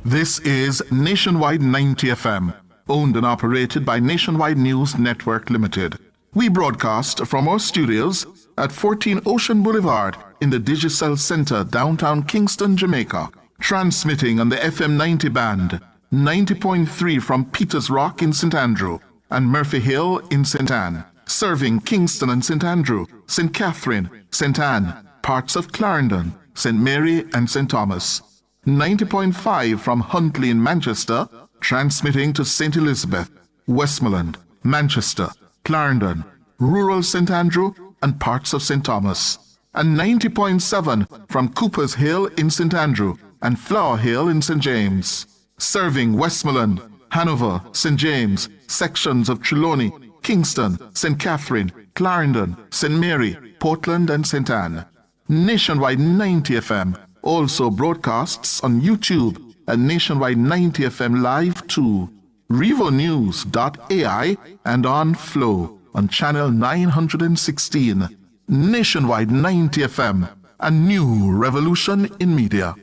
This is Nationwide 90 FM, owned and operated by Nationwide News Network Limited. We broadcast from our studios at 14 Ocean Boulevard in the Digicel Center, downtown Kingston, Jamaica. Transmitting on the FM 90 band, 90.3 from Peters Rock in St. Andrew and Murphy Hill in St. Anne. Serving Kingston and St. Andrew, St. Catherine, St. Anne, parts of Clarendon, St. Mary and St. Thomas. 90.5 from Huntley in Manchester, transmitting to St. Elizabeth, Westmoreland, Manchester, Clarendon, rural St. Andrew and parts of St. Thomas. And 90.7 from Cooper's Hill in St. Andrew and Flower Hill in St. James. Serving Westmoreland, Hanover, St. James, sections of Trelawney, Kingston, St. Catherine, Clarendon, St. Mary, Portland and St. Anne. Nationwide 90 FM also broadcasts on YouTube at Nationwide 90 FM Live 2, RevoNews.ai and on Flow on channel 916. Nationwide 90 FM, a new revolution in media.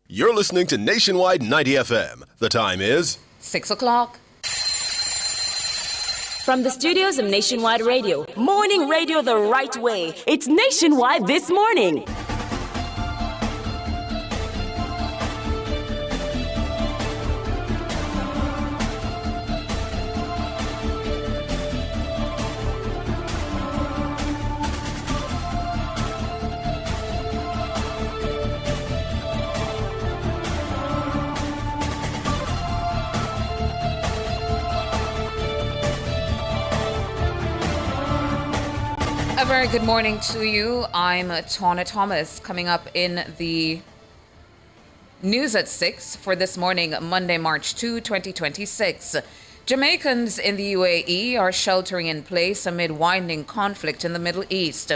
You're listening to Nationwide 90 FM. The time is 6 o'clock. From the studios of Nationwide Radio, morning radio the right way. It's Nationwide This Morning. A very good morning to you. I'm Tawna Thomas. Coming up in the news at 6 for this morning, Monday, March 2, 2026. Jamaicans in the UAE are sheltering in place amid widening conflict in the Middle East.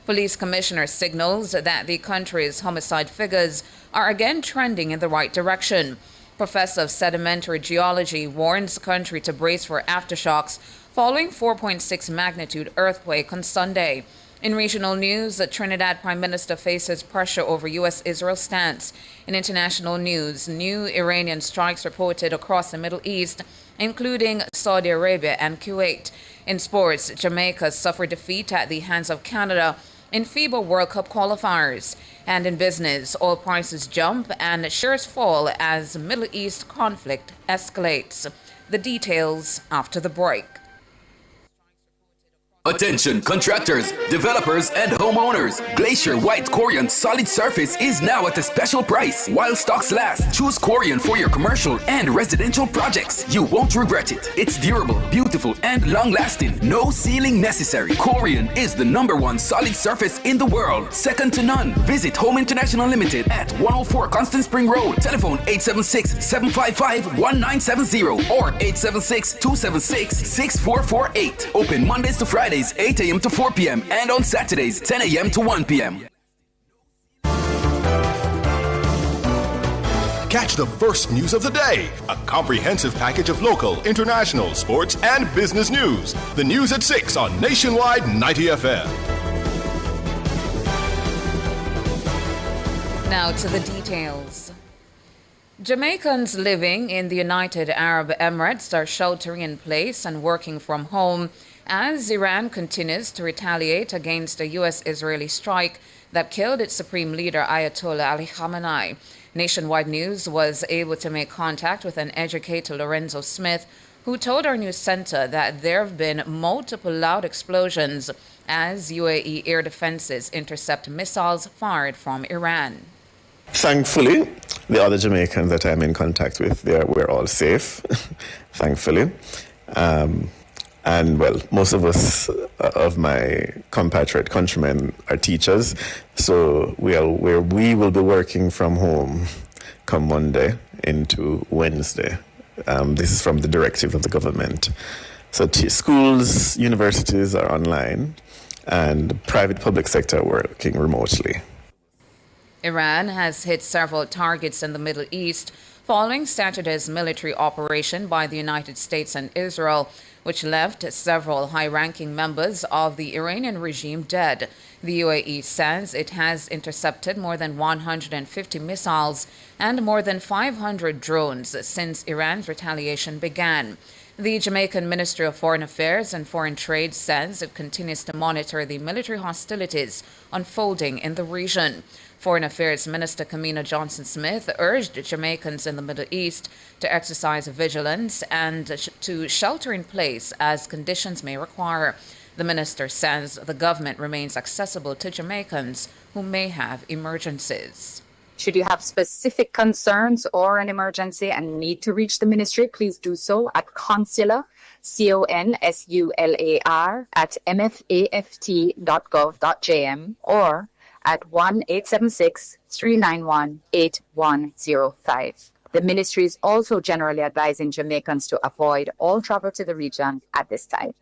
Police commissioner signals that the country's homicide figures are again trending in the right direction. Professor of sedimentary geology warns the country to brace for aftershocks following 4.6 magnitude earthquake on Sunday. In regional news, the Trinidad Prime Minister faces pressure over U.S.-Israel stance. In international news, new Iranian strikes reported across the Middle East, including Saudi Arabia and Kuwait. In sports, Jamaica suffered defeat at the hands of Canada in FIBA World Cup qualifiers. And in business, oil prices jump and shares fall as Middle East conflict escalates. The details after the break. Attention contractors, developers and homeowners. Glacier White Corian Solid Surface is now at a special price. While stocks last, choose Corian for your commercial and residential projects. You won't regret it. It's durable, beautiful and long-lasting. No sealing necessary. Corian is the #1 solid surface in the world. Second to none. Visit Home International Limited at 104 Constant Spring Road. Telephone 876-755-1970 or 876-276-6448. Open Mondays to Fridays, 8 a.m. to 4 p.m. and on Saturdays, 10 a.m. to 1 p.m. Catch the first news of the day. A comprehensive package of local, international, sports, and business news. The news at 6 on Nationwide 90 FM. Now to the details. Jamaicans living in the United Arab Emirates are sheltering in place and working from home as Iran continues to retaliate against a U.S.-Israeli strike that killed its supreme leader Ayatollah Ali Khamenei. Nationwide News was able to make contact with an educator, Lorenzo Smith, who told our news center that there have been multiple loud explosions as UAE air defenses intercept missiles fired from Iran. Thankfully, the other Jamaicans that I'm in contact with, we're all safe, thankfully. And well, most of us, of my compatriot countrymen, are teachers, so we will be working from home come Monday into Wednesday. This is from the directive of the government. So schools, universities are online, and private public sector are working remotely. Iran has hit several targets in the Middle East following Saturday's military operation by the United States and Israel, which left several high-ranking members of the Iranian regime dead. The UAE says it has intercepted more than 150 missiles and more than 500 drones since Iran's retaliation began. The Jamaican Ministry of Foreign Affairs and Foreign Trade says it continues to monitor the military hostilities unfolding in the region. Foreign Affairs Minister Kamina Johnson-Smith urged Jamaicans in the Middle East to exercise vigilance and to shelter in place as conditions may require. The minister says the government remains accessible to Jamaicans who may have emergencies. Should you have specific concerns or an emergency and need to reach the ministry, please do so at consular, CONSULAR, at mfaft.gov.jm or at 1-876-391-8105. The ministry is also generally advising Jamaicans to avoid all travel to the region at this time.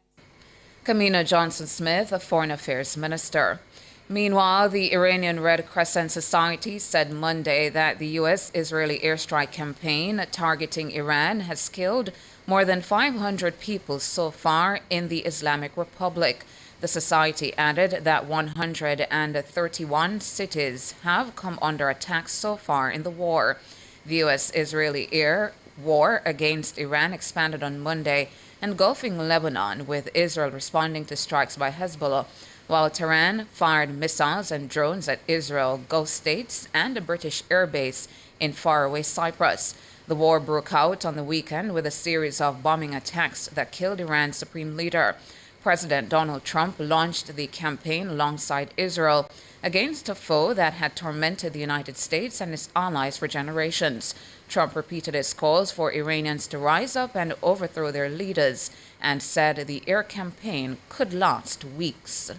Kamina Johnson-Smith, a Foreign Affairs Minister. Meanwhile, the Iranian Red Crescent Society said Monday that the U.S.-Israeli airstrike campaign targeting Iran has killed more than 500 people so far in the Islamic Republic. The society added that 131 cities have come under attack so far in the war. The U.S.-Israeli air war against Iran expanded on Monday, engulfing Lebanon, with Israel responding to strikes by Hezbollah, while Tehran fired missiles and drones at Israel, Gulf states, and a British airbase in faraway Cyprus. The war broke out on the weekend with a series of bombing attacks that killed Iran's supreme leader. President Donald Trump launched the campaign alongside Israel against a foe that had tormented the United States and its allies for generations. Trump repeated his calls for Iranians to rise up and overthrow their leaders and said the air campaign could last weeks.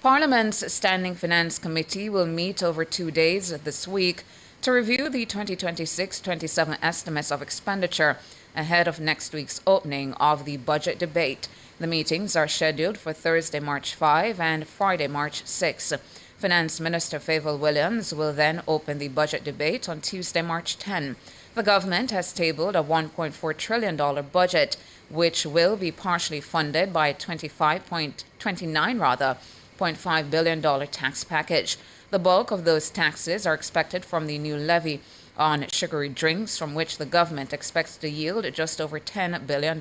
Parliament's Standing Finance Committee will meet over 2 days this week to review the 2026-27 estimates of expenditure ahead of next week's opening of the budget debate. The meetings are scheduled for Thursday, March 5 and Friday, March 6. Finance Minister Fayval Williams will then open the budget debate on Tuesday, March 10. The government has tabled a $1.4 trillion budget, which will be partially funded by a $0.5 billion tax package. The bulk of those taxes are expected from the new levy on sugary drinks, from which the government expects to yield just over $10 billion.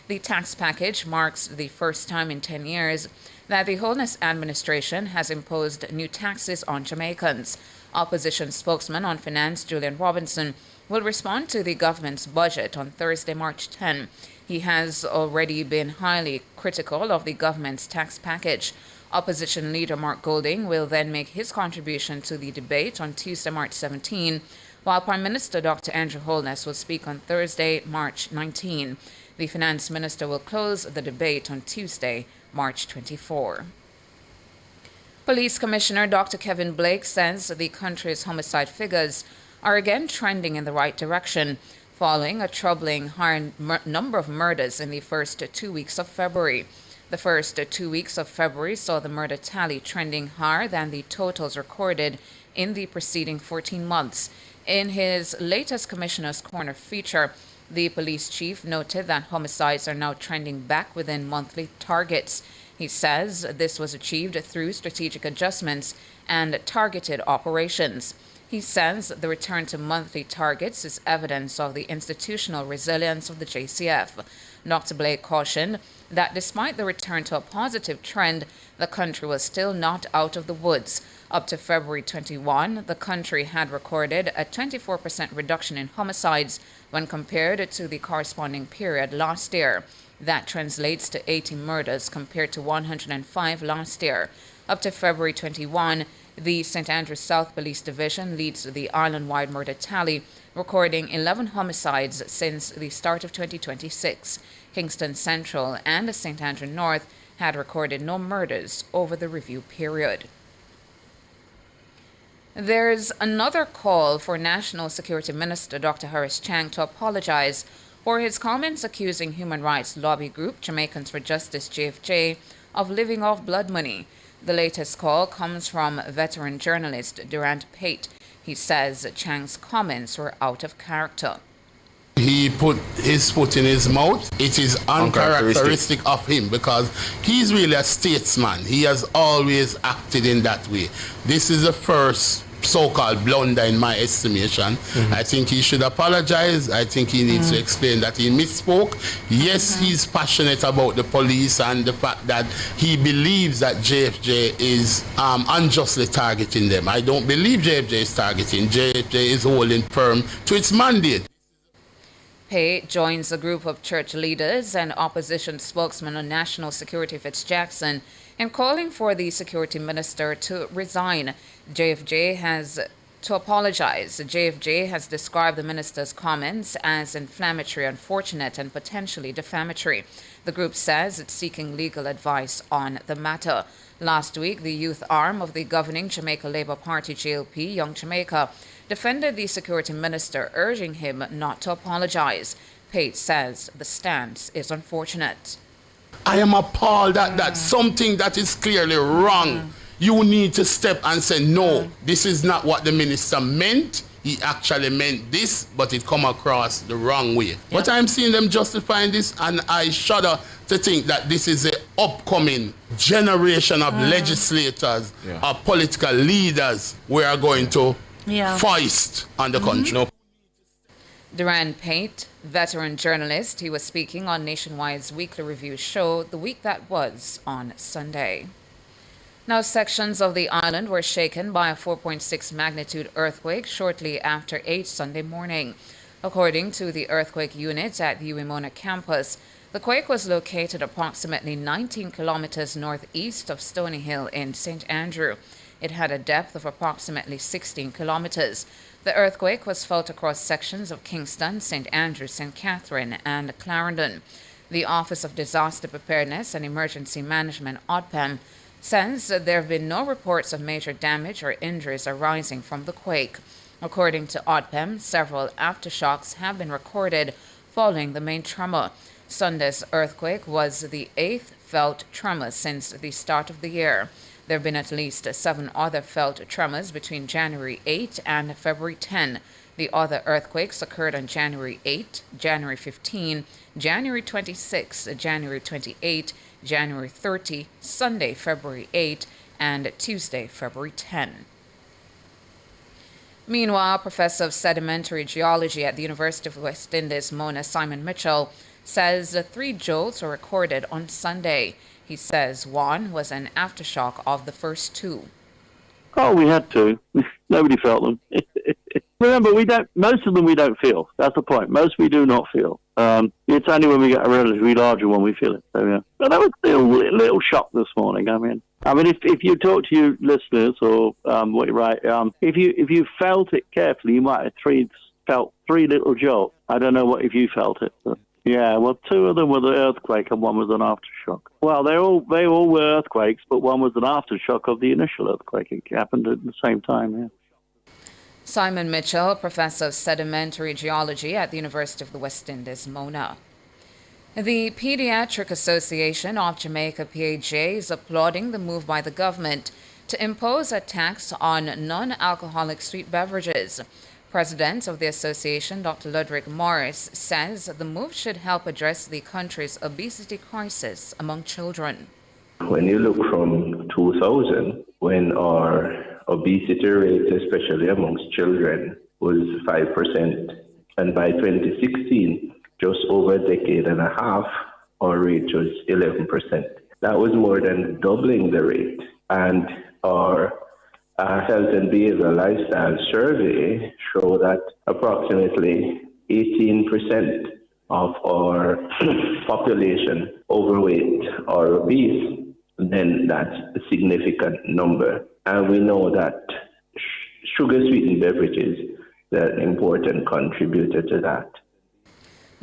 The tax package marks the first time in 10 years that the Holness administration has imposed new taxes on Jamaicans. Opposition spokesman on finance Julian Robinson will respond to the government's budget on Thursday, March 10. He has already been highly critical of the government's tax package. Opposition leader Mark Golding will then make his contribution to the debate on Tuesday, March 17, while Prime Minister Dr. Andrew Holness will speak on Thursday, March 19. The Finance Minister will close the debate on Tuesday, March 24. Police Commissioner Dr. Kevin Blake says the country's homicide figures are again trending in the right direction, following a troubling higher number of murders in the first 2 weeks of February. The first 2 weeks of February saw the murder tally trending higher than the totals recorded in the preceding 14 months. In his latest Commissioner's Corner feature, the police chief noted that homicides are now trending back within monthly targets. He says this was achieved through strategic adjustments and targeted operations. He says the return to monthly targets is evidence of the institutional resilience of the JCF. Dr. Blake cautioned that despite the return to a positive trend, the country was still not out of the woods. Up to February 21, the country had recorded a 24% reduction in homicides when compared to the corresponding period last year. That translates to 80 murders compared to 105 last year. Up to February 21, the St. Andrews South Police Division leads the island-wide murder tally, recording 11 homicides since the start of 2026. Kingston Central and St. Andrew North had recorded no murders over the review period. There's another call for National Security Minister Dr. Horace Chang to apologize for his comments accusing human rights lobby group Jamaicans for Justice JFJ of living off blood money. The latest call comes from veteran journalist Durant Pate. He says Chang's comments were out of character. He put his foot in his mouth. It is uncharacteristic of him because he's really a statesman. He has always acted in that way. This is the first so-called blunder in my estimation. I think he should apologize. I think he needs to explain that he misspoke. Yes, he's passionate about the police and the fact that he believes that JFJ is unjustly targeting them. I don't believe JFJ is targeting. JFJ is holding firm to its mandate. Pate joins a group of church leaders and opposition spokesman on national security Fitz Jackson in calling for the security minister to resign. JFJ has to apologize. JFJ has described the minister's comments as inflammatory, unfortunate, and potentially defamatory. The group says it's seeking legal advice on the matter. Last week, the youth arm of the governing Jamaica Labour Party, JLP, Young Jamaica, defended the security minister, urging him not to apologize. Pate says the stance is unfortunate. I am appalled at that. Something that is clearly wrong. You need to step and say, no, this is not what the minister meant. He actually meant this, but it come across the wrong way. But I'm seeing them justifying this, and I shudder to think that this is an upcoming generation of legislators, of political leaders we are going to foist on the country. Duran Pate, veteran journalist, he was speaking on Nationwide's weekly review show The Week That Was on Sunday. Now, sections of the island were shaken by a 4.6 magnitude earthquake shortly after 8 Sunday morning. According to the earthquake unit at the UWMONA campus, the quake was located approximately 19 kilometers northeast of Stony Hill in St. Andrew. It had a depth of approximately 16 kilometers. The earthquake was felt across sections of Kingston, St. Andrew, St. Catherine, and Clarendon. The Office of Disaster Preparedness and Emergency Management, ODPEM, says there have been no reports of major damage or injuries arising from the quake. According to ODPEM, several aftershocks have been recorded following the main tremor. Sunday's earthquake was the 8th felt tremor since the start of the year. There have been at least 7 other felt tremors between January 8 and February 10. The other earthquakes occurred on January 8, January 15, January 26, January 28, January 30, Sunday, February 8, and Tuesday, February 10. Meanwhile, Professor of Sedimentary Geology at the University of West Indies, Mona Simon Mitchell, says the 3 jolts were recorded on Sunday. He says one was an aftershock of the first 2. Oh, we had to. Nobody felt them. Remember, most of them we don't feel. That's the point. Most we do not feel. It's only when we get a relatively larger one we feel it. So, yeah. But that was still a little shock this morning. I mean, if you talk to your listeners or what you write, if you felt it carefully, you might have felt 3 little jolts. I don't know if you felt it. But. Yeah, well, 2 of them were the earthquake and one was an aftershock. Well, they all were earthquakes, but one was an aftershock of the initial earthquake. It happened at the same time, yeah. Simon Mitchell, Professor of Sedimentary Geology at the University of the West Indies, Mona. The Pediatric Association of Jamaica, PAJ, is applauding the move by the government to impose a tax on non-alcoholic sweet beverages. President of the association, Dr. Ludwig Morris, says the move should help address the country's obesity crisis among children. When you look from 2000, when our obesity rate, especially amongst children, was 5%, and by 2016, just over a decade and a half, our rate was 11%. That was more than doubling the rate. And our health and behavioral lifestyle survey show that approximately 18% of our population overweight or obese, then that's a significant number. And we know that sugar-sweetened beverages are an important contributor to that.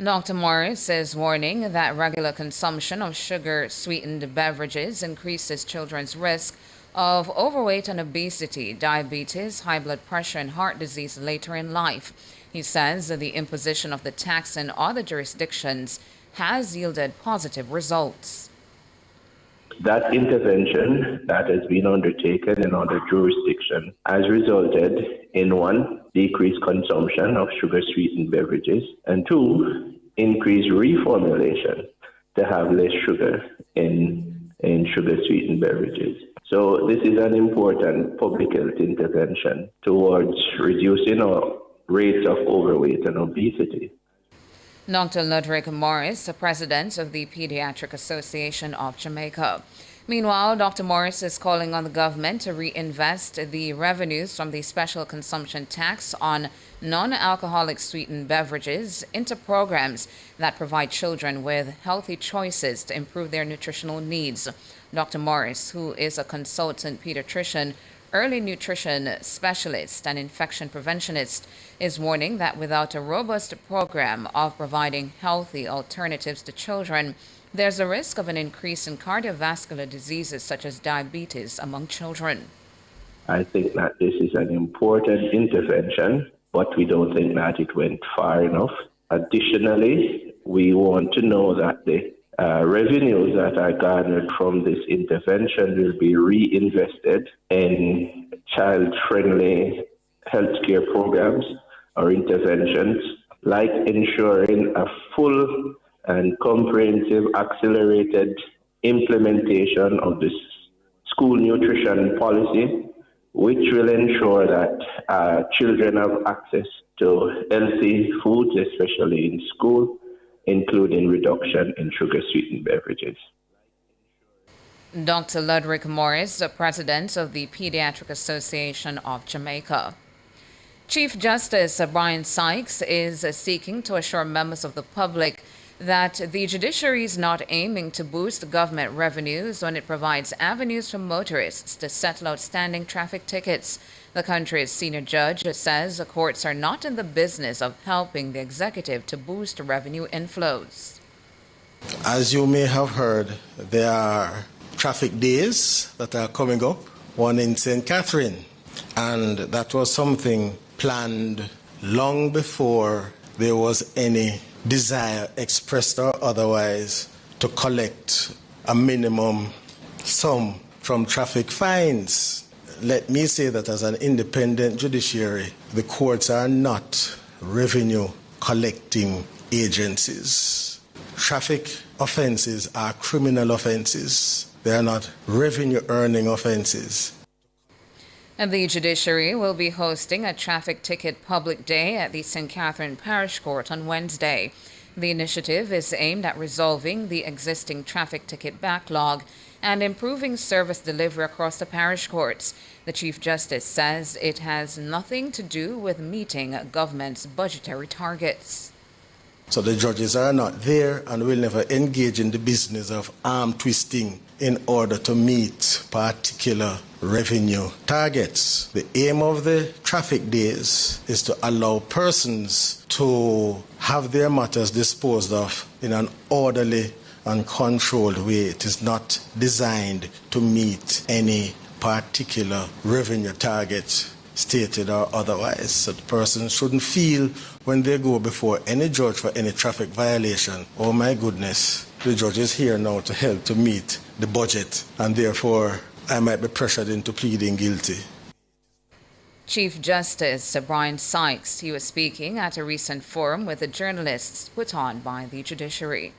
Dr. Morris is warning that regular consumption of sugar-sweetened beverages increases children's risk of overweight and obesity, diabetes, high blood pressure, and heart disease later in life. He says that the imposition of the tax in other jurisdictions has yielded positive results. that intervention that has been undertaken in other jurisdictions has resulted in one, decreased consumption of sugar-sweetened beverages, and two, increased reformulation to have less sugar in sugar-sweetened beverages. So this is an important public health intervention towards reducing our rates of overweight and obesity. Dr. Ludwig Morris, the president of the Pediatric Association of Jamaica. Meanwhile, Dr. Morris is calling on the government to reinvest the revenues from the special consumption tax on non-alcoholic sweetened beverages into programs that provide children with healthy choices to improve their nutritional needs. Dr. Morris, who is a consultant pediatrician, early nutrition specialist and infection preventionist, is warning that without a robust program of providing healthy alternatives to children, there's a risk of an increase in cardiovascular diseases such as diabetes among children. I think that this is an important intervention, but we don't think that it went far enough. Additionally, we want to know that the revenues that are garnered from this intervention will be reinvested in child-friendly healthcare programs or interventions, like ensuring a full and comprehensive accelerated implementation of this school nutrition policy, which will ensure that children have access to healthy foods, especially in school, including reduction in sugar-sweetened beverages. Dr. Ludwig Morris, the president of the Pediatric Association of Jamaica. Chief Justice Brian Sykes is seeking to assure members of the public that the judiciary is not aiming to boost government revenues when it provides avenues for motorists to settle outstanding traffic tickets. The country's senior judge says the courts are not in the business of helping the executive to boost revenue inflows. As you may have heard, there are traffic days that are coming up, one in St. Catherine, and that was something planned long before there was any desire, expressed or otherwise, to collect a minimum sum from traffic fines. Let me say that as an independent judiciary, the courts are not revenue collecting agencies. Traffic offenses are criminal offenses. They are not revenue earning offenses. And the judiciary will be hosting a traffic ticket public day at the St. Catherine Parish Court on Wednesday. The initiative is aimed at resolving the existing traffic ticket backlog and improving service delivery across the parish courts. The Chief Justice says it has nothing to do with meeting government's budgetary targets. So the judges are not there and will never engage in the business of arm twisting in order to meet particular revenue targets. The aim of the traffic days is to allow persons to have their matters disposed of in an orderly and controlled way. It is not designed to meet any particular revenue target, stated or otherwise. So the person shouldn't feel when they go before any judge for any traffic violation, oh my goodness, the judge is here now to help to meet the budget, and therefore I might be pressured into pleading guilty. Chief Justice Brian Sykes, he was speaking at a recent forum with the journalists put on by the judiciary.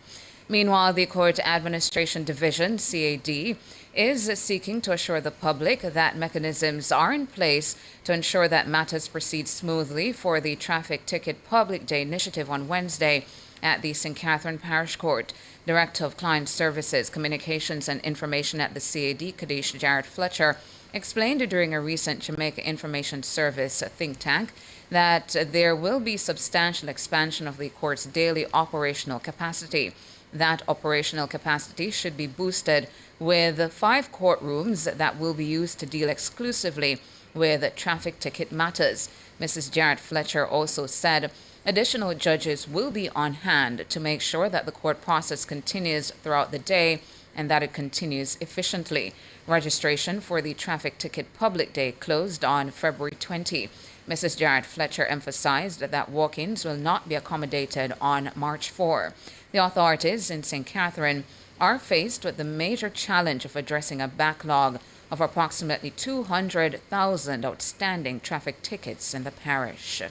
Meanwhile, the Court Administration Division, CAD, is seeking to assure the public that mechanisms are in place to ensure that matters proceed smoothly for the Traffic Ticket Public Day initiative on Wednesday at the St. Catherine Parish Court. Director of Client Services, Communications and Information at the CAD, Kadesh Jarrett Fletcher, explained during a recent Jamaica Information Service think tank that there will be substantial expansion of the court's daily operational capacity. That operational capacity should be boosted with 5 courtrooms that will be used to deal exclusively with traffic ticket matters. Mrs. Jarrett Fletcher also said additional judges will be on hand to make sure that the court process continues throughout the day and that it continues efficiently. Registration for the Traffic Ticket Public Day closed on February 20. Mrs. Jarrett Fletcher emphasized that walk-ins will not be accommodated on March 4. The authorities in St. Catherine are faced with the major challenge of addressing a backlog of approximately 200,000 outstanding traffic tickets in the parish.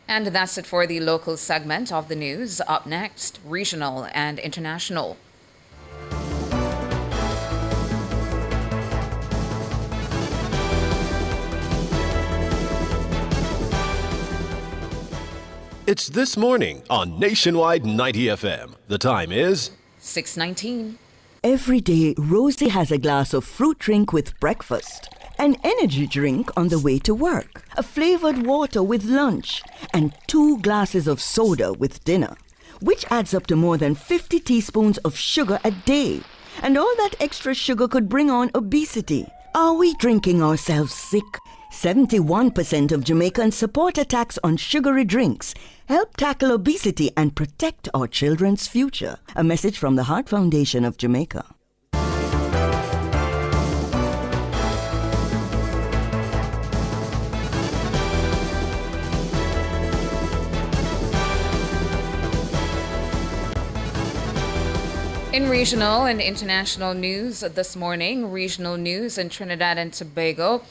And that's it for the local segment of the news. Up next, regional and international. It's This Morning on Nationwide 90 FM. The time is 6:19. Every day, Rosie has a glass of fruit drink with breakfast, an energy drink on the way to work, a flavored water with lunch, and 2 glasses of soda with dinner, which adds up to more than 50 teaspoons of sugar a day. And all that extra sugar could bring on obesity. Are we drinking ourselves sick? 71% of Jamaicans support a tax on sugary drinks. Help tackle obesity and protect our children's future. A message from the Heart Foundation of Jamaica. In regional and international news this morning, regional news in Trinidad and Tobago,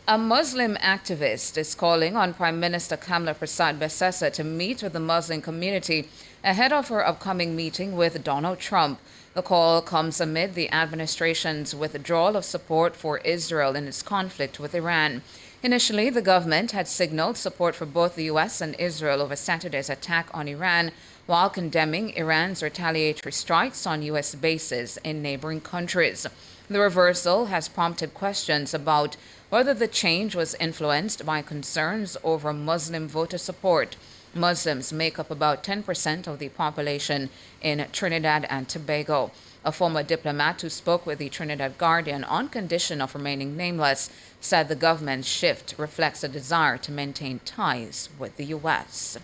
a Muslim activist is calling on Prime Minister Kamla Persad-Bissessar to meet with the Muslim community ahead of her upcoming meeting with Donald Trump. The call comes amid the administration's withdrawal of support for Israel in its conflict with Iran. Initially, the government had signaled support for both the U.S. and Israel over Saturday's attack on Iran, while condemning Iran's retaliatory strikes on U.S. bases in neighboring countries. The reversal has prompted questions about whether the change was influenced by concerns over Muslim voter support. Muslims make up about 10% of the population in Trinidad and Tobago. A former diplomat who spoke with the Trinidad Guardian on condition of remaining nameless said the government's shift reflects a desire to maintain ties with the U.S.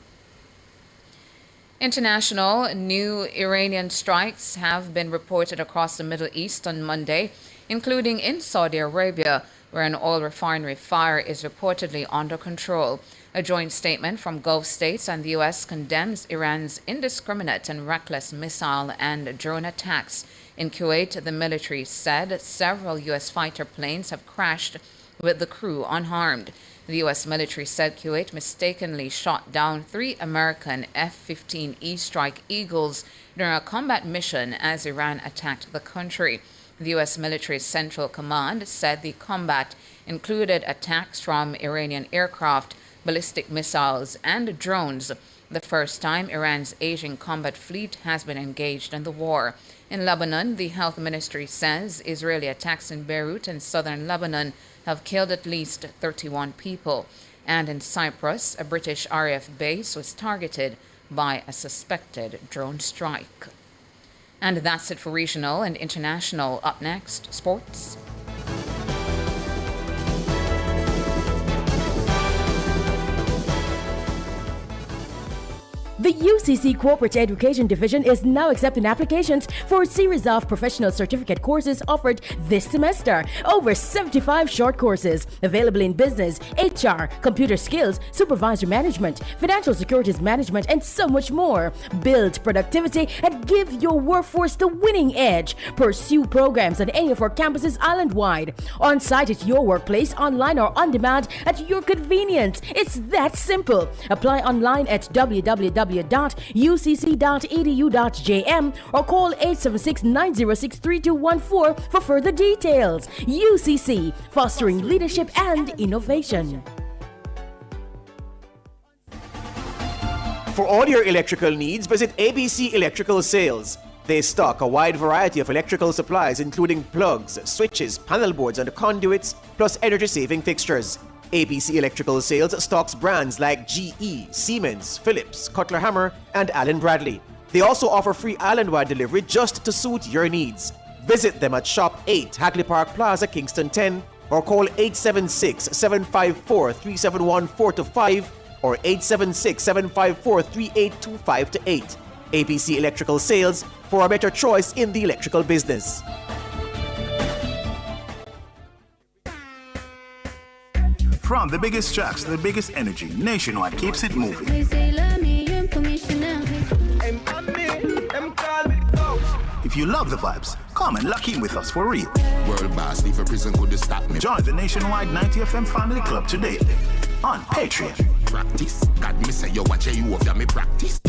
International, new Iranian strikes have been reported across the Middle East on Monday, including in Saudi Arabia, where an oil refinery fire is reportedly under control. A joint statement from Gulf states and the U.S. condemns Iran's indiscriminate and reckless missile and drone attacks. In Kuwait, the military said several U.S. fighter planes have crashed with the crew unharmed. The U.S. military said Kuwait mistakenly shot down 3 American F-15E Strike Eagles during a combat mission as Iran attacked the country. The U.S. military's Central Command said the combat included attacks from Iranian aircraft, ballistic missiles, and drones, the first time Iran's Asian combat fleet has been engaged in the war. In Lebanon, the health ministry says Israeli attacks in Beirut and southern Lebanon have killed at least 31 people. And in Cyprus, a British RAF base was targeted by a suspected drone strike. And that's it for regional and international. Up next, sports. The UCC Corporate Education Division is now accepting applications for a series of professional certificate courses offered this semester. Over 75 short courses available in business, HR, computer skills, supervisory management, financial securities management, and so much more. Build productivity and give your workforce the winning edge. Pursue programs on any of our campuses island-wide. On-site at your workplace, online or on demand at your convenience. It's that simple. Apply online at www.ucc.edu.jm or call 876-906-3214 for further details. UCC, fostering leadership and innovation. For all your electrical needs, visit ABC Electrical Sales. They stock a wide variety of electrical supplies including plugs, switches, panel boards and conduits, plus energy-saving fixtures. ABC Electrical Sales stocks brands like GE, Siemens, Philips, Cutler Hammer, and Allen Bradley. They also offer free island-wide delivery just to suit your needs. Visit them at Shop 8, Hagley Park Plaza, Kingston 10, or call 876-754-3714-5 or 876-754-3825-8. ABC Electrical Sales, for a better choice in the electrical business. From the biggest tracks to the biggest energy, Nationwide keeps it moving. If you love the vibes, come and lock in with us for real. World boss, leave a prison could stop me. Join the Nationwide 90 FM Family Club today on Patreon. Practice. God me say you watch you over me practice.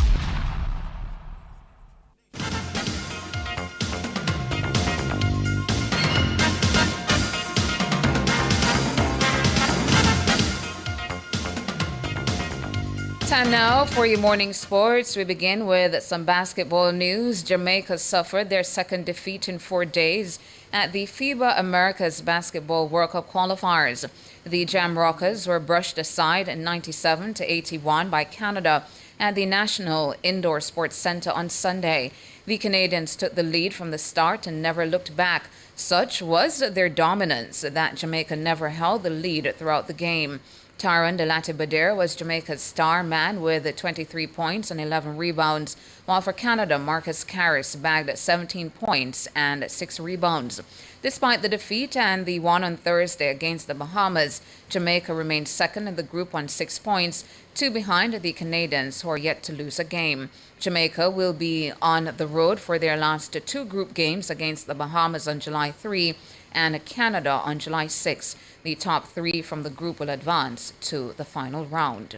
Time now for your morning sports. We begin with some basketball news. Jamaica suffered their second defeat in 4 days at the FIBA Americas Basketball World Cup qualifiers. The Jam Rockers were brushed aside 97-81 by Canada at the National Indoor Sports Centre on Sunday. The Canadians took the lead from the start and never looked back. Such was their dominance that Jamaica never held the lead throughout the game. Tyron Delati-Bader was Jamaica's star man with 23 points and 11 rebounds, while for Canada, Marcus Karras bagged 17 points and 6 rebounds. Despite the defeat and the one on Thursday against the Bahamas, Jamaica remained second in the group on 6 points, 2 behind the Canadians, who are yet to lose a game. Jamaica will be on the road for their last 2 group games against the Bahamas on July 3 and Canada on July 6. The top 3 from the group will advance to the final round.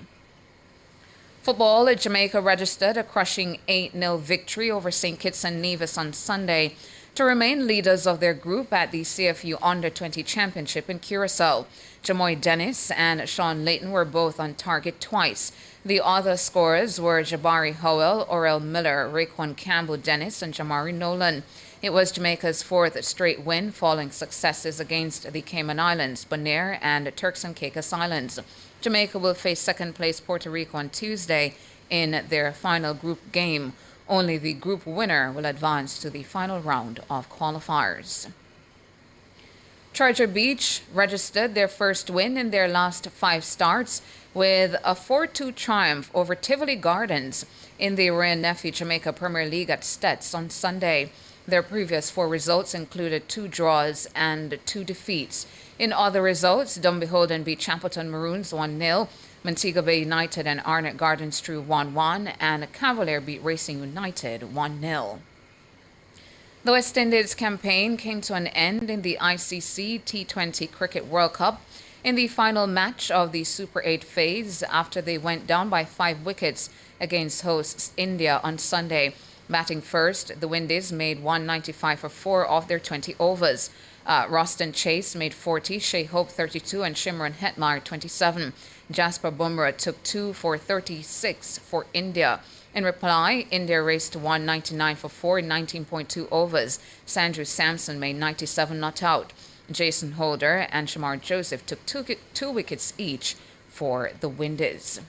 Football, Jamaica registered a crushing 8-0 victory over St. Kitts and Nevis on Sunday to remain leaders of their group at the CFU Under-20 Championship in Curacao. Jamoy Dennis and Sean Layton were both on target twice. The other scorers were Jabari Howell, Orel Miller, Raekwon Campbell-Dennis, and Jamari Nolan. It was Jamaica's 4th straight win following successes against the Cayman Islands, Bonaire, and Turks and Caicos Islands. Jamaica will face second-place Puerto Rico on Tuesday in their final group game. Only the group winner will advance to the final round of qualifiers. Treasure Beach registered their first win in their last 5 starts with a 4-2 triumph over Tivoli Gardens in the Ray Nephew Jamaica Premier League at Stets on Sunday. Their previous 4 results included 2 draws and 2 defeats. In other results, Dumbeholden beat Chapelton Maroons 1-0, Montego Bay United and Arnott Gardens drew 1-1, and Cavalier beat Racing United 1-0. The West Indies campaign came to an end in the ICC T20 Cricket World Cup in the final match of the Super 8 phase after they went down by 5 wickets against hosts India on Sunday. Batting first, the Windies made 195 for 4 off their 20 overs. Roston Chase made 40, Shea Hope 32, and Shimron Hetmar 27. Jasper Bumrah took 2 for 36 for India. In reply, India raced 199 for 4 in 19.2 overs. Sandhu Samson made 97 not out. Jason Holder and Shamar Joseph took 2 wickets each for the Windies.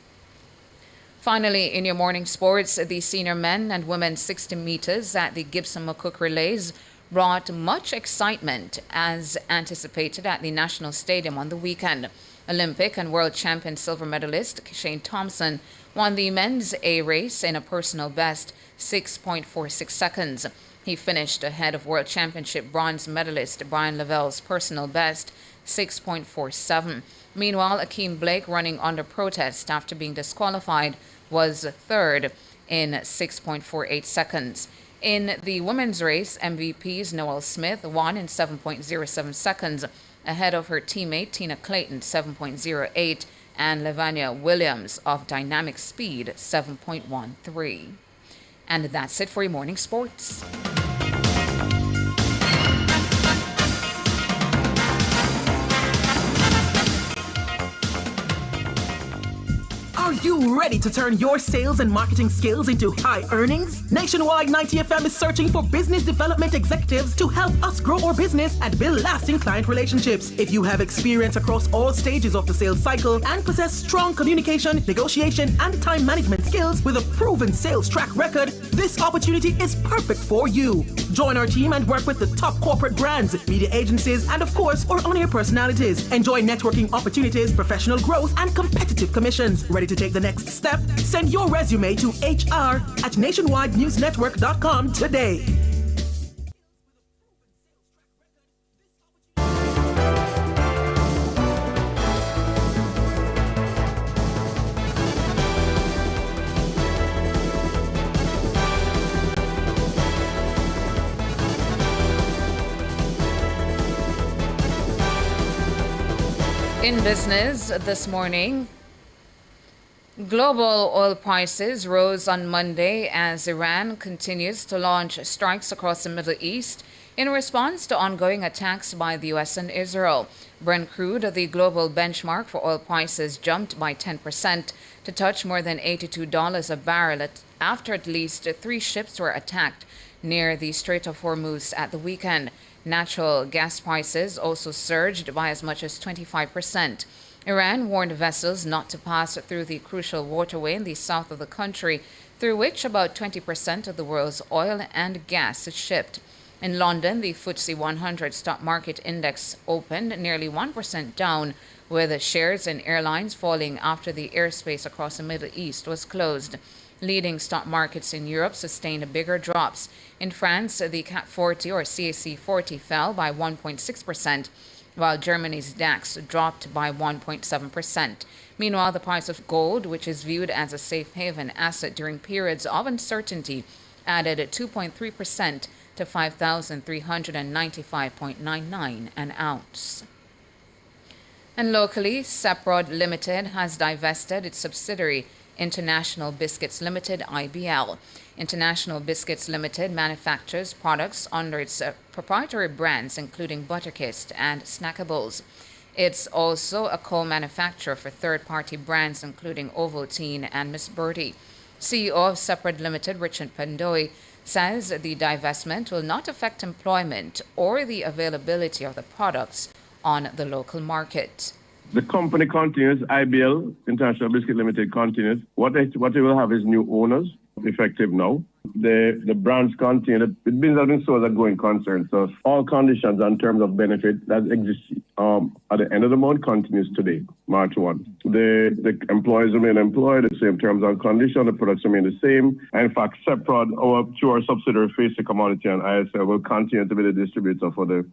Finally, in your morning sports, the senior men and women 60 meters at the Gibson McCook Relays brought much excitement as anticipated at the National Stadium on the weekend. Olympic and world champion silver medalist Shane Thompson won the men's A race in a personal best 6.46 seconds. He finished ahead of world championship bronze medalist Brian Lavelle's personal best 6.47. Meanwhile, Akeem Blake, running under protest after being disqualified, was third in 6.48 seconds. In the women's race, MVP's Noel Smith won in 7.07 seconds, ahead of her teammate Tina Clayton 7.08 and Lavanya Williams of Dynamic Speed 7.13. And that's it for your morning sports. Are you ready to turn your sales and marketing skills into high earnings? Nationwide 90 FM is searching for business development executives to help us grow our business and build lasting client relationships. If you have experience across all stages of the sales cycle and possess strong communication, negotiation, and time management skills with a proven sales track record, this opportunity is perfect for you. Join our team and work with the top corporate brands, media agencies, and of course, our on-air personalities. Enjoy networking opportunities, professional growth, and competitive commissions. Ready to take the next step? Send your resume to hr@nationwidenewsnetwork.com today. In business this morning, global oil prices rose on Monday as Iran continues to launch strikes across the Middle East in response to ongoing attacks by the U.S. and Israel. Brent crude, the global benchmark for oil prices, jumped by 10% to touch more than $82 a barrel after at least 3 ships were attacked near the Strait of Hormuz at the weekend. Natural gas prices also surged by as much as 25%. Iran warned vessels not to pass through the crucial waterway in the south of the country, through which about 20% of the world's oil and gas is shipped. In London, the FTSE 100 stock market index opened nearly 1% down, with shares in airlines falling after the airspace across the Middle East was closed. Leading stock markets in Europe sustained bigger drops. In France, the CAC 40 or CAC 40 fell by 1.6%, while Germany's DAX dropped by 1.7%. Meanwhile, the price of gold, which is viewed as a safe haven asset during periods of uncertainty, added 2.3% to 5,395.99 an ounce. And locally, Seprod Limited has divested its subsidiary International Biscuits Limited, IBL. International Biscuits Limited manufactures products under its proprietary brands, including Butterkist and Snackables. It's also a co-manufacturer for third-party brands, including Ovaltine and Miss Birdie. CEO of Seprod Limited, Richard Pandoi, says the divestment will not affect employment or the availability of the products on the local market. The company continues, IBL, International Biscuit Limited, continues. What they will have is new owners, effective now. The brands continue. The business has been sold as a going concern. So all conditions in terms of benefit that exist at the end of the month continues today, March 1. The employees remain employed, the same terms and conditions, the products remain the same. And in fact, Seprod, through our subsidiary Facey Commodity and ISL, will continue to be the distributor for the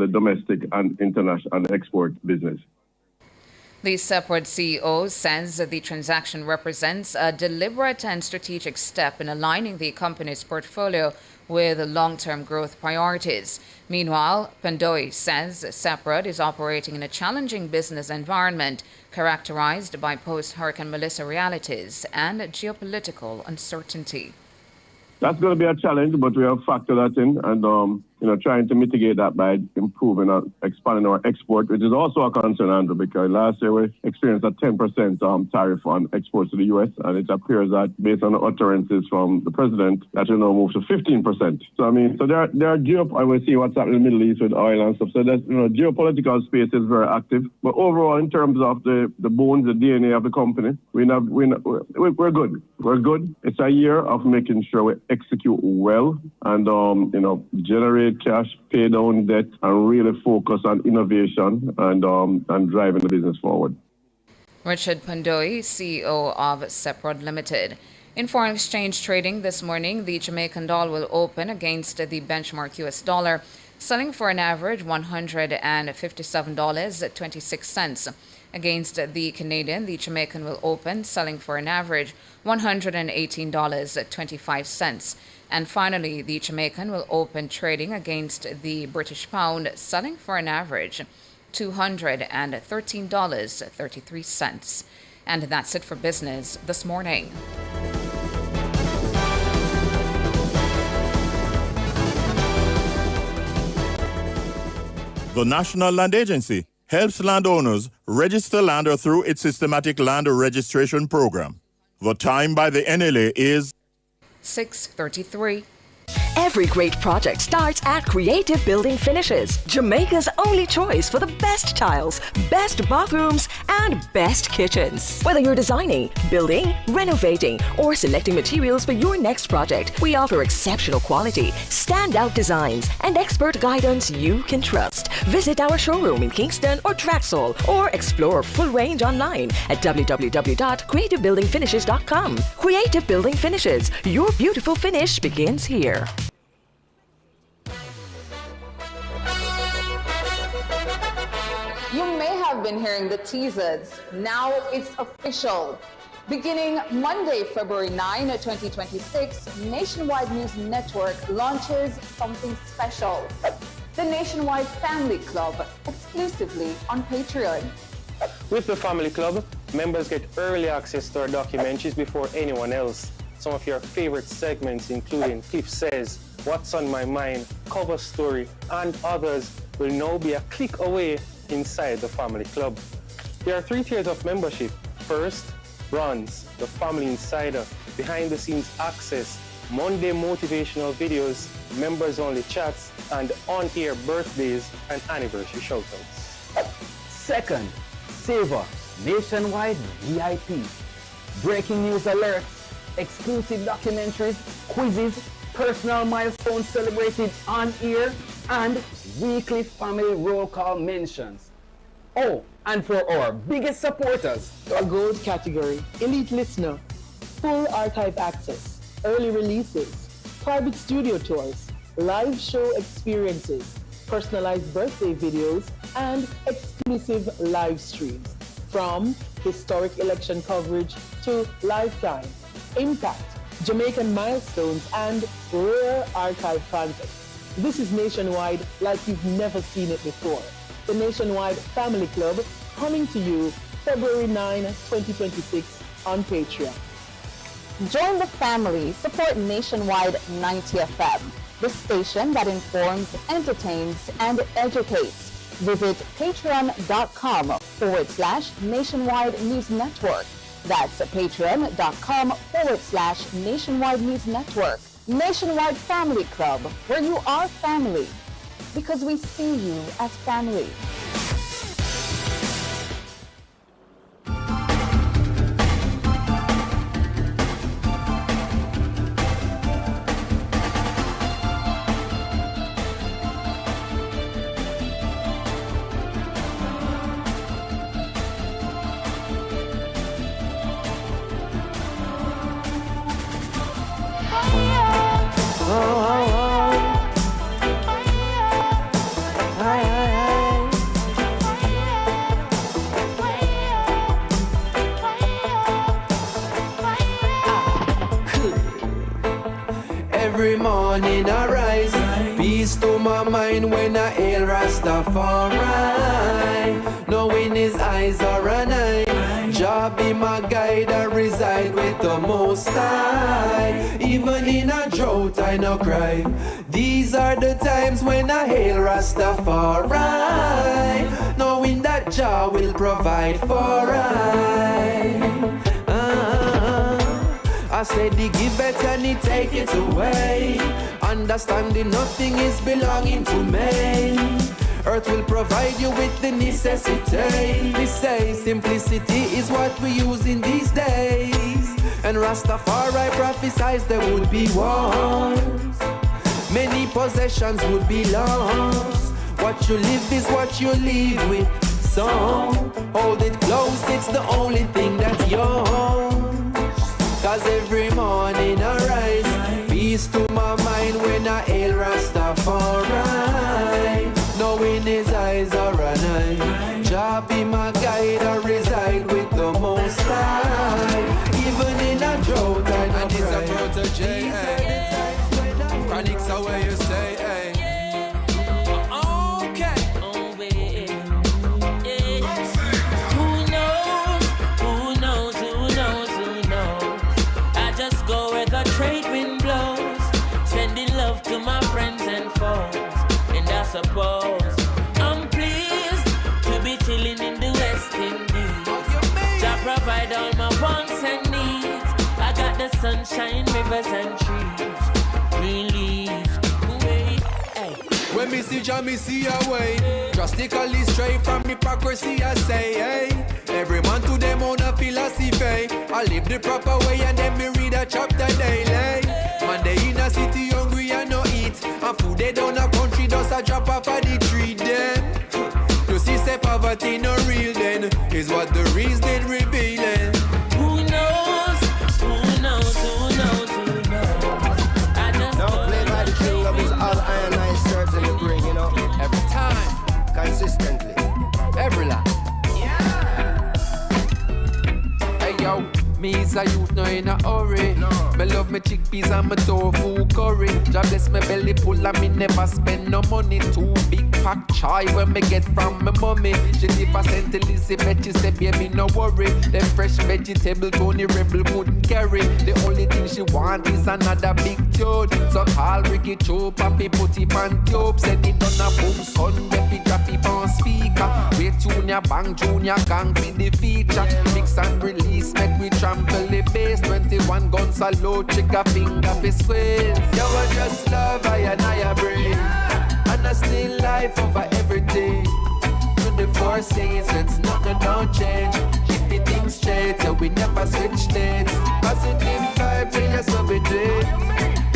domestic and international and export business. The Seprod CEO says the transaction represents a deliberate and strategic step in aligning the company's portfolio with long-term growth priorities. Meanwhile, Pandoi says Seprod is operating in a challenging business environment characterized by post-Hurricane Melissa realities and geopolitical uncertainty. That's going to be a challenge, but we have factored that in and trying to mitigate that by improving and expanding our export, which is also a concern, Andrew, because last year we experienced a 10% tariff on exports to the U.S., and it appears that based on the utterances from the president, that will now move to 15%. So there are I will see what's happening in the Middle East with oil and stuff. So that's, geopolitical space is very active. But overall, in terms of the bones, the DNA of the company, we're good. We're good. It's a year of making sure we execute well and generate cash, pay down debt, and really focus on innovation and driving the business forward. Richard Pandoi, CEO of Seprod Limited. In foreign exchange trading this morning, the Jamaican dollar will open against the benchmark US dollar, selling for an average $157.26. Against the Canadian, the Jamaican will open, selling for an average $118.25. And finally, the Jamaican will open trading against the British pound, selling for an average $213.33. And that's it for business this morning. The National Land Agency helps landowners register land through its systematic land registration program. The time by the NLA is 6:33. Every great project starts at Creative Building Finishes, Jamaica's only choice for the best tiles, best bathrooms, and best kitchens. Whether you're designing, building, renovating, or selecting materials for your next project, we offer exceptional quality, standout designs, and expert guidance you can trust. Visit our showroom in Kingston or Traxall, or explore full range online at www.creativebuildingfinishes.com. Creative Building Finishes, your beautiful finish begins here. You may have been hearing the teasers. Now it's official. Beginning Monday, February 9, 2026, Nationwide News Network launches something special. The Nationwide Family Club, exclusively on Patreon. With the Family Club, members get early access to our documentaries before anyone else. Some of your favorite segments, including Cliff Says, What's on My Mind, Cover Story, and others will now be a click away inside the Family Club. There are 3 tiers of membership. First, Bronze, the Family Insider, behind-the-scenes access, Monday motivational videos, members-only chats, and on-air birthdays and anniversary shoutouts. Second, Savor, nationwide VIP. Breaking news alerts, exclusive documentaries, quizzes, personal milestones celebrated on air, and weekly family roll call mentions. Oh, and for our biggest supporters, our gold category, elite listener, full archive access, early releases, private studio tours, live show experiences, personalized birthday videos, and exclusive live streams. From historic election coverage to lifetime, impact, Jamaican milestones, and rare archive content. This is nationwide like you've never seen it before. The Nationwide Family Club coming to you February 9, 2026 on Patreon. Join the family, support Nationwide 90 FM, the station that informs, entertains, and educates. Visit patreon.com/Nationwide News Network. That's patreon.com/Nationwide News Network. Nationwide Family Club, where you are family, because we see you as family. Every morning I rise, peace to my mind when I hail Rastafari. Knowing his eyes are an eye, Jah be my guide, I reside with the Most High. Even in a drought I no cry, these are the times when I hail Rastafari. Knowing that Jah will provide for I. I said he give it and he take it away. Understanding nothing is belonging to me. Earth will provide you with the necessity. They say simplicity is what we use in these days. And Rastafari prophesies there would be wars. Many possessions would be lost. What you live is what you live with. So hold it close, it's the only thing that's yours. Cause every morning I rise, peace to my mind when I hail Rastafari. Knowing his eyes are an eye, Jah be my guide, I reside with the Most High. Even in a drought I know. And it's a protege, Chronix are where you say, hey. To my friends and foes, and I suppose I'm pleased to be chilling in the West Indies. Jah provide all my wants and needs. I got the sunshine, rivers and trees, green leaves. Hey. When me see Jah, me see a way. Drastically straight from hypocrisy, I say, hey. Every man to them own a philosophy. I live the proper way and then me read a chapter daily. Man, they in a city hungry and no eat. And food they down a country does a drop off of the tree then. You see say poverty no real then, is what the reason revealing. Who knows? Who knows? Who knows? Who knows? I just now play by the king of his all iron eyes serves in the ring, you know. Every time, consistently, every line. Hey yo, me is a youth, no in a hurry. Me love me chickpeas and me tofu curry. God bless me belly full and me never spend no money. 2 big pack chai when me get from me mommy. She never sent Elizabeth, she said baby no worry. Them fresh vegetable Tony Rebel couldn't carry. The only thing she want is another big tune. So call Ricky Cho, Papi put it on tube. Send it on a boom son, baby drop it on speaker. Wait Junior Bang, Junior Gang for the feature. Mix and release, make we trample the bass. 21 guns a load, trigger finger fi squeeze. You are just love, I breathe. And I still life over everything. 24 seasons, nothing don't change. Keep the things straight, so we never switch states. Positive vibes, yes, so we do it.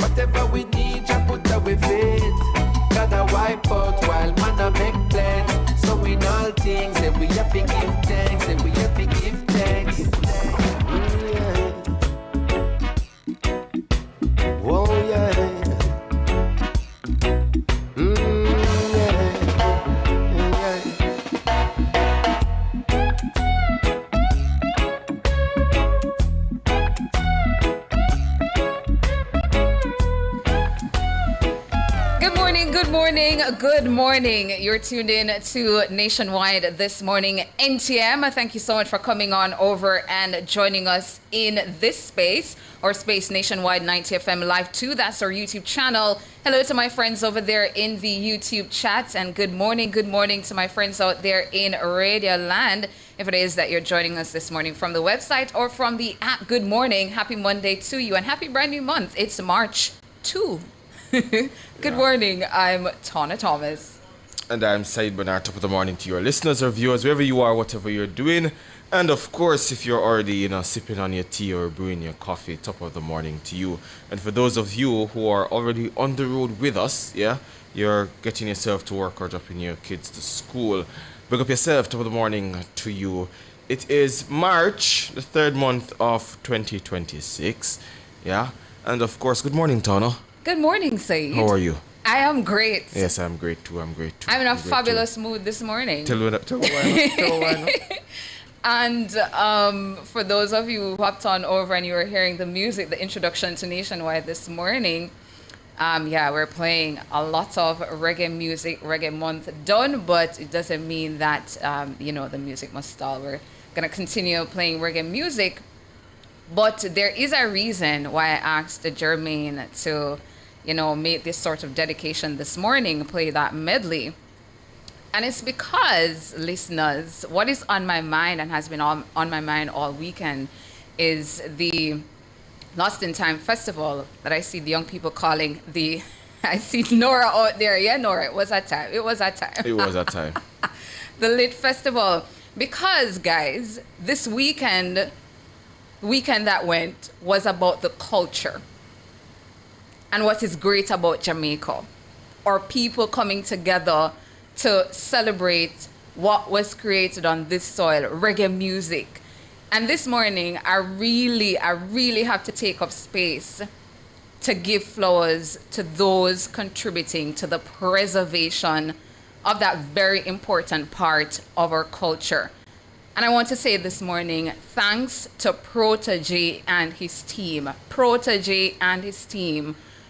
Whatever we need, just put that with it. Gotta wipe out while man I make plans. So in all things, and we have to give thanks, and we have to give thanks. Whoa, yeah. Good morning. You're tuned in to Nationwide this morning. NTM, thank you so much for coming on over and joining us in this space, or Space Nationwide 90 FM Live 2. That's our YouTube channel. Hello to my friends over there in the YouTube chat, and good morning to my friends out there in Radio Land. If it is that you're joining us this morning from the website or from the app, good morning. Happy Monday to you, and happy brand new month. It's March 2. Good morning, I'm Tana Thomas. And I'm Said Bernard. Top of the morning to your listeners or viewers, wherever you are, whatever you're doing. And of course, if you're already, sipping on your tea or brewing your coffee, top of the morning to you. And for those of you who are already on the road with us, you're getting yourself to work or dropping your kids to school. Big up yourself, top of the morning to you. It is March, the 3rd month of 2026. And of course, good morning, Tana. Good morning, Saeed. How are you? I am great. Yes, I'm great too. I'm in a fabulous mood this morning. Tell me why not. And for those of you who hopped on over and you were hearing the music, the introduction to Nationwide this morning, we're playing a lot of reggae music, reggae month done, but it doesn't mean that, the music must stall. We're going to continue playing reggae music, but there is a reason why I asked Jermaine to, make this sort of dedication this morning, play that medley. And it's because, listeners, what is on my mind and has been on my mind all weekend is the Lost in Time Festival that I see the young people calling the... I see Nora out there. Yeah, Nora, it was that time. It was that time. The Lit Festival. Because, guys, this weekend that went was about the culture. And what is great about Jamaica, or people coming together to celebrate what was created on this soil, reggae music. And this morning, I really have to take up space to give flowers to those contributing to the preservation of that very important part of our culture. And I want to say this morning, thanks to Protege and his team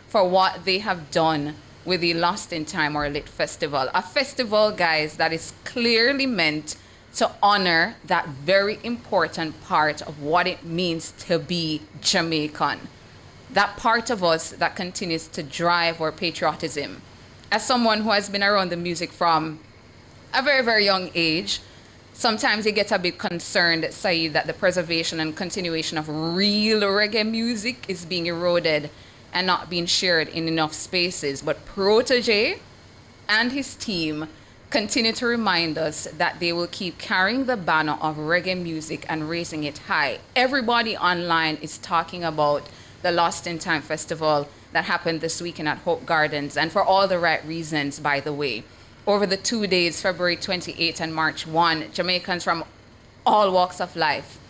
for what they have done with the Lost in Time or Lit Festival. A festival, guys, that is clearly meant to honor that very important part of what it means to be Jamaican. That part of us that continues to drive our patriotism. As someone who has been around the music from a very, very young age, sometimes you get a bit concerned, Saeed, that the preservation and continuation of real reggae music is being eroded and not being shared in enough spaces. But Protege and his team continue to remind us that they will keep carrying the banner of reggae music and raising it high. Everybody online is talking about the Lost in Time Festival that happened this weekend at Hope Gardens, and for all the right reasons, by the way. Over the 2 days, February 28th and March 1, Jamaicans from all walks of life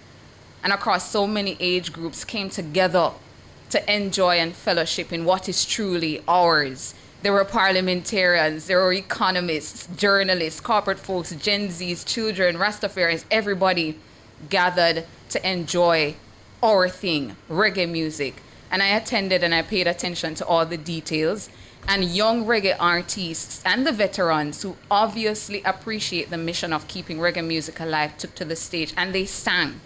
and across so many age groups came together to enjoy and fellowship in what is truly ours. There were parliamentarians, there were economists, journalists, corporate folks, Gen Zs, children, Rastafarians, everybody gathered to enjoy our thing, reggae music. And I attended and I paid attention to all the details. And young reggae artists and the veterans who obviously appreciate the mission of keeping reggae music alive took to the stage and they sang.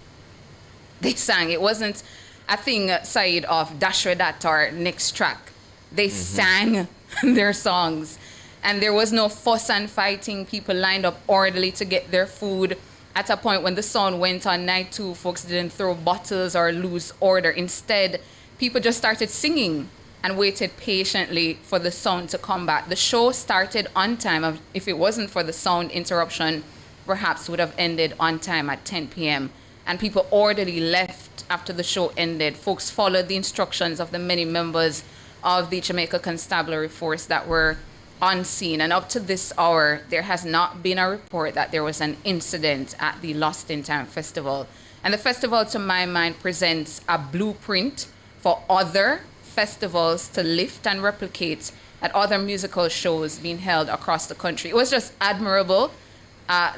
They sang. It wasn't a thing, Said, of Dash with That or next track. They sang their songs. And there was no fuss and fighting. People lined up orderly to get their food. At a point when the sound went on night 2, folks didn't throw bottles or lose order. Instead, people just started singing and waited patiently for the sound to come back. The show started on time. If it wasn't for the sound interruption, perhaps would have ended on time at 10 p.m. And people orderly left after the show ended. Folks followed the instructions of the many members of the Jamaica Constabulary Force that were on scene. And up to this hour, there has not been a report that there was an incident at the Lost in Time Festival. And the festival, to my mind, presents a blueprint for other festivals to lift and replicate at other musical shows being held across the country. It was just admirable,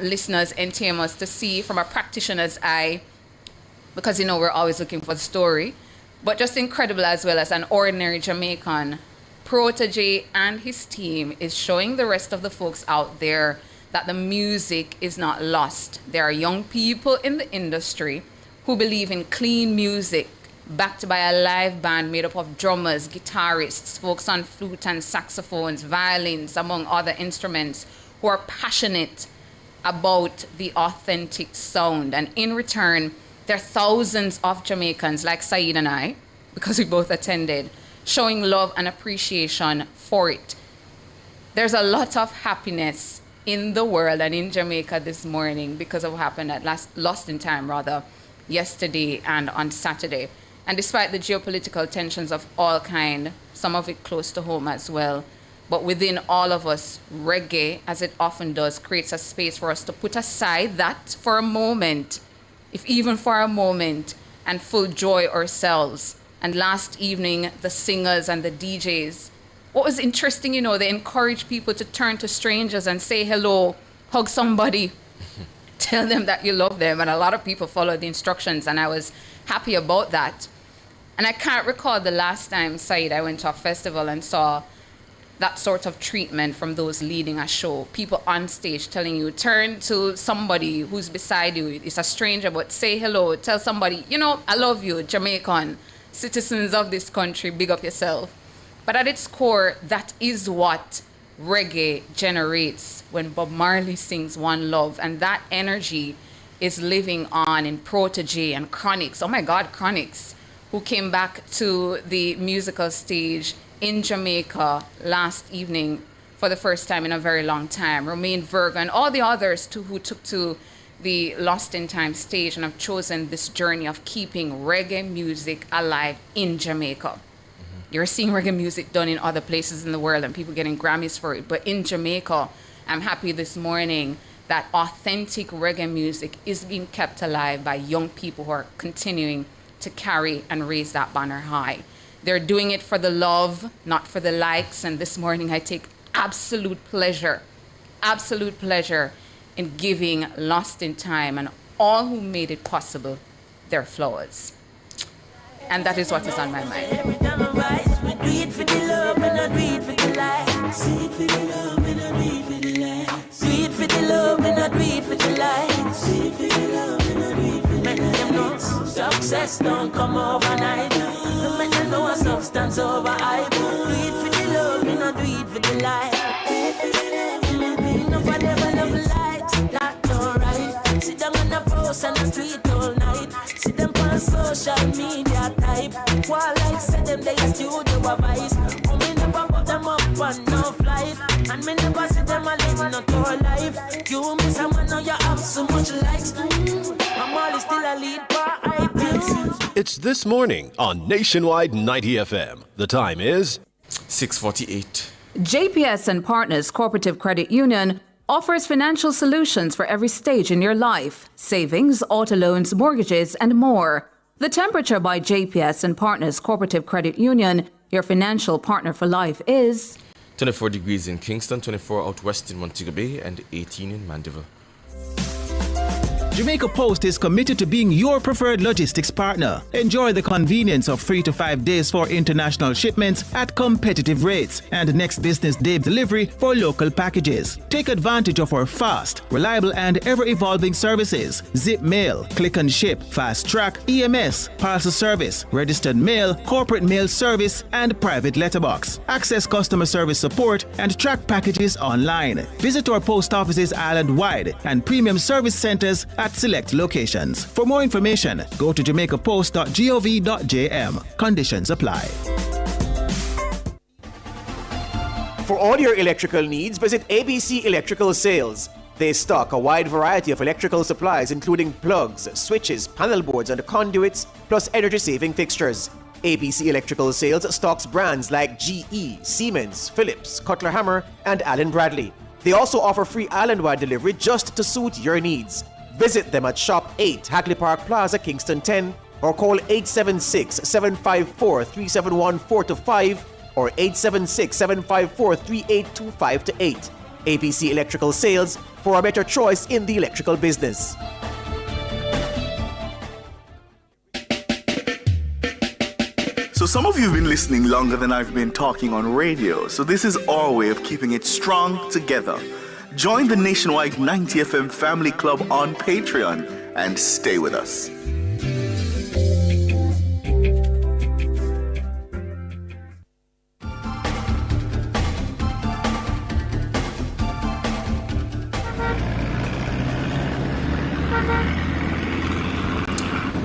listeners and TMers, to see from a practitioner's eye, because, you know, we're always looking for the story, but just incredible as well as an ordinary Jamaican. Protege and his team is showing the rest of the folks out there that the music is not lost. There are young people in the industry who believe in clean music, backed by a live band made up of drummers, guitarists, folks on flute and saxophones, violins, among other instruments, who are passionate about the authentic sound. And in return, there are thousands of Jamaicans like Saeed and I, because we both attended, showing love and appreciation for it. There's a lot of happiness in the world and in Jamaica this morning because of what happened at Lost in Time, yesterday and on Saturday. And despite the geopolitical tensions of all kind, some of it close to home as well, but within all of us, reggae, as it often does, creates a space for us to put aside that for a moment, if even for a moment, and full joy ourselves. And last evening, the singers and the DJs, what was interesting, you know, they encourage people to turn to strangers and say hello, hug somebody, tell them that you love them. And a lot of people followed the instructions, and I was happy about that. And I can't recall the last time, Said, I went to a festival and saw that sort of treatment from those leading a show. People on stage telling you, turn to somebody who's beside you. It's a stranger, but say hello. Tell somebody, you know, I love you, Jamaican, citizens of this country, big up yourself. But at its core, that is what reggae generates when Bob Marley sings One Love. And that energy is living on in Protege and Chronixx. Oh my God, Chronixx, who came back to the musical stage in Jamaica last evening for the first time in a very long time. Romain Virgo and all the others too, who took to the Lost in Time stage and have chosen this journey of keeping reggae music alive in Jamaica. You're seeing reggae music done in other places in the world and people getting Grammys for it. But in Jamaica, I'm happy this morning that authentic reggae music is being kept alive by young people who are continuing to carry and raise that banner high. They're doing it for the love, not for the likes. And this morning I take absolute pleasure in giving Lost in Time and all who made it possible their flowers. And that is what is on my mind. Every time I rise, we do it for the love and I do it for the light. Do it for the love and I do it for the light. Do it for the love and I do it for the light. Do it for the love and I do it for the light. Make them know success don't come overnight. No make them know a substance over hype. Do it for the love and I do it for the light. No for them love light, that's alright. Sit down on the post and the street all night. Sit them on social media type. While I say them they studio advice. Oh, me never put them up on no flight. And me never see them a live no tour life. You miss a man now you have so much likes. I'm always still a lead bar iTunes. It's This Morning on Nationwide 90 FM. The time is 6:48. JPS and Partners Cooperative Credit Union offers financial solutions for every stage in your life: savings, auto loans, mortgages, and more. The Temperature by JPS and Partners Cooperative Credit Union, your financial partner for life, is 24 degrees in Kingston, 24 out west in Montego Bay, and 18 in Mandeville. Jamaica Post is committed to being your preferred logistics partner. Enjoy the convenience of 3 to 5 days for international shipments at competitive rates and next business day delivery for local packages. Take advantage of our fast, reliable and ever-evolving services: Zip Mail, Click and Ship, Fast Track, EMS, Parcel Service, Registered Mail, Corporate Mail Service and Private Letterbox. Access customer service support and track packages online. Visit our post offices island-wide and premium service centers at select locations. For more information, go to jamaicapost.gov.jm. Conditions apply. For all your electrical needs, visit ABC Electrical Sales. They stock a wide variety of electrical supplies including plugs, switches, panel boards and conduits, plus energy-saving fixtures. ABC Electrical Sales stocks brands like GE, Siemens, Philips, Cutler Hammer and Allen Bradley. They also offer free island-wide delivery just to suit your needs. Visit them at Shop 8, Hagley Park Plaza, Kingston 10, or call 876-754-371-4-5 or 876-754-3825-8. ABC Electrical Sales, for a better choice in the electrical business. So some of you have been listening longer than I've been talking on radio, so this is our way of keeping it strong together. Join the Nationwide 90 FM Family Club on Patreon and stay with us.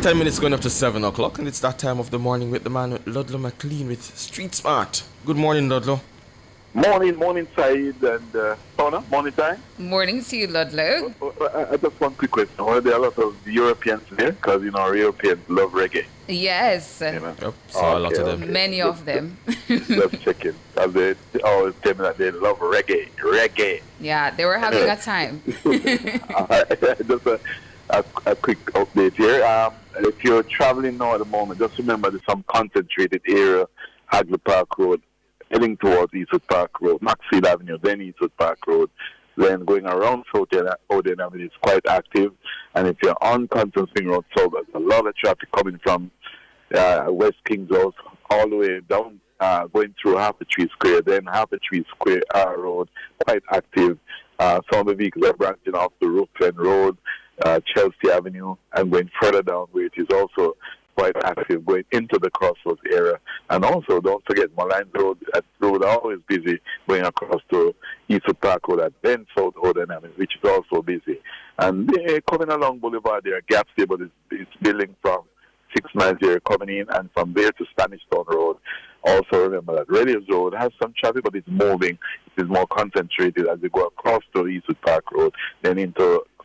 Ten minutes going up to 7 o'clock, and it's that time of the morning with the man Ludlow McLean with Street Smart. Good morning, Ludlow. Morning, Saeed and Sona. Morning time. Morning to you, Ludlow. I just one quick question. Are there a lot of Europeans there? Because, Europeans love reggae. Yes. Yep, saw a lot of them. Many of them. Just checking. Because they always tell me that they love reggae. Yeah, they were having a time. Just a quick update here. If you're traveling now at the moment, just remember there's some concentrated area, Hagley Park Road, heading towards Eastwood Park Road, Maxfield Avenue, then Eastwood Park Road, then going around Oden Avenue is quite active. And if you're on Constance Spring Road, so there's a lot of traffic coming from West Kings House all the way down, going through Half a Tree Square, then Half a Tree Square Road, quite active. Some of the vehicles are branching off the Roofland Road, Chelsea Avenue, and going further down, where it is also quite active, going into the Crossroads area. And also, don't forget, Malines Road, that road always busy, going across to Eastwood Park Road, and then South Oden Avenue, which is also busy. And coming along Boulevard, there are gaps there, but it's building from 6 miles here coming in, and from there to Spanish Town Road. Also remember that Reddy's Road has some traffic, but it's moving. It is more concentrated as you go across to Eastwood Park Road, then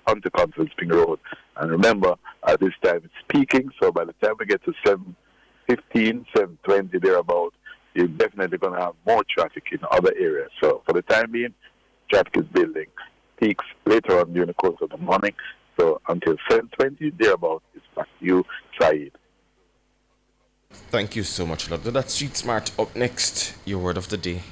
onto Constance Spring Road. And remember, at this time it's peaking, so by the time we get to 7:15, 7:20 thereabout, you're definitely going to have more traffic in other areas. So for the time being, traffic is building. Peaks later on during the course of the morning. So until 7:20 thereabout, it's back to you, Saeed. Thank you so much, Ludlow. That's Street Smart. Up next, your word of the day.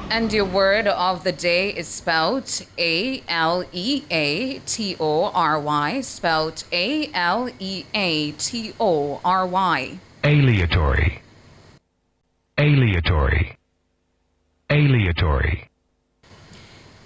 And your word of the day is spelled A-L-E-A-T-O-R-Y, spelled A-L-E-A-T-O-R-Y. Aleatory. Aleatory. Aleatory.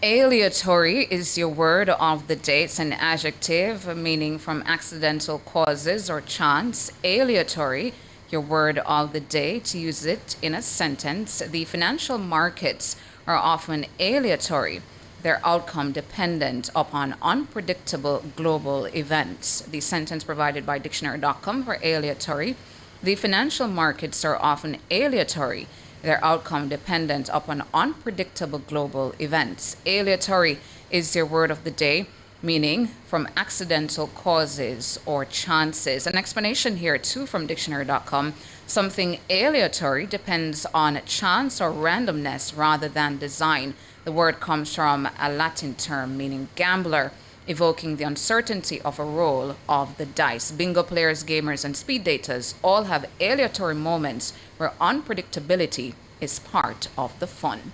Aleatory is your word of the day. It's an adjective meaning from accidental causes or chance. Aleatory, your word of the day. To use it in a sentence, the financial markets are often aleatory. Their outcome dependent upon unpredictable global events. The sentence provided by dictionary.com for aleatory. The financial markets are often aleatory. Their outcome dependent upon unpredictable global events. Aleatory is your word of the day, meaning from accidental causes or chances. An explanation here too from dictionary.com. Something aleatory depends on chance or randomness rather than design. The word comes from a Latin term meaning gambler. evoking the uncertainty of a roll of the dice. Bingo players, gamers, and speed daters all have aleatory moments where unpredictability is part of the fun.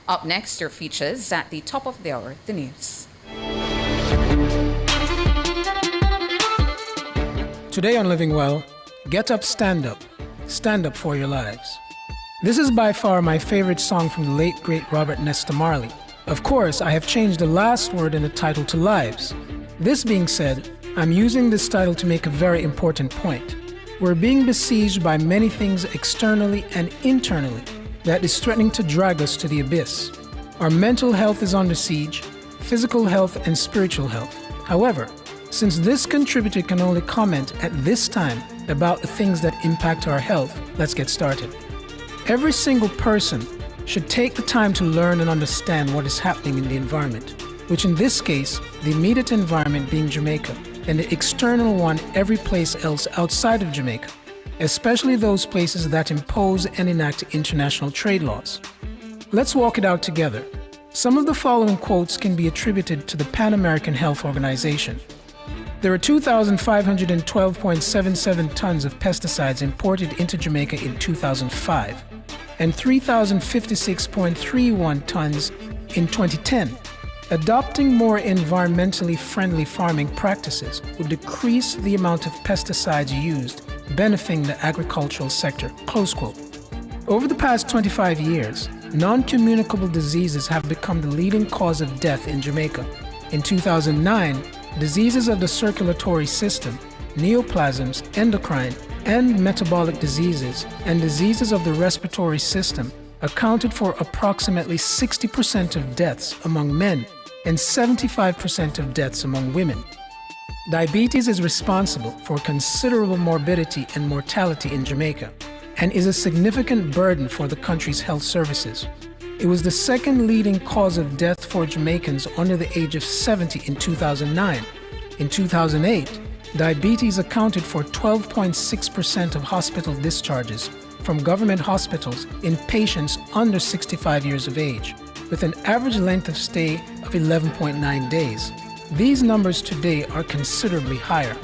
Up next, your features at the top of the hour, the news. Today on Living Well, get up, stand up. Stand up for your lives. This is by far my favorite song from the late, great Robert Nesta Marley. Of course, I have changed the last word in the title to lives. This being said, I'm using this title to make a very important point. We're being besieged by many things externally and internally that is threatening to drag us to the abyss. Our mental health is under siege, physical health and spiritual health. However, since this contributor can only comment at this time about the things that impact our health, let's get started. Every single person should take the time to learn and understand what is happening in the environment, which in this case, the immediate environment being Jamaica, and the external one every place else outside of Jamaica, especially those places that impose and enact international trade laws. Let's walk it out together. Some of the following quotes can be attributed to the Pan American Health Organization. There are 2,512.77 tons of pesticides imported into Jamaica in 2005 and 3,056.31 tons in 2010. Adopting more environmentally friendly farming practices would decrease the amount of pesticides used, benefiting the agricultural sector, close quote. Over the past 25 years, non-communicable diseases have become the leading cause of death in Jamaica. In 2009, diseases of the circulatory system, neoplasms, endocrine, and metabolic diseases, and diseases of the respiratory system accounted for approximately 60% of deaths among men and 75% of deaths among women. Diabetes is responsible for considerable morbidity and mortality in Jamaica and is a significant burden for the country's health services. It was the second leading cause of death for Jamaicans under the age of 70 in 2009. In 2008, diabetes accounted for 12.6% of hospital discharges from government hospitals in patients under 65 years of age, with an average length of stay of 11.9 days. These numbers today are considerably higher.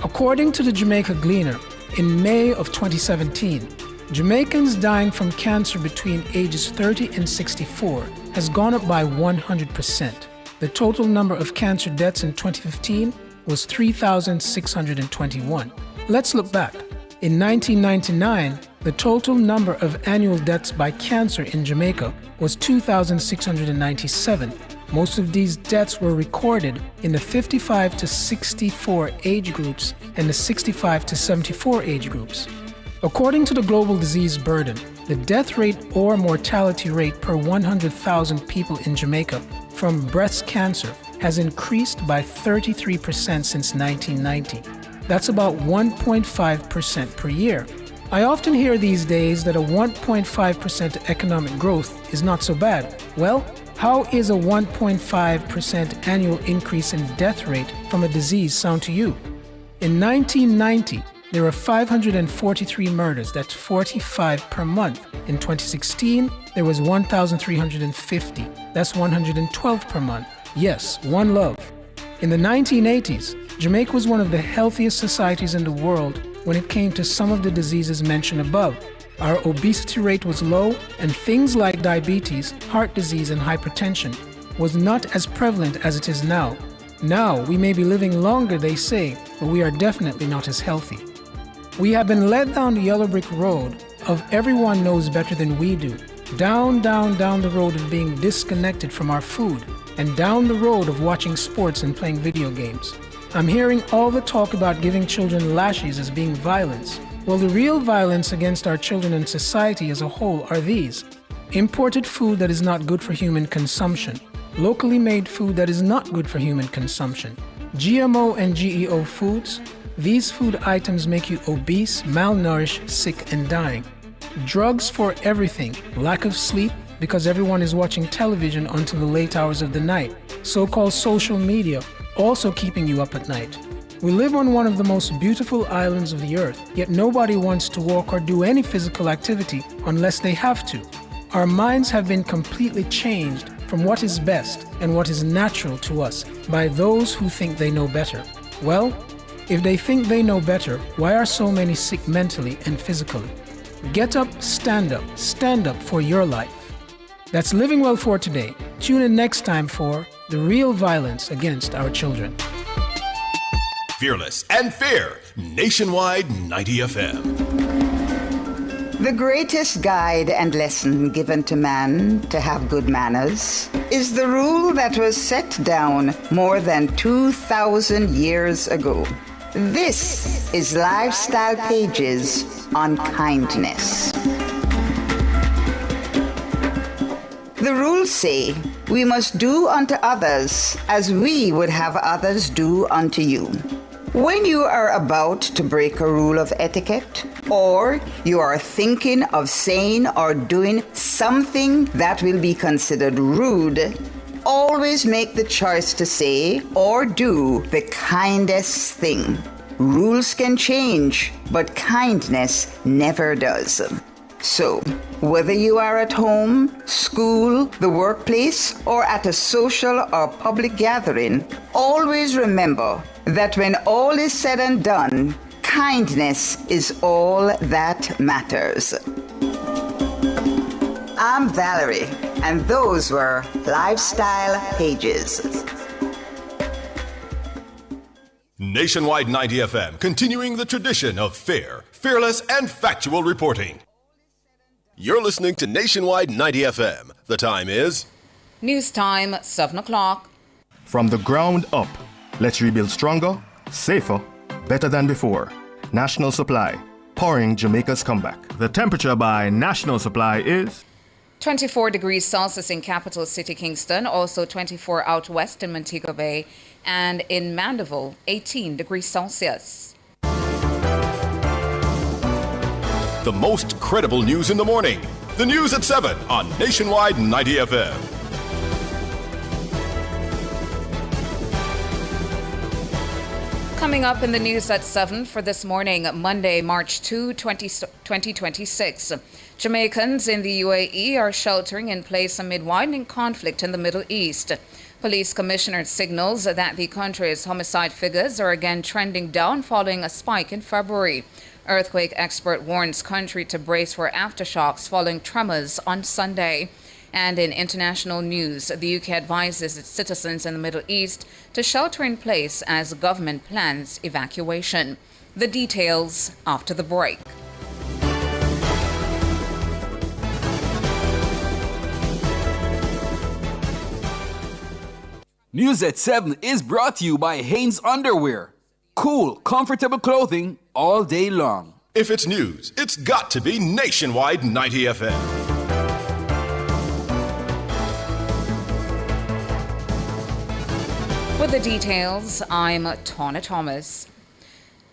According to the Jamaica Gleaner, in May of 2017, Jamaicans dying from cancer between ages 30 and 64 has gone up by 100%. The total number of cancer deaths in 2015 was 3,621. Let's look back. In 1999, the total number of annual deaths by cancer in Jamaica was 2,697. Most of these deaths were recorded in the 55 to 64 age groups and the 65 to 74 age groups. According to the Global Disease Burden, the death rate or mortality rate per 100,000 people in Jamaica from breast cancer has increased by 33% since 1990. That's about 1.5% per year. I often hear these days that a 1.5% economic growth is not so bad. Well, how is a 1.5% annual increase in death rate from a disease sound to you? In 1990, there were 543 murders, that's 45 per month. In 2016, there was 1,350, that's 112 per month. Yes, one love. In the 1980s, Jamaica was one of the healthiest societies in the world when it came to some of the diseases mentioned above. Our obesity rate was low, and things like diabetes, heart disease, and hypertension was not as prevalent as it is now. Now, we may be living longer, they say, but we are definitely not as healthy. We have been led down the yellow brick road of everyone knows better than we do, down the road of being disconnected from our food, and down the road of watching sports and playing video games. I'm hearing all the talk about giving children lashes as being violence. Well, the real violence against our children and society as a whole are these: imported food that is not good for human consumption, locally made food that is not good for human consumption, GMO and GEO foods. These food items make you obese, malnourished, sick, and dying. Drugs for everything, lack of sleep because everyone is watching television until the late hours of the night, so-called social media also keeping you up at night. We live on one of the most beautiful islands of the earth, yet nobody wants to walk or do any physical activity unless they have to. Our minds have been completely changed from what is best and what is natural to us by those who think they know better. Well, if they think they know better, why are so many sick mentally and physically? Get up, stand up for your life. That's Living Well for today. Tune in next time for The Real Violence Against Our Children. Fearless and fair. Nationwide 90 FM. The greatest guide and lesson given to man to have good manners is the rule that was set down more than 2,000 years ago. This is Lifestyle Pages on Kindness. The rules say we must do unto others as we would have others do unto you. When you are about to break a rule of etiquette, or you are thinking of saying or doing something that will be considered rude, always make the choice to say or do the kindest thing. Rules can change, but kindness never does. So, whether you are at home, school, the workplace, or at a social or public gathering, always remember that when all is said and done, kindness is all that matters. I'm Valerie, and those were Lifestyle Pages. Nationwide 90 FM, continuing the tradition of fair, fearless, and factual reporting. You're listening to Nationwide 90 FM. The time is... News time, 7 o'clock. From the ground up, let's rebuild stronger, safer, better than before. National Supply, powering Jamaica's comeback. The temperature by National Supply is 24 degrees Celsius in capital city Kingston, also 24 out west in Montego Bay, and in Mandeville, 18 degrees Celsius. The most credible news in the morning. The news at 7 on Nationwide 90 FM. Coming up in the news at 7 for this morning, Monday, March 2, 2026. Jamaicans in the UAE are sheltering in place amid widening conflict in the Middle East. Police commissioner signals that the country's homicide figures are again trending down following a spike in February. Earthquake expert warns country to brace for aftershocks following tremors on Sunday. And in international news, the UK advises its citizens in the Middle East to shelter in place as government plans evacuation. The details after the break. News at 7 is brought to you by Hanes Underwear. Cool, comfortable clothing all day long. If it's news, it's got to be Nationwide 90 FM. With the details, I'm Tawna Thomas.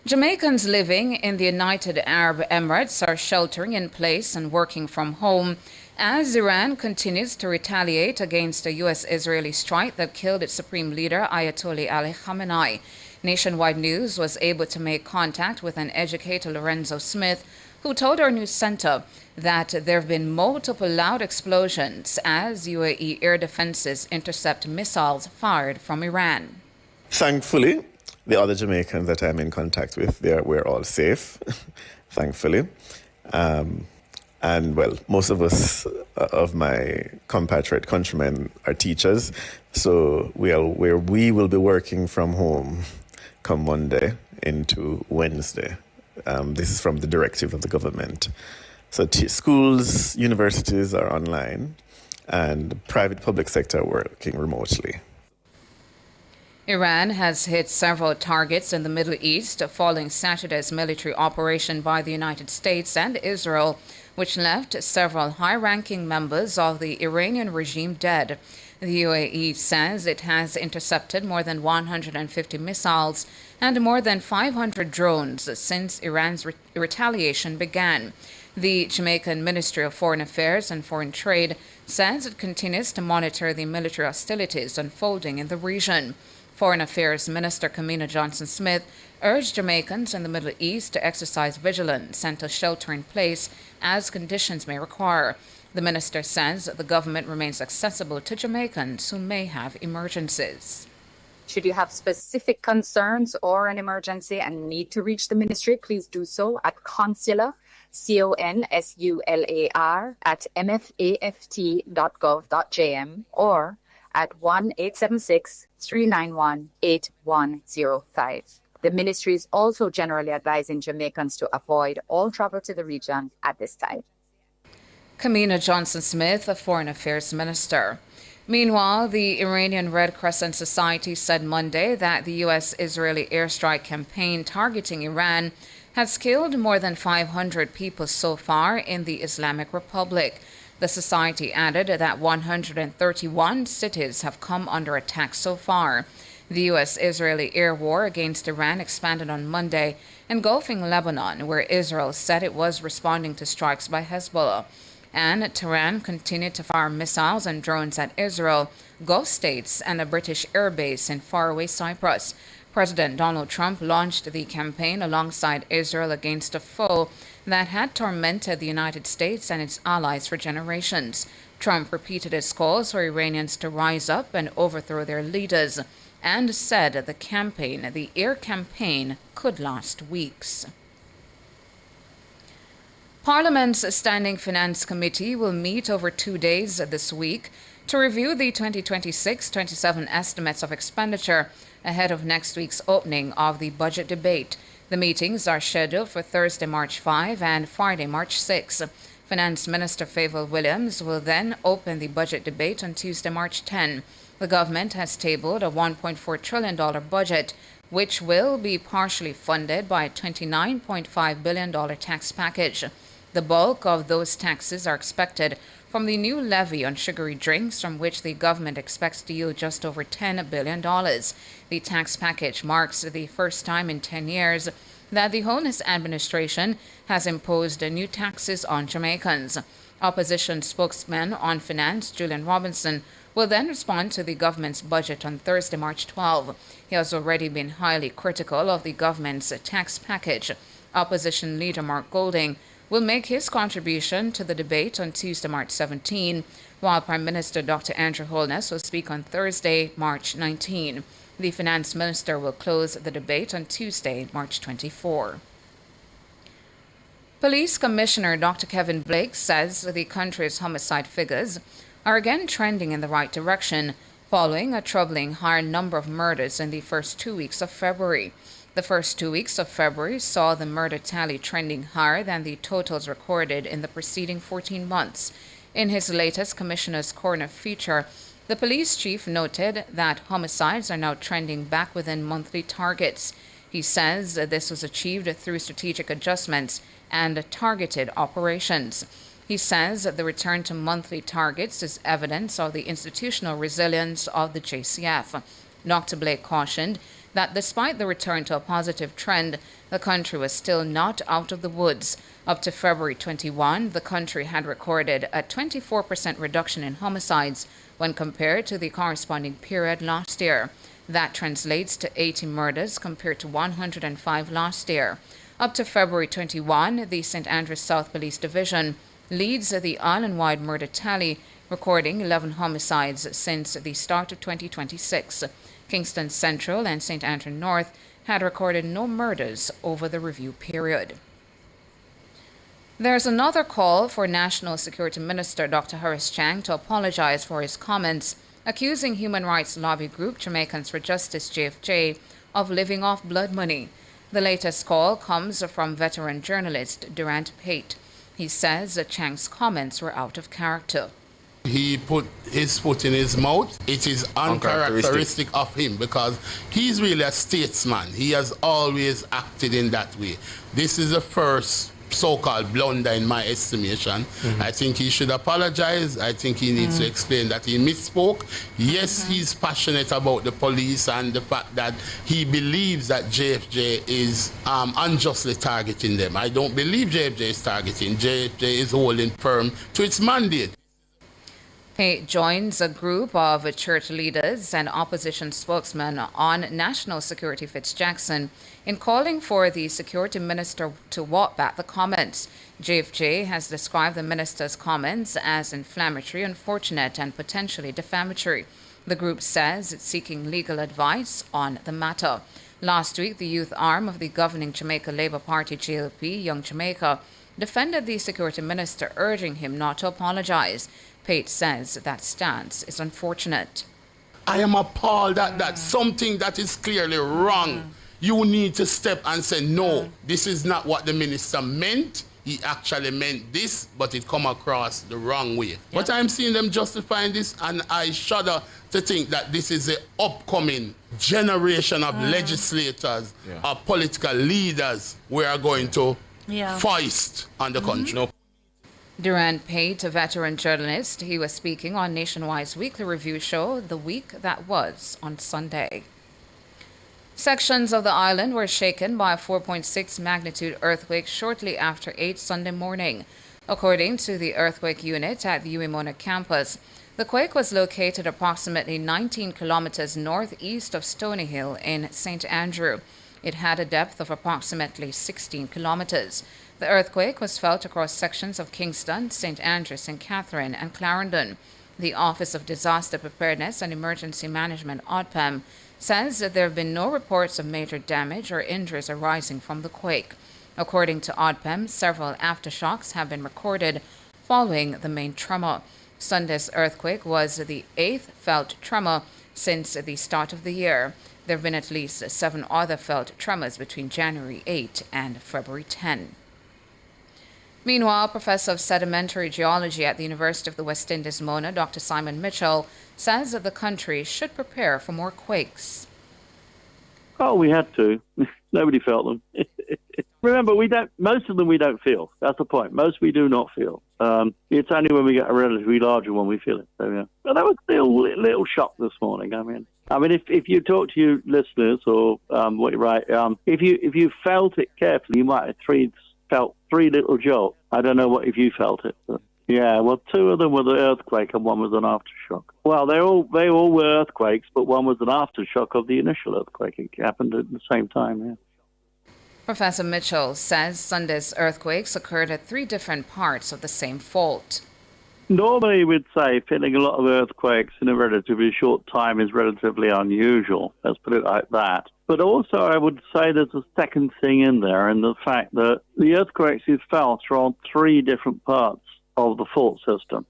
Jamaicans living in the United Arab Emirates are sheltering in place and working from home as Iran continues to retaliate against a U.S.-Israeli strike that killed its supreme leader, Ayatollah Ali Khamenei. Nationwide News was able to make contact with an educator, Lorenzo Smith, who told our news center that there have been multiple loud explosions as UAE air defenses intercept missiles fired from Iran. Thankfully, the other Jamaicans that I'm in contact with, we're all safe, thankfully. And well, most of us, of my compatriot countrymen, are teachers, so we will be working from home come Monday into Wednesday. This is from the directive of the government. So schools, universities are online, and private public sector are working remotely. Iran has hit several targets in the Middle East following Saturday's military operation by the United States and Israel, which left several high-ranking members of the Iranian regime dead. The UAE says it has intercepted more than 150 missiles and more than 500 drones since Iran's retaliation began. The Jamaican Ministry of Foreign Affairs and Foreign Trade says it continues to monitor the military hostilities unfolding in the region. Foreign Affairs Minister Kamina Johnson-Smith urged Jamaicans in the Middle East to exercise vigilance and to shelter in place as conditions may require. The minister says the government remains accessible to Jamaicans who may have emergencies. Should you have specific concerns or an emergency and need to reach the ministry, please do so at consular, CONSULAR, at mfaft.gov.jm or at 1-876-391-8105. The ministry is also generally advising Jamaicans to avoid all travel to the region at this time. Kamina Johnson-Smith, the Foreign Affairs Minister. Meanwhile, the Iranian Red Crescent Society said Monday that the U.S.-Israeli airstrike campaign targeting Iran has killed more than 500 people so far in the Islamic Republic. The society added that 131 cities have come under attack so far. The U.S.-Israeli air war against Iran expanded on Monday, engulfing Lebanon, where Israel said it was responding to strikes by Hezbollah. And Tehran continued to fire missiles and drones at Israel, Gulf states, and a British airbase in faraway Cyprus. President Donald Trump launched the campaign alongside Israel against a foe that had tormented the United States and its allies for generations. Trump repeated his calls for Iranians to rise up and overthrow their leaders, and said the air campaign, could last weeks. Parliament's Standing Finance Committee will meet over 2 days this week to review the 2026-27 estimates of expenditure ahead of next week's opening of the budget debate. The meetings are scheduled for Thursday, March 5 and Friday, March 6. Finance Minister Favour Williams will then open the budget debate on Tuesday, March 10. The government has tabled a $1.4 trillion budget, which will be partially funded by a $29.5 billion tax package. The bulk of those taxes are expected from the new levy on sugary drinks, from which the government expects to yield just over $10 billion. The tax package marks the first time in 10 years that the Holness administration has imposed new taxes on Jamaicans. Opposition spokesman on finance, Julian Robinson, will then respond to the government's budget on Thursday, March 12. He has already been highly critical of the government's tax package. Opposition leader Mark Golding will make his contribution to the debate on Tuesday, March 17, while Prime Minister Dr. Andrew Holness will speak on Thursday, March 19. The Finance Minister will close the debate on Tuesday, March 24. Police Commissioner Dr. Kevin Blake says the country's homicide figures are again trending in the right direction, following a troubling higher number of murders in the first 2 weeks of February. The first 2 weeks of February saw the murder tally trending higher than the totals recorded in the preceding 14 months. In his latest Commissioner's Corner feature, the police chief noted that homicides are now trending back within monthly targets. He says this was achieved through strategic adjustments and targeted operations. He says the return to monthly targets is evidence of the institutional resilience of the JCF. Dr. Blake cautioned that despite the return to a positive trend, the country was still not out of the woods. Up to February 21, the country had recorded a 24% reduction in homicides when compared to the corresponding period last year. That translates to 80 murders compared to 105 last year. Up to February 21, the St. Andrews South Police Division leads the island-wide murder tally, recording 11 homicides since the start of 2026. Kingston Central and St. Andrew North had recorded no murders over the review period. There's another call for National Security Minister Dr. Horace Chang to apologize for his comments, accusing human rights lobby group Jamaicans for Justice JFJ of living off blood money. The latest call comes from veteran journalist Durant Pate. He says that Chang's comments were out of character. He put his foot in his mouth. It is uncharacteristic of him because he's really a statesman. He has always acted in that way. This is the first so-called blunder in my estimation. I think he should apologize. I think he needs to explain that he misspoke. Yes, he's passionate about the police and the fact that he believes that JFJ is unjustly targeting them. I don't believe JFJ is targeting. JFJ is holding firm to its mandate. He joins a group of church leaders and opposition spokesmen on national security Fitz Jackson in calling for the security minister to walk back the comments. JFJ has described the minister's comments as inflammatory, unfortunate, and potentially defamatory. The group says it's seeking legal advice on the matter. Last week, the youth arm of the governing Jamaica Labour Party, JLP, Young Jamaica, defended the security minister, urging him not to apologize. Pate says that stance is unfortunate. I am appalled that something that is clearly wrong, you need to step and say, no, this is not what the minister meant. He actually meant this, but it come across the wrong way. But I'm seeing them justifying this, and I shudder to think that this is the upcoming generation of legislators, of political leaders we are going to foist on the country. Durant Pate, a veteran journalist, he was speaking on Nationwide's weekly review show, The Week That Was, on Sunday. Sections of the island were shaken by a 4.6 magnitude earthquake shortly after 8 Sunday morning. According to the earthquake unit at the UEMONA campus, the quake was located approximately 19 kilometers northeast of Stony Hill in St. Andrew. It had a depth of approximately 16 kilometers. The earthquake was felt across sections of Kingston, St. Andrew, St. Catherine, and Clarendon. The Office of Disaster Preparedness and Emergency Management, ODPEM, says that there have been no reports of major damage or injuries arising from the quake. According to ODPEM, several aftershocks have been recorded following the main tremor. Sunday's earthquake was the 8th felt tremor since the start of the year. There have been at least 7 other felt tremors between January 8 and February 10. Meanwhile, Professor of Sedimentary Geology at the University of the West Indies, Mona, Dr. Simon Mitchell, says that the country should prepare for more quakes. Oh, we had to. Nobody felt them. Remember, most of them we don't feel. That's the point. Most we do not feel. It's only when we get a relatively larger one we feel it. So, yeah. But that was still a little shock this morning. I mean, if you talk to your listeners or what you write, if you felt it carefully, you might have felt 3 little jolts. I don't know if you felt it. But yeah, well, 2 of them were the earthquake and 1 was an aftershock. Well, they all were earthquakes, but 1 was an aftershock of the initial earthquake. It happened at the same time, yeah. Professor Mitchell says Sunday's earthquakes occurred at 3 different parts of the same fault. Normally, we'd say feeling a lot of earthquakes in a relatively short time is relatively unusual. Let's put it like that. But also, I would say there's a second thing in there, and the fact that the earthquakes you felt are on 3 different parts of the fault system.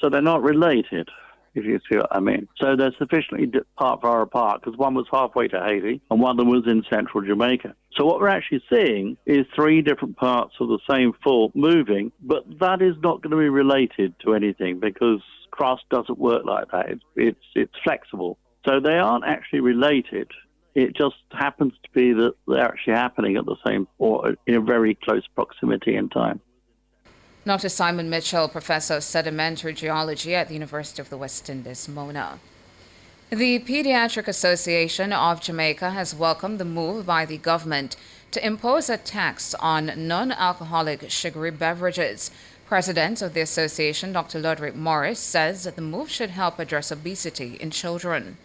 So they're not related, if you see what I mean. So they're sufficiently far apart, because 1 was halfway to Haiti, and 1 of them was in central Jamaica. So what we're actually seeing is 3 different parts of the same fault moving, but that is not going to be related to anything, because crust doesn't work like that. It's flexible. So they aren't actually related. It just happens to be that they're actually happening at the same, or in a very close proximity in time. Dr. Simon Mitchell, Professor of Sedimentary Geology at the University of the West Indies, Mona. The Pediatric Association of Jamaica has welcomed the move by the government to impose a tax on non-alcoholic sugary beverages. President of the association, Dr. Ludwig Morris, says that the move should help address obesity in children.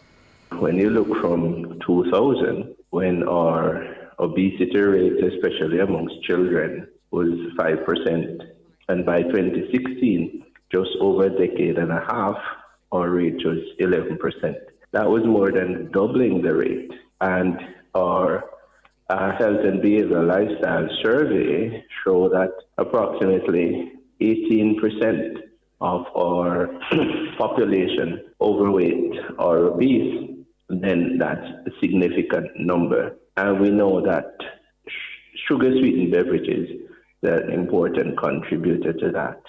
When you look from 2000, when our obesity rate, especially amongst children, was 5%, and by 2016, just over a decade and a half, our rate was 11%. That was more than doubling the rate. And our health and behavioral lifestyle survey showed that approximately 18% of our population overweight or obese, then that's a significant number. And we know that sugar-sweetened beverages are an important contributor to that.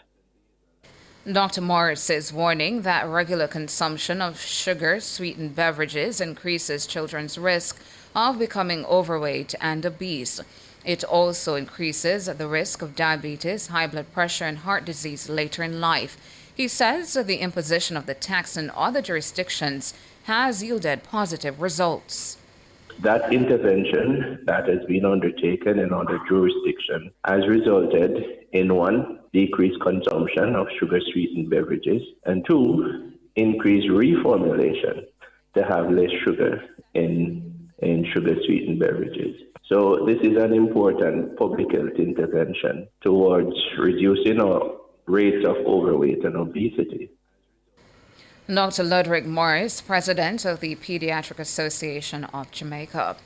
Dr. Morris is warning that regular consumption of sugar-sweetened beverages increases children's risk of becoming overweight and obese. It also increases the risk of diabetes, high blood pressure, and heart disease later in life. He says that the imposition of the tax in other jurisdictions has yielded positive results. That intervention that has been undertaken in other jurisdictions has resulted in 1, decreased consumption of sugar-sweetened beverages, and 2, increased reformulation to have less sugar in in sugar-sweetened beverages. So this is an important public health intervention towards reducing our rates of overweight and obesity. Dr. Ludwig Morris, president of the Pediatric Association of Jamaica.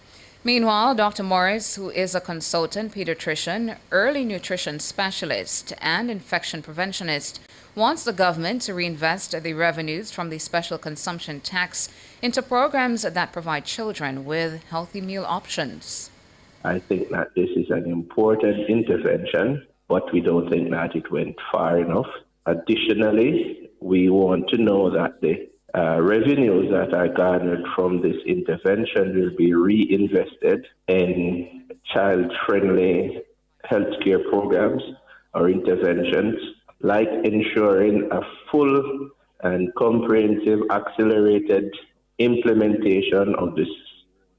Meanwhile, Dr. Morris, who is a consultant pediatrician, early nutrition specialist, and infection preventionist, wants the government to reinvest the revenues from the special consumption tax into programs that provide children with healthy meal options. I think that this is an important intervention, but we don't think that it went far enough. Additionally, we want to know that the revenues that are garnered from this intervention will be reinvested in child-friendly healthcare programs or interventions, like ensuring a full and comprehensive accelerated implementation of this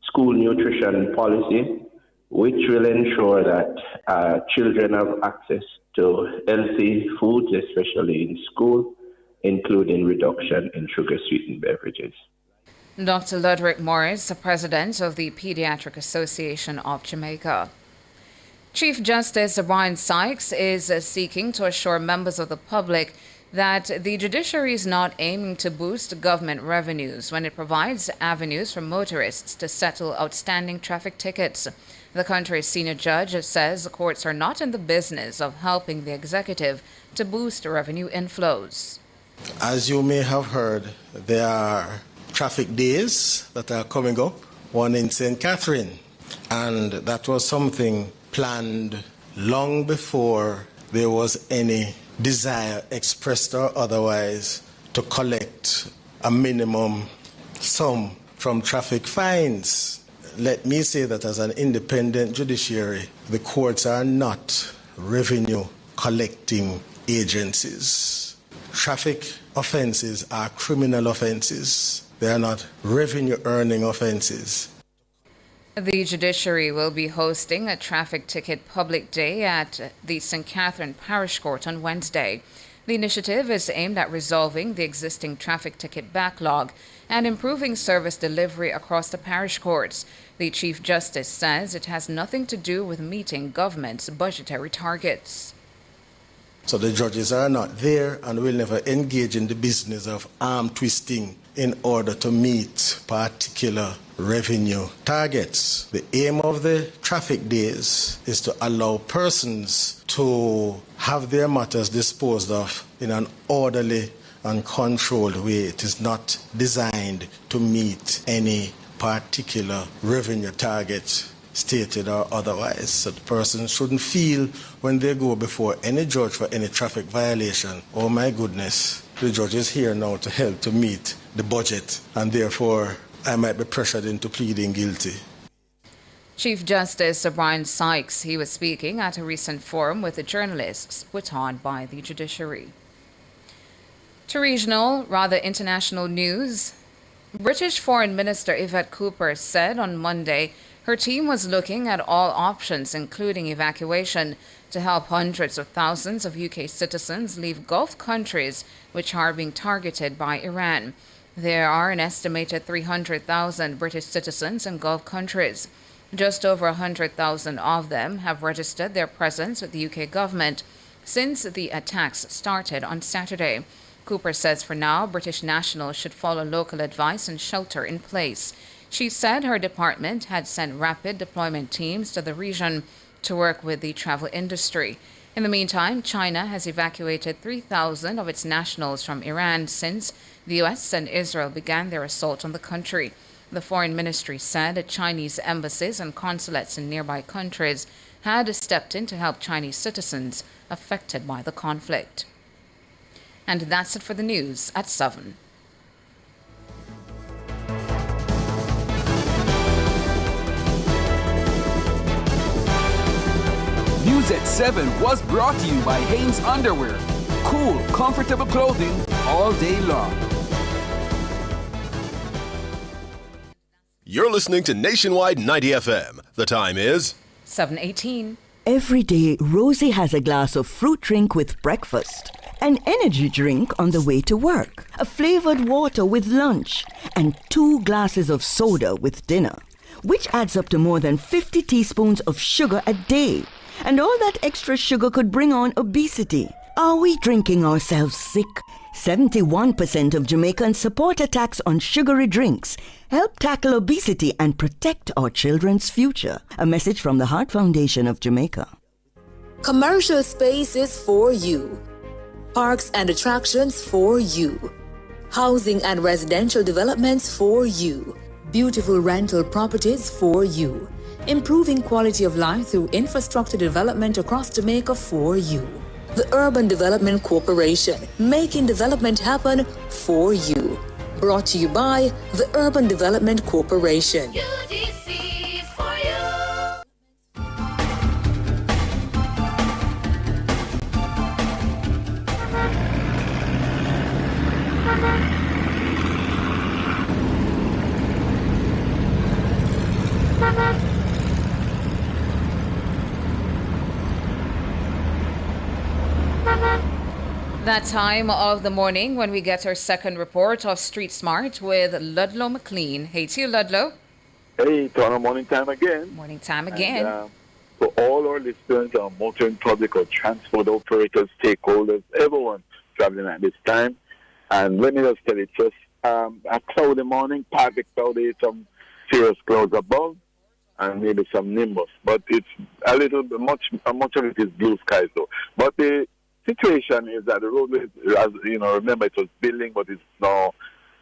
school nutrition policy, which will ensure that children have access to healthy foods, especially in school, including reduction in sugar-sweetened beverages. Dr. Ludwig Morris, the president of the Pediatric Association of Jamaica. Chief Justice Brian Sykes is seeking to assure members of the public that the judiciary is not aiming to boost government revenues when it provides avenues for motorists to settle outstanding traffic tickets. The country's senior judge says the courts are not in the business of helping the executive to boost revenue inflows. As you may have heard, there are traffic days that are coming up, one in St. Catherine, and that was something planned long before there was any desire, expressed or otherwise, to collect a minimum sum from traffic fines. Let me say that as an independent judiciary, the courts are not revenue collecting agencies. Traffic offenses are criminal offenses. They are not revenue earning offenses. The judiciary will be hosting a traffic ticket public day at the St. Catherine Parish Court on Wednesday. The initiative is aimed at resolving the existing traffic ticket backlog and improving service delivery across the parish courts. The Chief Justice says it has nothing to do with meeting government's budgetary targets. So the judges are not there and will never engage in the business of arm twisting in order to meet particular revenue targets. The aim of the traffic days is to allow persons to have their matters disposed of in an orderly and controlled way. It is not designed to meet any particular revenue target, stated or otherwise. So the person shouldn't feel when they go before any judge for any traffic violation, oh my goodness, the judge is here now to help to meet the budget, and therefore I might be pressured into pleading guilty. Chief Justice Brian Sykes, he was speaking at a recent forum with the journalists put on by the judiciary. To regional, rather international news, British Foreign Minister Yvette Cooper said on Monday her team was looking at all options, including evacuation, to help hundreds of thousands of UK citizens leave Gulf countries which are being targeted by Iran. There are an estimated 300,000 British citizens in Gulf countries. Just over 100,000 of them have registered their presence with the UK government since the attacks started on Saturday. Cooper says for now, British nationals should follow local advice and shelter in place. She said her department had sent rapid deployment teams to the region to work with the travel industry. In the meantime, China has evacuated 3,000 of its nationals from Iran since the U.S. and Israel began their assault on the country. The Foreign Ministry said that Chinese embassies and consulates in nearby countries had stepped in to help Chinese citizens affected by the conflict. And that's it for the news at 7. News at 7 was brought to you by Hanes Underwear. Cool, comfortable clothing all day long. You're listening to Nationwide 90 FM. The time is 7:18. Every day, Rosie has a glass of fruit drink with breakfast, an energy drink on the way to work, a flavored water with lunch, and 2 glasses of soda with dinner. which adds up to more than 50 teaspoons of sugar a day. And all that extra sugar could bring on obesity. Are we drinking ourselves sick? 71% of Jamaicans support a tax on sugary drinks. Help tackle obesity and protect our children's future. A message from the Heart Foundation of Jamaica. Commercial spaces for you. Parks and attractions for you. Housing and residential developments for you. Beautiful rental properties for you. Improving quality of life through infrastructure development across Jamaica for you. The Urban Development Corporation, making development happen for you. Brought to you by the Urban Development Corporation. UDC for you. That time of the morning when we get our second report of Street Smart with Ludlow McLean. Hey to you, Ludlow. Hey, Tana, morning time again. Morning time again. And, for all our listeners, our motoring public, or transport operators, stakeholders, everyone traveling at this time. And let me just tell you, it's just a cloudy morning, partly cloudy, some serious clouds above, and maybe some nimbus. But it's a little bit, much of it is blue skies though. But the situation is that the roadway, as you know, remember it was building, but it's now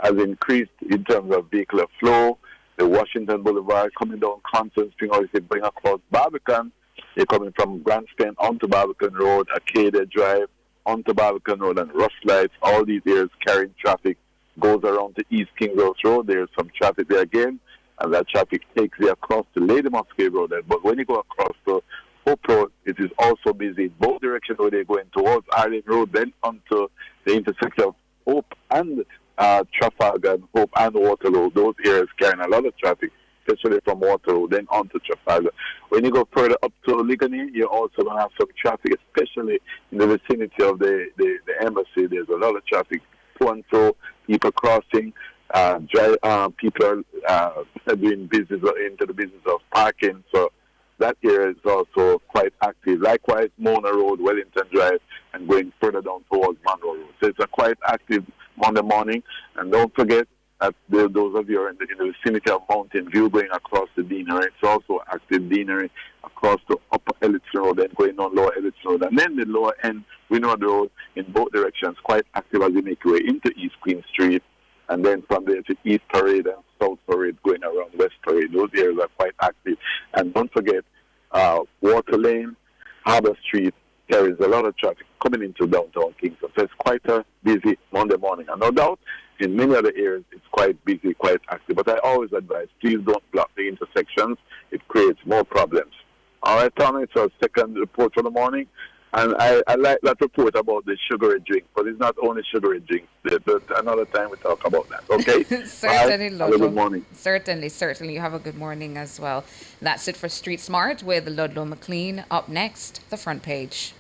has increased in terms of vehicular flow. The Washington Boulevard coming down Constance Spring, or if you bring across Barbican, you're coming from Grandstand onto Barbican Road, Arcadia Drive, onto Barbican Road, and Rush Lights. All these areas carrying traffic goes around to East King Road Road. There's some traffic there again, and that traffic takes you across to Lady Musgrave Road. But when you go across to Hope Road, it is also busy both directions where they're going towards Island Road, then onto the intersection of Hope and Trafalgar, and Hope and Waterloo. Those areas carrying a lot of traffic, especially from Waterloo, then onto Trafalgar. When you go further up to Ligony, you're also going to have some traffic, especially in the vicinity of the embassy. There's a lot of traffic to and fro, people crossing, people are doing business into the business of parking. So that area is also quite active. Likewise, Mona Road, Wellington Drive, and going further down towards Monroe Road. So it's a quite active Monday morning. And don't forget that those of you who are in the vicinity of Mountain View going across the Deanery, it's also active Deanery across the Upper Ellis Road, then going on Lower Ellis Road. And then the lower end, Winwood Road, in both directions, quite active as you make your way into East Queen Street. And then from there to East Parade and South Parade going around West Parade. Those areas are quite active. And don't forget, Water Lane, Harbour Street carries a lot of traffic coming into downtown Kingston. So it's quite a busy Monday morning. And no doubt, in many other areas, it's quite busy, quite active. But I always advise, please don't block the intersections. It creates more problems. All right, Tommy, it's our second report for the morning. And I like that report about the sugary drink, but it's not only sugary drinks. But another time we talk about that, okay? Certainly, Have a good morning. Certainly. You have a good morning as well. That's it for Street Smart with Ludlow McLean. Up next, the front page.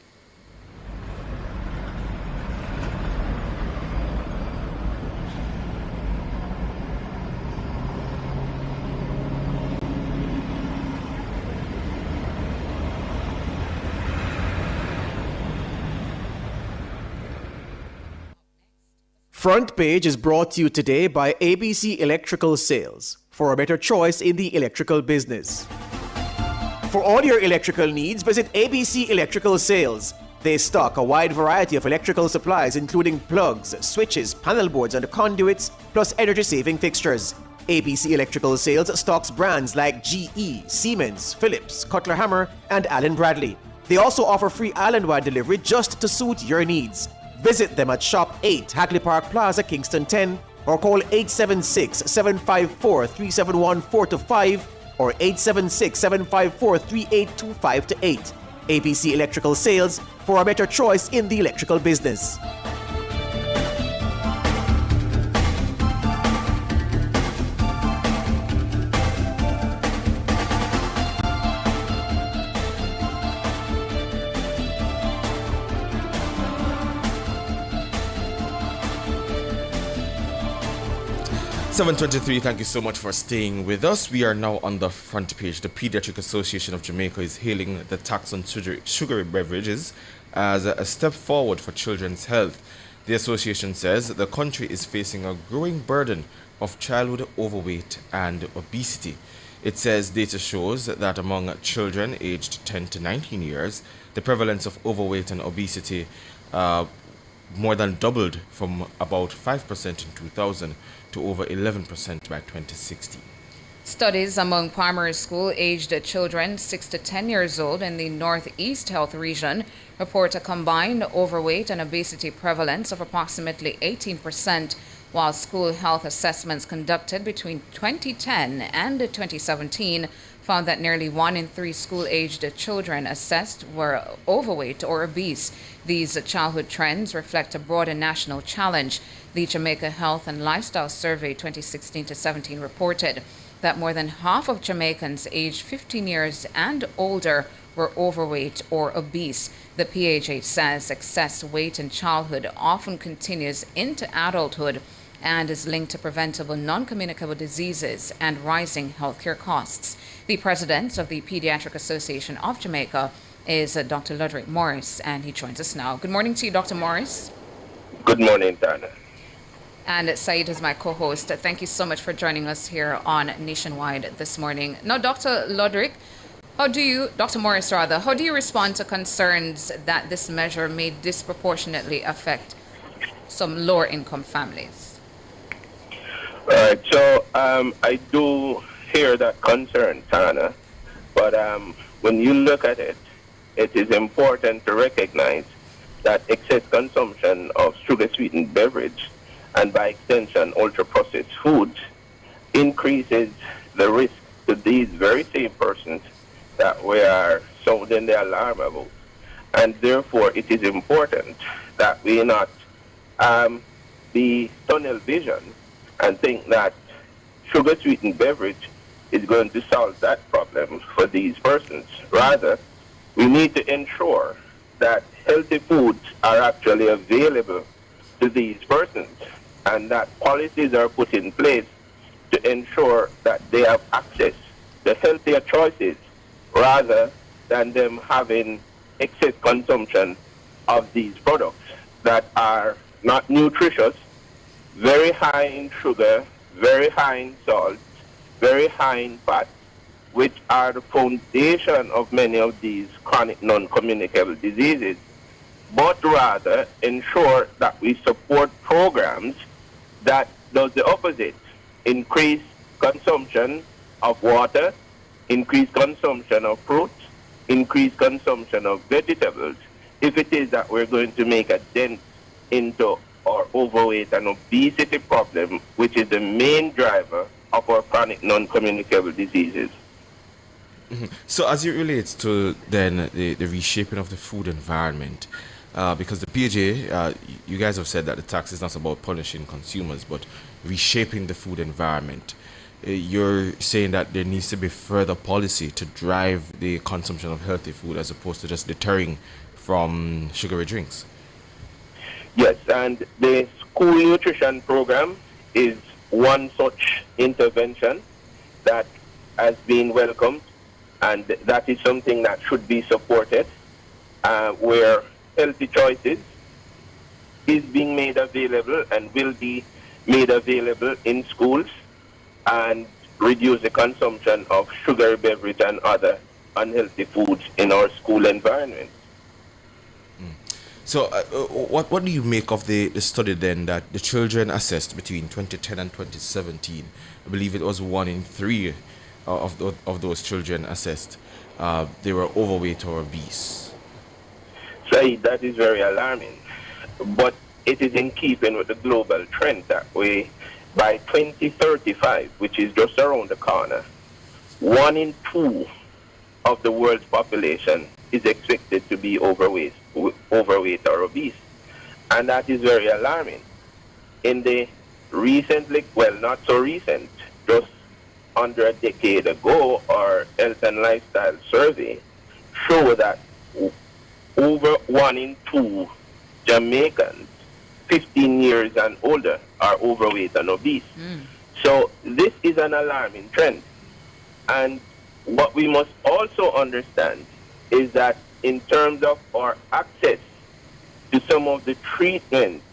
Front Page is brought to you today by ABC Electrical Sales, for a better choice in the electrical business. For all your electrical needs, visit ABC Electrical Sales. They stock a wide variety of electrical supplies, including plugs, switches, panel boards, and conduits, plus energy-saving fixtures. ABC Electrical Sales stocks brands like GE, Siemens, Philips, Cutler Hammer, and Allen Bradley. They also offer free island-wide delivery just to suit your needs. Visit them at Shop 8, Hagley Park Plaza, Kingston 10, or call 876-754-3714-5 or 876-754-3825-8. ABC Electrical Sales, for a better choice in the electrical business. 7:23, thank you so much for staying with us. We are now on the front page. The Pediatric Association of Jamaica is hailing the tax on sugary beverages as a step forward for children's health. The association says the country is facing a growing burden of childhood overweight and obesity. It says data shows that among children aged 10 to 19 years, the prevalence of overweight and obesity more than doubled from about 5% in 2000 to over 11% by 2016. Studies among primary school aged children 6 to 10 years old in the Northeast Health Region report a combined overweight and obesity prevalence of approximately 18%, while school health assessments conducted between 2010 and 2017 found that nearly 1 in 3 school-aged children assessed were overweight or obese. These childhood trends reflect a broader national challenge. The Jamaica Health and Lifestyle Survey 2016-17 reported that more than half of Jamaicans aged 15 years and older were overweight or obese. The PHH says excess weight in childhood often continues into adulthood and is linked to preventable non-communicable diseases and rising healthcare costs. The president of the Pediatric Association of Jamaica is Dr. Ludwig Morris, and he joins us now. Good morning to you, Dr. Morris. Good morning, Dana. And Saeed is my co-host. Thank you so much for joining us here on Nationwide this morning. Now, Dr. Ludwig, Dr. Morris, how do you respond to concerns that this measure may disproportionately affect some lower income families? All right, so I do hear that concern, Tana, but when you look at it, it is important to recognize that excess consumption of sugar-sweetened beverage and by extension ultra-processed foods increases the risk to these very same persons that we are sounding the alarm about. And therefore it is important that we not be tunnel vision and think that sugar-sweetened beverage is going to solve that problem for these persons. Rather, we need to ensure that healthy foods are actually available to these persons and that policies are put in place to ensure that they have access to healthier choices rather than them having excess consumption of these products that are not nutritious, very high in sugar, very high in salt, very high in fat, which are the foundation of many of these chronic non-communicable diseases, but rather ensure that we support programs that does the opposite, increase consumption of water, increase consumption of fruits, increase consumption of vegetables, if it is that we're going to make a dent into our overweight and obesity problem, which is the main driver of our chronic non-communicable diseases. Mm-hmm. So as it relates to then the reshaping of the food environment, because the PJ, you guys have said that the tax is not about punishing consumers, but reshaping the food environment. You're saying that there needs to be further policy to drive the consumption of healthy food as opposed to just deterring from sugary drinks. Yes, and the school nutrition program is one such intervention that has been welcomed, and that is something that should be supported, where healthy choices is being made available and will be made available in schools and reduce the consumption of sugary beverage and other unhealthy foods in our school environment. So what do you make of the study then that the children assessed between 2010 and 2017? I believe it was 1 in 3 of those children assessed. They were overweight or obese. So that is very alarming. But it is in keeping with the global trend that we, by 2035, which is just around the corner, 1 in 2 of the world's population is expected to be overweight or obese. And that is very alarming. In the recently, well, not so recent, just under a decade ago, our Health and Lifestyle Survey showed that over 1 in 2 Jamaicans 15 years and older are overweight and obese. So this is an alarming trend. And what we must also understand is that in terms of our access to some of the treatments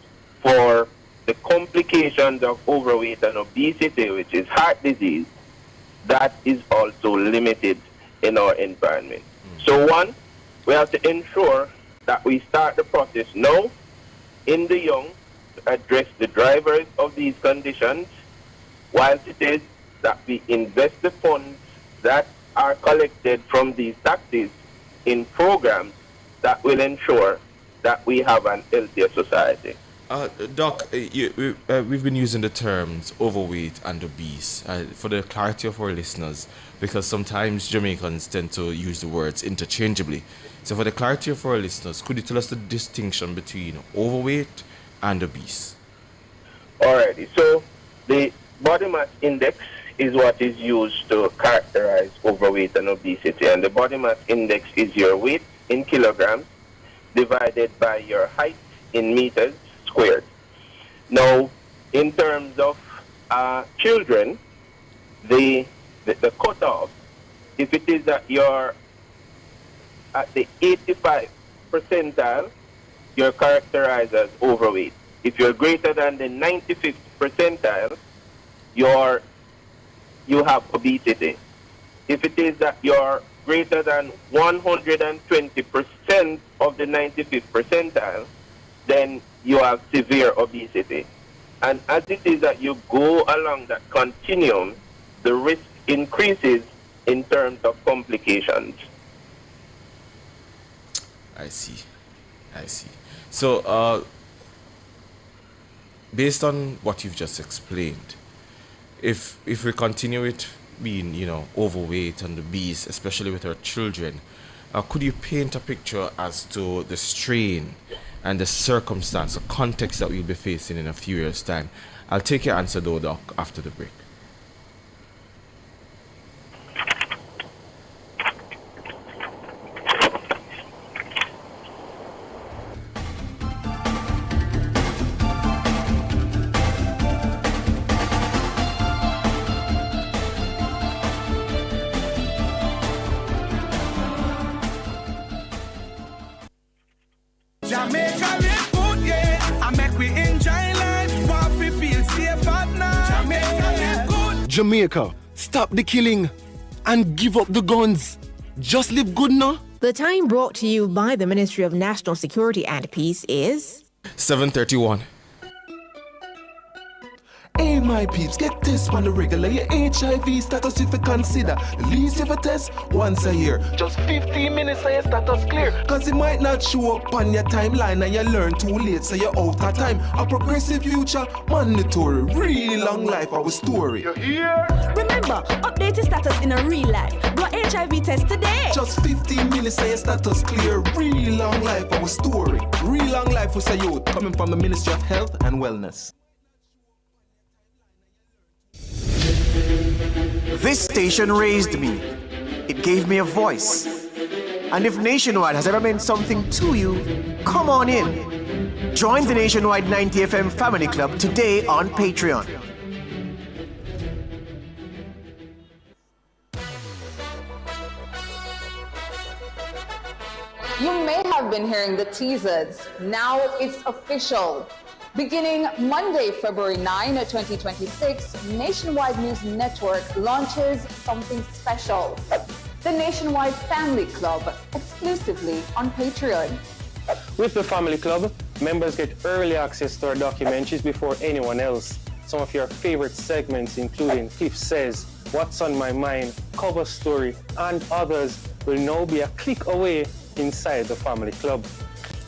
for the complications of overweight and obesity, which is heart disease, that is also limited in our environment. So one, we have to ensure that we start the process now in the young to address the drivers of these conditions, whilst it is that we invest the funds that are collected from these taxes in programs that will ensure that we have an healthier society. Doc, we've been using the terms overweight and obese for the clarity of our listeners, because sometimes Jamaicans tend to use the words interchangeably. So for the clarity of our listeners, could you tell us the distinction between overweight and obese? Alrighty, so the body mass index is what is used to characterize overweight and obesity, and the body mass index is your weight in kilograms divided by your height in meters squared. Now, in terms of children, the cutoff, if it is that you're at the 85th percentile, you're characterized as overweight. If you're greater than the 95th percentile, you have obesity. If it is that you're greater than 120% of the 95th percentile, then you have severe obesity. And as it is that you go along that continuum, the risk increases in terms of complications. I see. So, based on what you've just explained, if we continue it being, overweight and obese, especially with our children, could you paint a picture as to the strain and the circumstance, the context that we'll be facing in a few years' time? I'll take your answer though, Doc, after the break. Jamaica live good, yeah. I make we enjoy life, while we feel safe at night. Jamaica live good. Jamaica, stop the killing and give up the guns. Just live good now. The time brought to you by the Ministry of National Security and Peace is 7:31. Hey, my peeps, get this on the regular. Your HIV status if you consider. The least you ever test once a year. Just 15 minutes and your status clear. Cause it might not show up on your timeline and you learn too late, so you're out of time. A progressive future, mandatory. Real long life, our story. You hear? Remember, update your status in a real life. Go HIV test today. Just 15 minutes and your status clear. Real long life, our story. Real long life was a youth coming from the Ministry of Health and Wellness. This station raised me. It gave me a voice. And if Nationwide has ever meant something to you, come on in. Join the Nationwide 90 FM Family Club today on Patreon. You may have been hearing the teasers. Now it's official. Beginning Monday, February 9, 2026, Nationwide News Network launches something special. The Nationwide Family Club, exclusively on Patreon. With the Family Club, members get early access to our documentaries before anyone else. Some of your favorite segments, including Cliff Says, What's on My Mind, Cover Story, and others, will now be a click away inside the Family Club.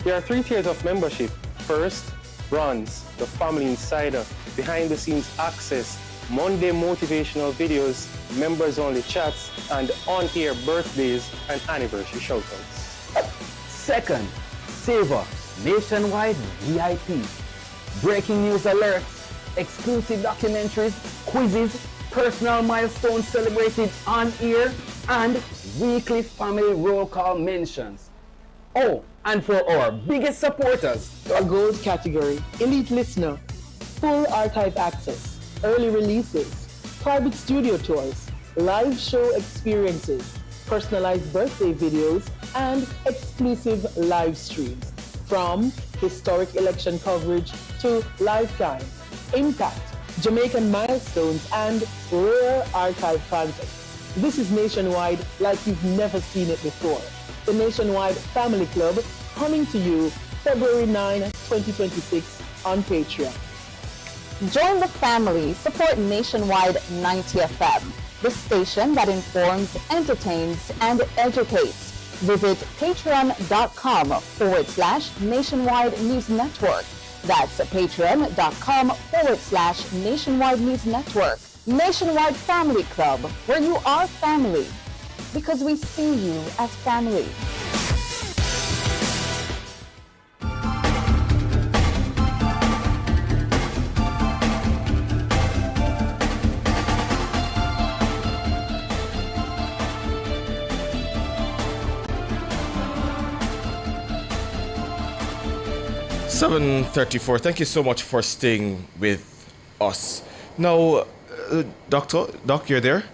There are 3 tiers of membership. First, Bronze, the Family Insider, behind-the-scenes access, Monday motivational videos, members-only chats, and on-air birthdays and anniversary shoutouts. Second, Savor, Nationwide VIP, breaking news alerts, exclusive documentaries, quizzes, personal milestones celebrated on air, and weekly family roll call mentions. Oh, and for our biggest supporters, our gold category, elite listener, full archive access, early releases, private studio tours, live show experiences, personalized birthday videos, and exclusive live streams. From historic election coverage to lifetime, impact, Jamaican milestones, and rare archive content. This is Nationwide like you've never seen it before. The Nationwide Family Club coming to you February 9, 2026 on Patreon. Join the family, support Nationwide 90 FM, the station that informs, entertains, and educates. Visit patreon.com/Nationwide News Network. That's patreon.com/Nationwide News Network. Nationwide Family Club, where you are family, because we see you as family. "7:34. Thank you so much for staying with us. Now, Doc, you're there?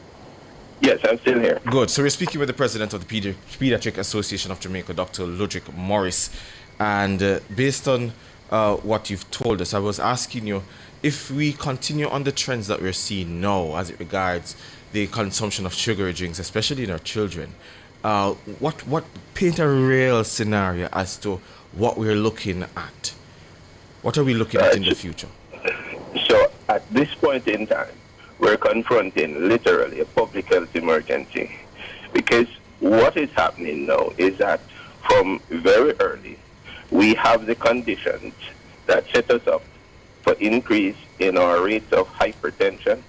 Yes, I'm still here. Good. So we're speaking with the president of the Pediatric Association of Jamaica, Dr. Ludrick Morris. And based on what you've told us, I was asking you, if we continue on the trends that we're seeing now as it regards the consumption of sugary drinks, especially in our children, what paint a real scenario as to what we're looking at? What are we looking at in the future? So at this point in time, we're confronting literally a public health emergency, because what is happening now is that from very early, we have the conditions that set us up for increase in our rates of hypertension,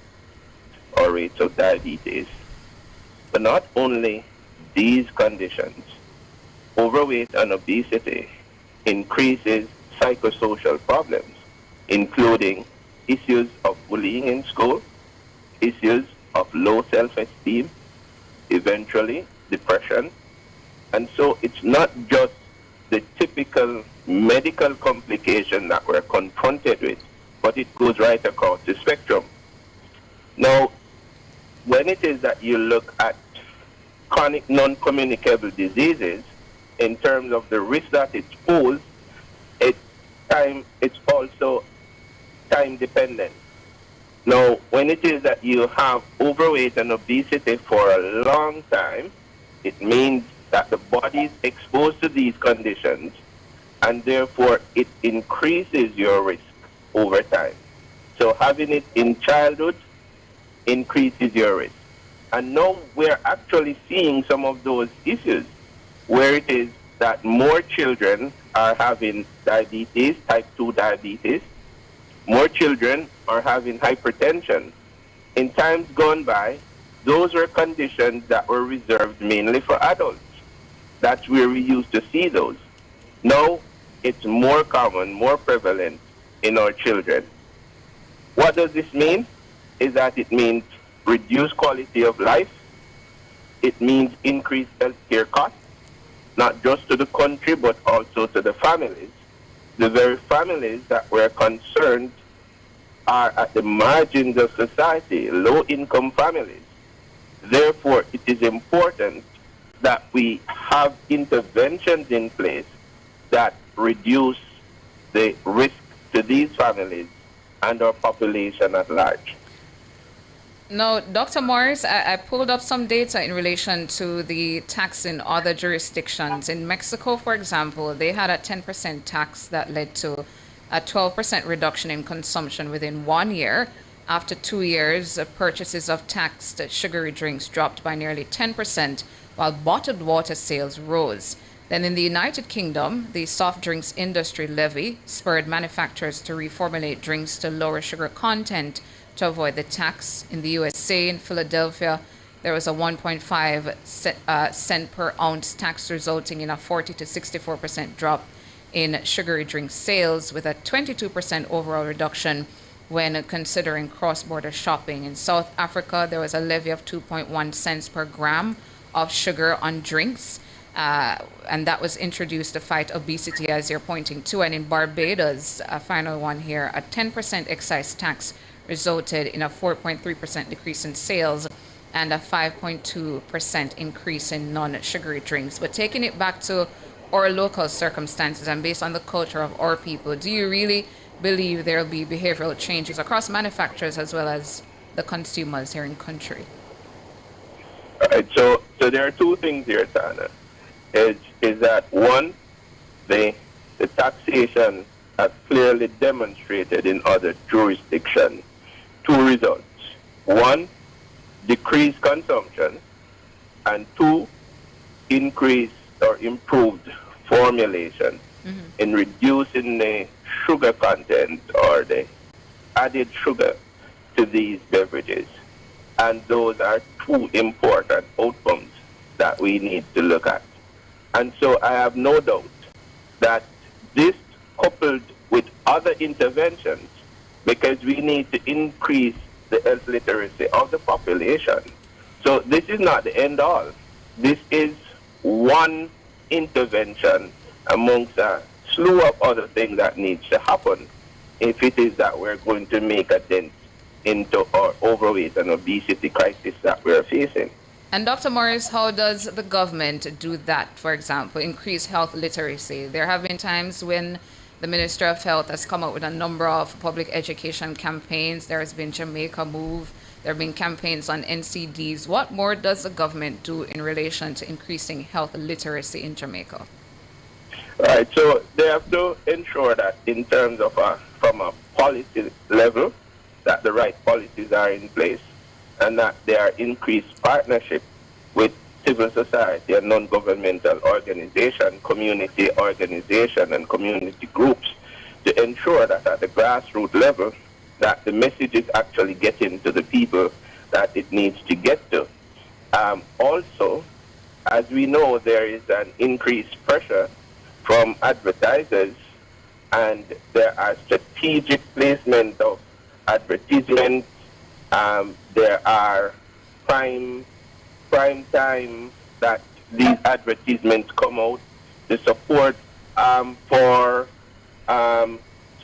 our rates of diabetes. But not only these conditions, overweight and obesity increases psychosocial problems, including issues of bullying in school, issues of low self-esteem, eventually depression. And so it's not just the typical medical complication that we're confronted with, but it goes right across the spectrum. Now, when it is that you look at chronic non-communicable diseases, in terms of the risk that it poses, it's also time dependent. Now, when it is that you have overweight and obesity for a long time, it means that the body is exposed to these conditions, and therefore it increases your risk over time. So having it in childhood increases your risk. And now we're actually seeing some of those issues where it is that more children are having diabetes, type 2 diabetes. More children are having hypertension. In times gone by, those were conditions that were reserved mainly for adults. That's where we used to see those. Now, it's more common, more prevalent in our children. What does this mean? Is that it means reduced quality of life. It means increased healthcare costs, not just to the country, but also to the families. The very families that we're concerned are at the margins of society, low-income families. Therefore, it is important that we have interventions in place that reduce the risk to these families and our population at large. Now, Dr. Morris, I pulled up some data in relation to the tax in other jurisdictions. In Mexico, for example, they had a 10% tax that led to a 12% reduction in consumption within 1 year. After 2 years, purchases of taxed sugary drinks dropped by nearly 10%, while bottled water sales rose. Then in the United Kingdom, the soft drinks industry levy spurred manufacturers to reformulate drinks to lower sugar content to avoid the tax. In the USA, in Philadelphia, there was a 1.5 cent per ounce tax, resulting in a 40 to 64% drop in sugary drink sales, with a 22% overall reduction when considering cross-border shopping. In South Africa, there was a levy of 2.1 cents per gram of sugar on drinks, and that was introduced to fight obesity, as you're pointing to. And in Barbados, a final one here, a 10% excise tax resulted in a 4.3% decrease in sales and a 5.2% increase in non-sugary drinks. But taking it back to our local circumstances and based on the culture of our people, do you really believe there will be behavioral changes across manufacturers as well as the consumers here in country? All right, so there are two things here, Tana. Is that one, the taxation has clearly demonstrated in other jurisdictions two results. One, decreased consumption, and two, increased or improved formulation in reducing the sugar content or the added sugar to these beverages. And those are two important outcomes that we need to look at. And so I have no doubt that this, coupled with other interventions, because we need to increase the health literacy of the population. So this is not the end all. This is one intervention amongst a slew of other things that needs to happen if it is that we're going to make a dent into our overweight and obesity crisis that we're facing. And Dr. Morris, how does the government do that, for example, increase health literacy? There have been times when the Minister of Health has come up with a number of public education campaigns. There has been Jamaica Move. There have been campaigns on NCDs. What more does the government do in relation to increasing health literacy in Jamaica? Right, so they have to ensure that in terms of from a policy level, that the right policies are in place and that there are increased partnership with civil society and non-governmental organization, community organization and community groups to ensure that at the grassroots level that the message is actually getting to the people that it needs to get to. Also, as we know, there is an increased pressure from advertisers and there are strategic placement of advertisements. There are prime time that these advertisements come out to support for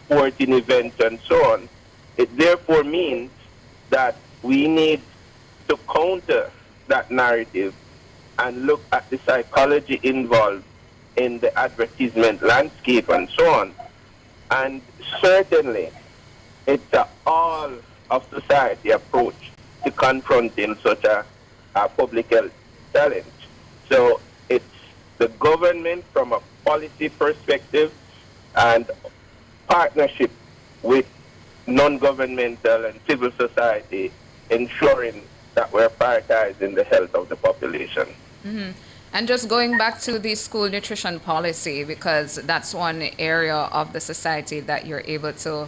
sporting events and so on. It therefore means that we need to counter that narrative and look at the psychology involved in the advertisement landscape and so on. And certainly it's an all of society approach to confronting such a public health challenge. So it's the government from a policy perspective and partnership with non-governmental and civil society ensuring that we're prioritizing the health of the population. Mm-hmm. And just going back to the school nutrition policy, because that's one area of the society that you're able to,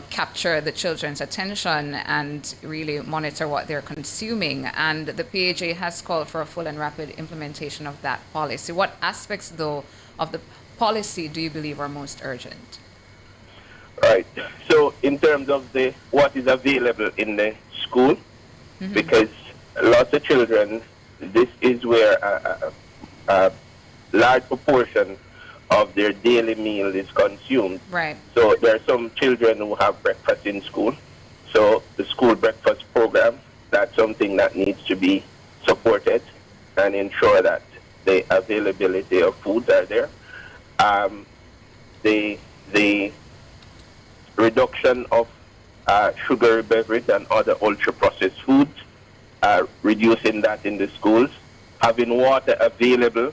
capture the children's attention and really monitor what they're consuming. And the PAJ has called for a full and rapid implementation of that policy. What aspects, though, of the policy do you believe are most urgent? Right. So in terms of what is available in the school, because lots of children, this is where a large proportion of their daily meal is consumed. Right. So there are some children who have breakfast in school. So the school breakfast program, that's something that needs to be supported and ensure that the availability of foods are there. The reduction of sugary beverage and other ultra-processed foods, reducing that in the schools, having water available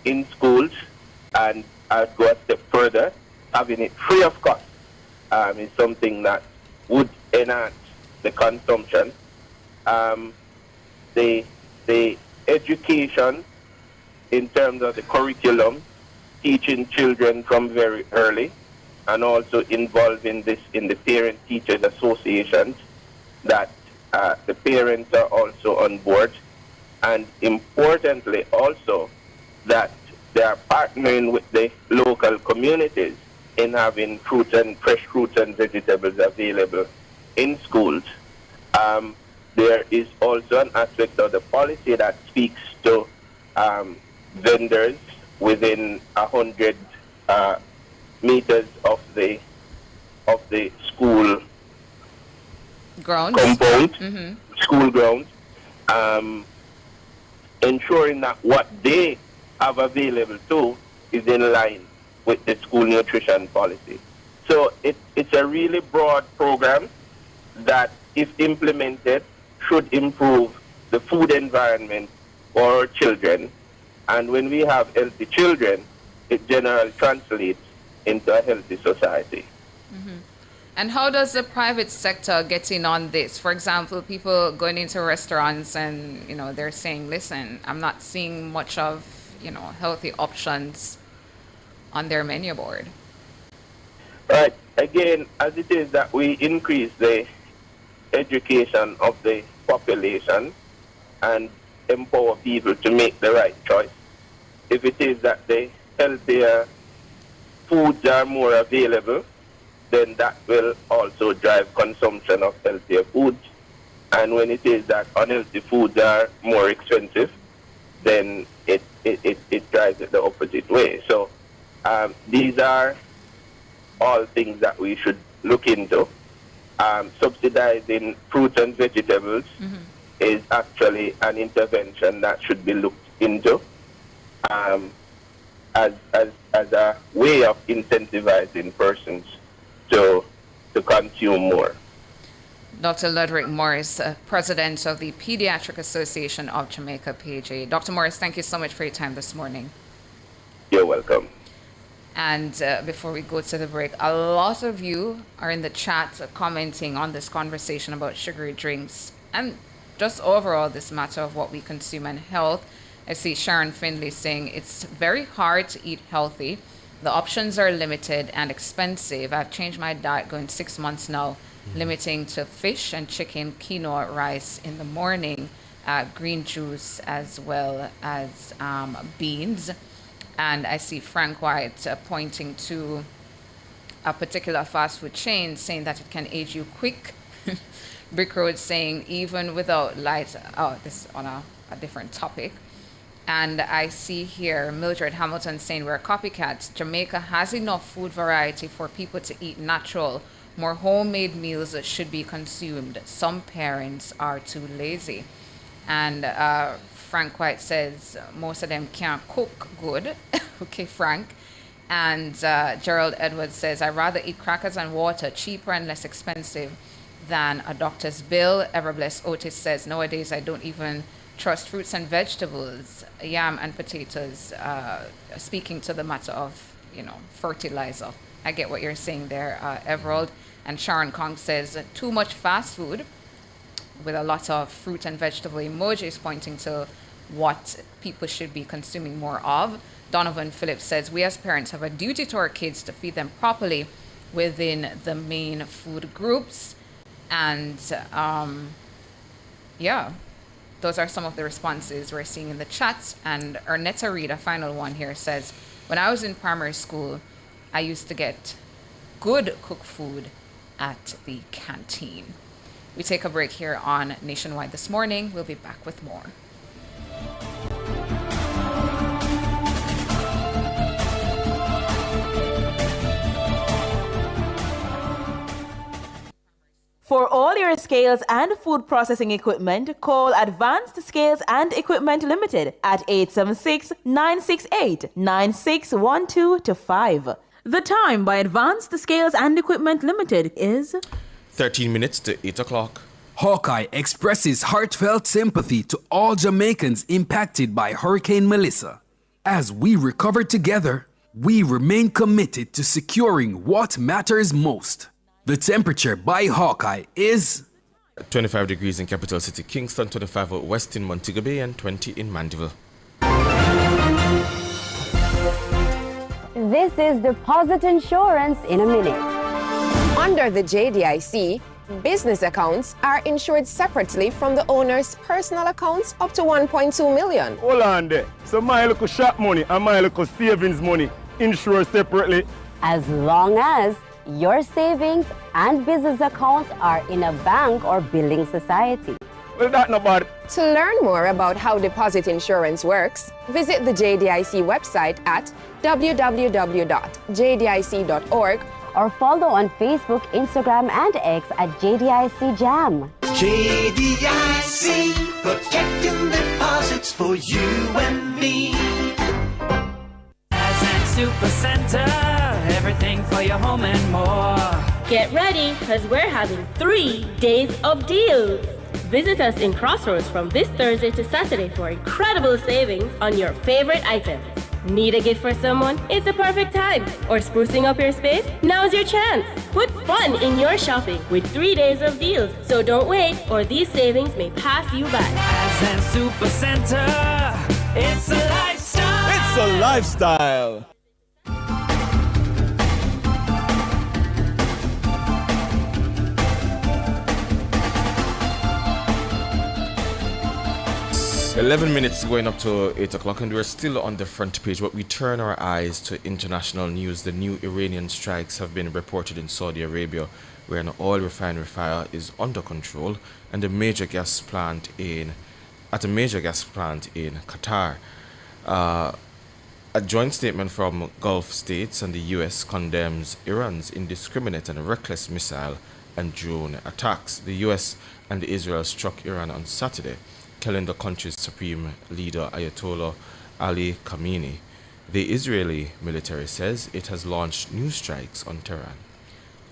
in schools, and I'd go a step further, having it free of cost is something that would enhance the consumption. The education in terms of the curriculum, teaching children from very early, and also involving this in the parent-teachers associations, that the parents are also on board, and importantly also that they are partnering with the local communities in having fresh fruits and vegetables available in schools. There is also an aspect of the policy that speaks to vendors within 100 meters of the school compound, school grounds, ensuring that what they have available too is in line with the school nutrition policy. So it's a really broad program that, if implemented, should improve the food environment for our children. And when we have healthy children, it generally translates into a healthy society. And how does the private sector get in on this? For example, people going into restaurants and, they're saying, listen, I'm not seeing much of, healthy options on their menu board. Right. Again, as it is that we increase the education of the population and empower people to make the right choice, if it is that the healthier foods are more available, then that will also drive consumption of healthier foods. And when it is that unhealthy foods are more expensive, then it drives it the opposite way. So these are all things that we should look into. Subsidizing fruits and vegetables is actually an intervention that should be looked into as a way of incentivizing persons to consume more. Dr. Ludwig Morris, President of the Pediatric Association of Jamaica, PAJ. Dr. Morris, thank you so much for your time this morning. You're welcome. And before we go to the break, a lot of you are in the chat commenting on this conversation about sugary drinks and just overall this matter of what we consume and health. I see Sharon Findlay saying it's very hard to eat healthy. The options are limited and expensive. I've changed my diet going 6 months now, limiting to fish and chicken, quinoa, rice in the morning, green juice as well as beans. And I see Frank White pointing to a particular fast food chain saying that it can age you quick. Brick Road saying even without light, this is on a different topic. And I see here Mildred Hamilton saying we're copycats. Jamaica has enough food variety for people to eat natural. More homemade meals should be consumed. Some parents are too lazy. And Frank White says most of them can't cook good. Okay, Frank. And Gerald Edwards says, I'd rather eat crackers and water, cheaper and less expensive than a doctor's bill. Everbless Otis says, nowadays I don't even trust fruits and vegetables, yam and potatoes, speaking to the matter of, fertilizer. I get what you're saying there, Everald. And Sharon Kong says, too much fast food with a lot of fruit and vegetable emojis pointing to what people should be consuming more of. Donovan Phillips says, we as parents have a duty to our kids to feed them properly within the main food groups. And those are some of the responses we're seeing in the chat. And Ernetta Reed, a final one here, says, when I was in primary school, I used to get good cooked food at the canteen. We take a break here on Nationwide this morning. We'll be back with more. For all your scales and food processing equipment, call Advanced Scales and Equipment Limited at 876-968-9612-5. The time by Advanced Scales and Equipment Limited is 13 minutes to 8 o'clock. Hawkeye expresses heartfelt sympathy to all Jamaicans impacted by Hurricane Melissa. As we recover together, we remain committed to securing what matters most. The temperature by Hawkeye is 25 degrees in capital city Kingston, 25 out west in Montego Bay, and 20 in Mandeville. This is Deposit Insurance in a minute. Under the JDIC, business accounts are insured separately from the owner's personal accounts up to 1.2 million. Hold on there. So my little shop money and my little savings money insured separately? As long as your savings and business accounts are in a bank or building society. Well, that's not bad. To learn more about how deposit insurance works, visit the JDIC website at www.jdic.org or follow on Facebook, Instagram, and X at JDIC Jam. JDIC, protecting deposits for you and me. Super Center, everything for your home and more. Get ready, because we're having 3 days of deals. Visit us in Crossroads from this Thursday to Saturday for incredible savings on your favorite items. Need a gift for someone? It's the perfect time. Or sprucing up your space? Now's your chance. Put fun in your shopping with 3 days of deals. So don't wait, or these savings may pass you by. Ascent Super Center, it's a lifestyle. It's a lifestyle. Eleven minutes going up to 8 o'clock, and we're still on the front page, but we turn our eyes to international news. The new Iranian strikes have been reported in Saudi Arabia, where an oil refinery fire is under control, and a major gas plant in Qatar. A joint statement from Gulf states and the US condemns Iran's indiscriminate and reckless missile and drone attacks. The US and Israel struck Iran on Saturday, killing the country's supreme leader Ayatollah Ali Khamenei. The Israeli military says it has launched new strikes on Tehran.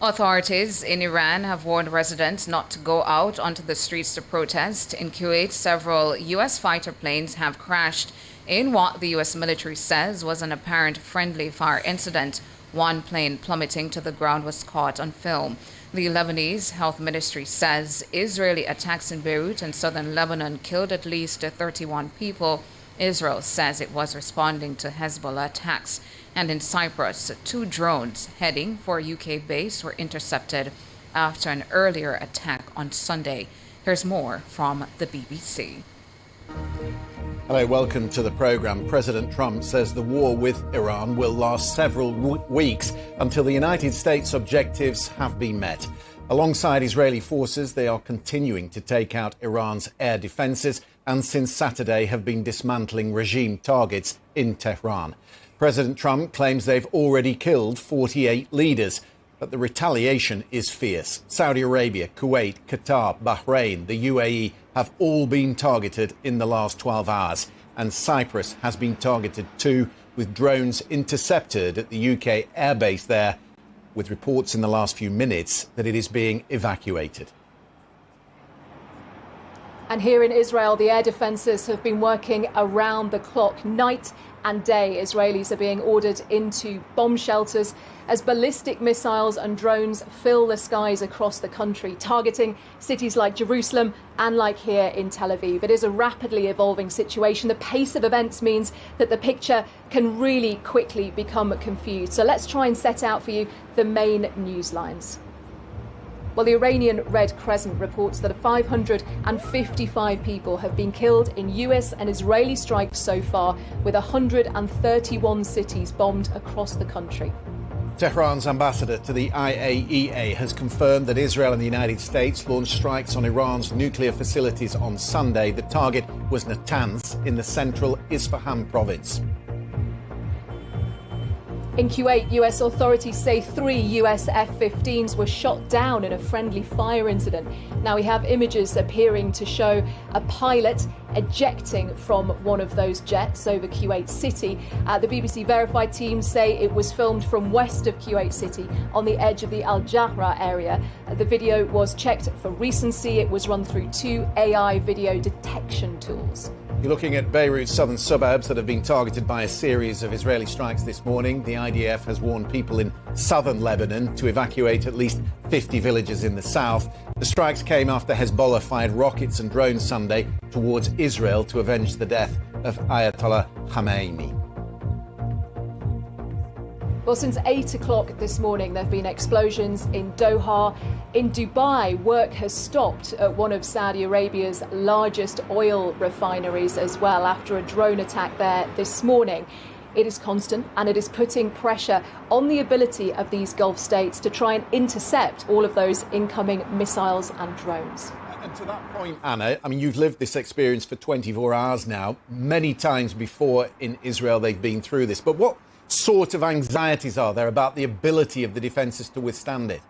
Authorities in Iran have warned residents not to go out onto the streets to protest. In Kuwait, several U.S. fighter planes have crashed in what the U.S. military says was an apparent friendly fire incident. One plane plummeting to the ground was caught on film. The Lebanese Health Ministry says Israeli attacks in Beirut and southern Lebanon killed at least 31 people. Israel says it was responding to Hezbollah attacks. And in Cyprus, 2 drones heading for a UK base were intercepted after an earlier attack on Sunday. Here's more from the BBC. Hello, welcome to the programme. President Trump says the war with Iran will last several weeks until the United States' objectives have been met. Alongside Israeli forces, they are continuing to take out Iran's air defences and since Saturday have been dismantling regime targets in Tehran. President Trump claims they've already killed 48 leaders, but the retaliation is fierce. Saudi Arabia, Kuwait, Qatar, Bahrain, the UAE have all been targeted in the last 12 hours, and Cyprus has been targeted too, with drones intercepted at the UK airbase there, with reports in the last few minutes that it is being evacuated. And here in Israel, the air defences have been working around the clock, night and day. Israelis are being ordered into bomb shelters as ballistic missiles and drones fill the skies across the country, targeting cities like Jerusalem and like here in Tel Aviv. It is a rapidly evolving situation. The pace of events means that the picture can really quickly become confused. So let's try and set out for you the main news lines. Well, the Iranian Red Crescent reports that 555 people have been killed in US and Israeli strikes so far, with 131 cities bombed across the country. Tehran's ambassador to the IAEA has confirmed that Israel and the United States launched strikes on Iran's nuclear facilities on Sunday. The target was Natanz in the central Isfahan province. In Kuwait, US authorities say 3 US F-15s were shot down in a friendly fire incident. Now we have images appearing to show a pilot ejecting from one of those jets over Kuwait City. The BBC verified team say it was filmed from west of Kuwait City on the edge of the Al Jahra area. The video was checked for recency. It was run through 2 AI video detection tools. You're looking at Beirut's southern suburbs that have been targeted by a series of Israeli strikes this morning. The IDF has warned people in southern Lebanon to evacuate at least 50 villages in the south. The strikes came after Hezbollah fired rockets and drones Sunday towards Israel to avenge the death of Ayatollah Khamenei. Well, since 8 o'clock this morning, there have been explosions in Doha. In Dubai, work has stopped at one of Saudi Arabia's largest oil refineries as well after a drone attack there this morning. It is constant and it is putting pressure on the ability of these Gulf states to try and intercept all of those incoming missiles and drones. And to that point, Anna, I mean, you've lived this experience for 24 hours now. Many times before in Israel they've been through this. But sort of anxieties are there about the ability of the defences to withstand it?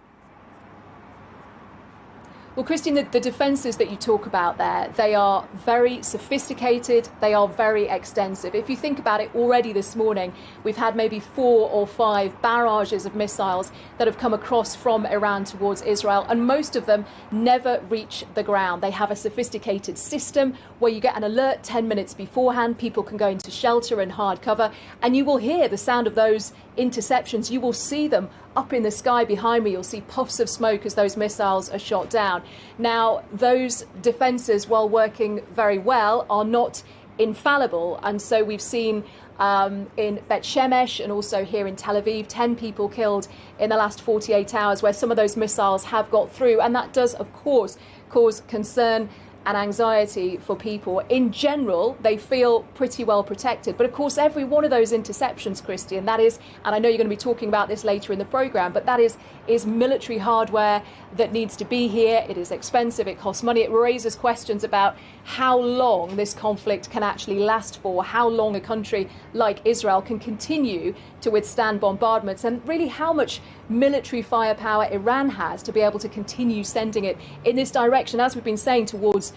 Well, Christian, the defences that you talk about there, they are very sophisticated, they are very extensive. If you think about it, already this morning, we've had maybe 4 or 5 barrages of missiles that have come across from Iran towards Israel, and most of them never reach the ground. They have a sophisticated system where you get an alert 10 minutes beforehand, people can go into shelter and hard cover, and you will hear the sound of those interceptions. You will see them up in the sky behind me. You'll see puffs of smoke as those missiles are shot down. Now, those defences, while working very well, are not infallible. And so we've seen in Bet Shemesh and also here in Tel Aviv, 10 people killed in the last 48 hours where some of those missiles have got through. And that does, of course, cause concern and anxiety for people. In general, they feel pretty well protected. But of course, every one of those interceptions, Christian, that is, and I know you're going to be talking about this later in the programme, but that is military hardware that needs to be here. It is expensive, it costs money. It raises questions about how long this conflict can actually last for, how long a country like Israel can continue to withstand bombardments, and really how much military firepower Iran has to be able to continue sending it in this direction, as we've been saying, towards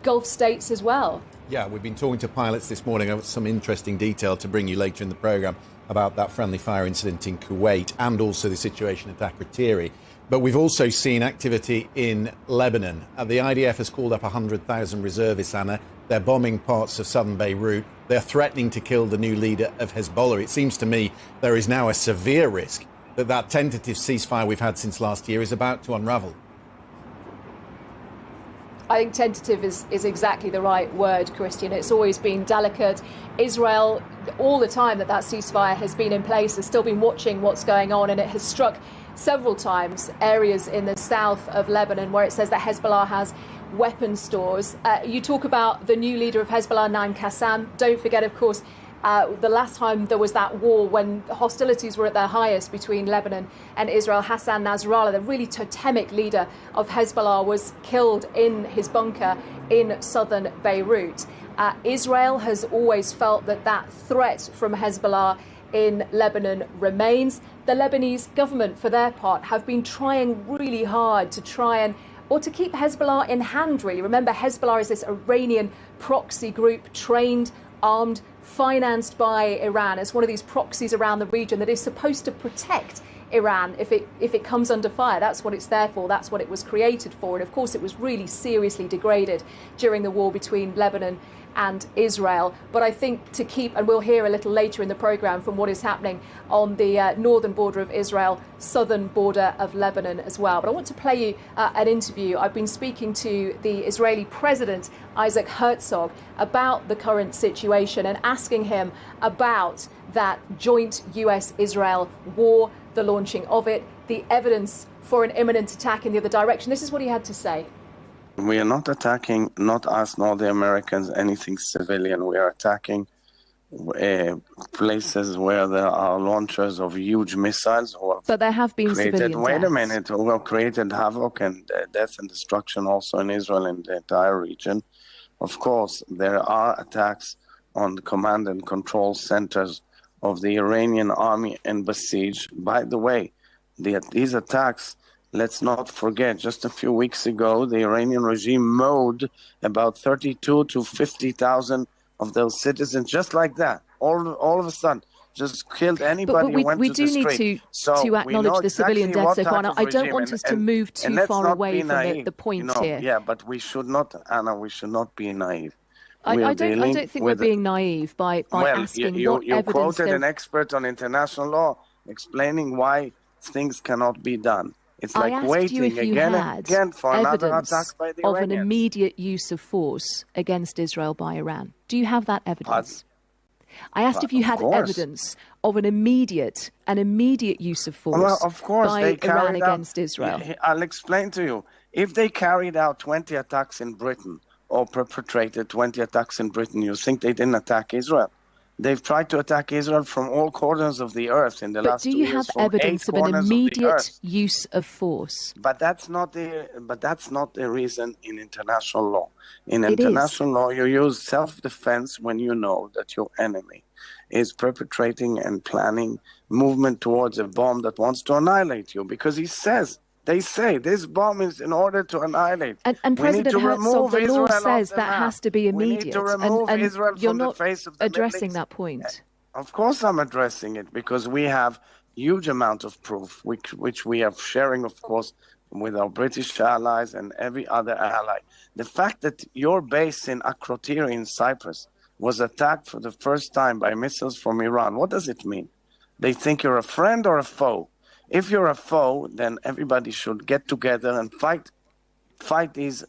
Gulf states as well. Yeah, we've been talking to pilots this morning about some interesting detail to bring you later in the programme about that friendly fire incident in Kuwait and also the situation at Akrotiri. But we've also seen activity in Lebanon. The IDF has called up 100,000 reservists, Anna. They're bombing parts of southern Beirut. They're threatening to kill the new leader of Hezbollah. It seems to me there is now a severe risk that that tentative ceasefire we've had since last year is about to unravel. I think tentative is exactly the right word, Christian. It's always been delicate. Israel, all the time that ceasefire has been in place, has still been watching what's going on, and it has struck several times areas in the south of Lebanon where it says that Hezbollah has weapon stores. You talk about the new leader of Hezbollah, Naim Qassam. Don't forget, of course, the last time there was that war when hostilities were at their highest between Lebanon and Israel, Hassan Nasrallah, the really totemic leader of Hezbollah, was killed in his bunker in southern Beirut. Israel has always felt that threat from Hezbollah in Lebanon remains. The Lebanese government, for their part, have been trying really hard to keep Hezbollah in hand, really. Remember, Hezbollah is this Iranian proxy group, trained, armed, financed by Iran, as one of these proxies around the region that is supposed to protect Iran if it comes under fire. That's what it's there for. That's what it was created for. And of course, it was really seriously degraded during the war between Lebanon and Israel. But I think to keep, and we'll hear a little later in the programme from what is happening on the northern border of Israel, southern border of Lebanon as well. But I want to play you an interview. I've been speaking to the Israeli President, Isaac Herzog, about the current situation and asking him about that joint US-Israel war, the launching of it, the evidence for an imminent attack in the other direction. This is what he had to say. We are not attacking, not us nor the Americans, anything civilian. We are attacking places where there are launchers of huge missiles. But there have been civilian Wait a deaths. minute. Who have created havoc and death and destruction also in Israel and the entire region. Of course, there are attacks on the command and control centers of the Iranian army and besieged. By the way, these attacks, let's not forget, just a few weeks ago, the Iranian regime mowed about 32 to 50,000 of those citizens just like that. All of a sudden, just killed anybody who went to the street. But we do need to acknowledge the civilian deaths so far. Now, I don't want us to move too far away from the point here. Yeah, but we should not, Anna, we should not be naive. I don't think we're being naive by asking what you evidence quoted an expert on international law explaining why things cannot be done. It's like I asked waiting you if you again had and again for another evidence attack by the of an Iranians. immediate use of force against Israel by Iran. Do you have that evidence? I asked if you had evidence of an immediate use of force Well, of course, by they Iran carried out, against Israel. I'll explain to you. If they carried out 20 attacks in Britain or perpetrated 20 attacks in Britain, you think they didn't attack Israel? They've tried to attack Israel from all corners of the earth in the last 2 years. But do you have from evidence 8 of an corners of the immediate earth. use of force? But that's not the reason in international law. In It international law, you use self-defense when you know that your enemy is perpetrating and planning movement towards a bomb that wants to annihilate you, because they say this bomb is in order to annihilate. And President Herzog, the law says that has to be immediate. We need to remove Israel you're from not the face of the addressing Middle East. that point. Of course I'm addressing it, because we have huge amount of proof, which we are sharing, of course, with our British allies and every other ally. The fact that your base in Akrotiri in Cyprus was attacked for the first time by missiles from Iran, what does it mean? They think you're a friend or a foe? If you're a foe, then everybody should get together and fight these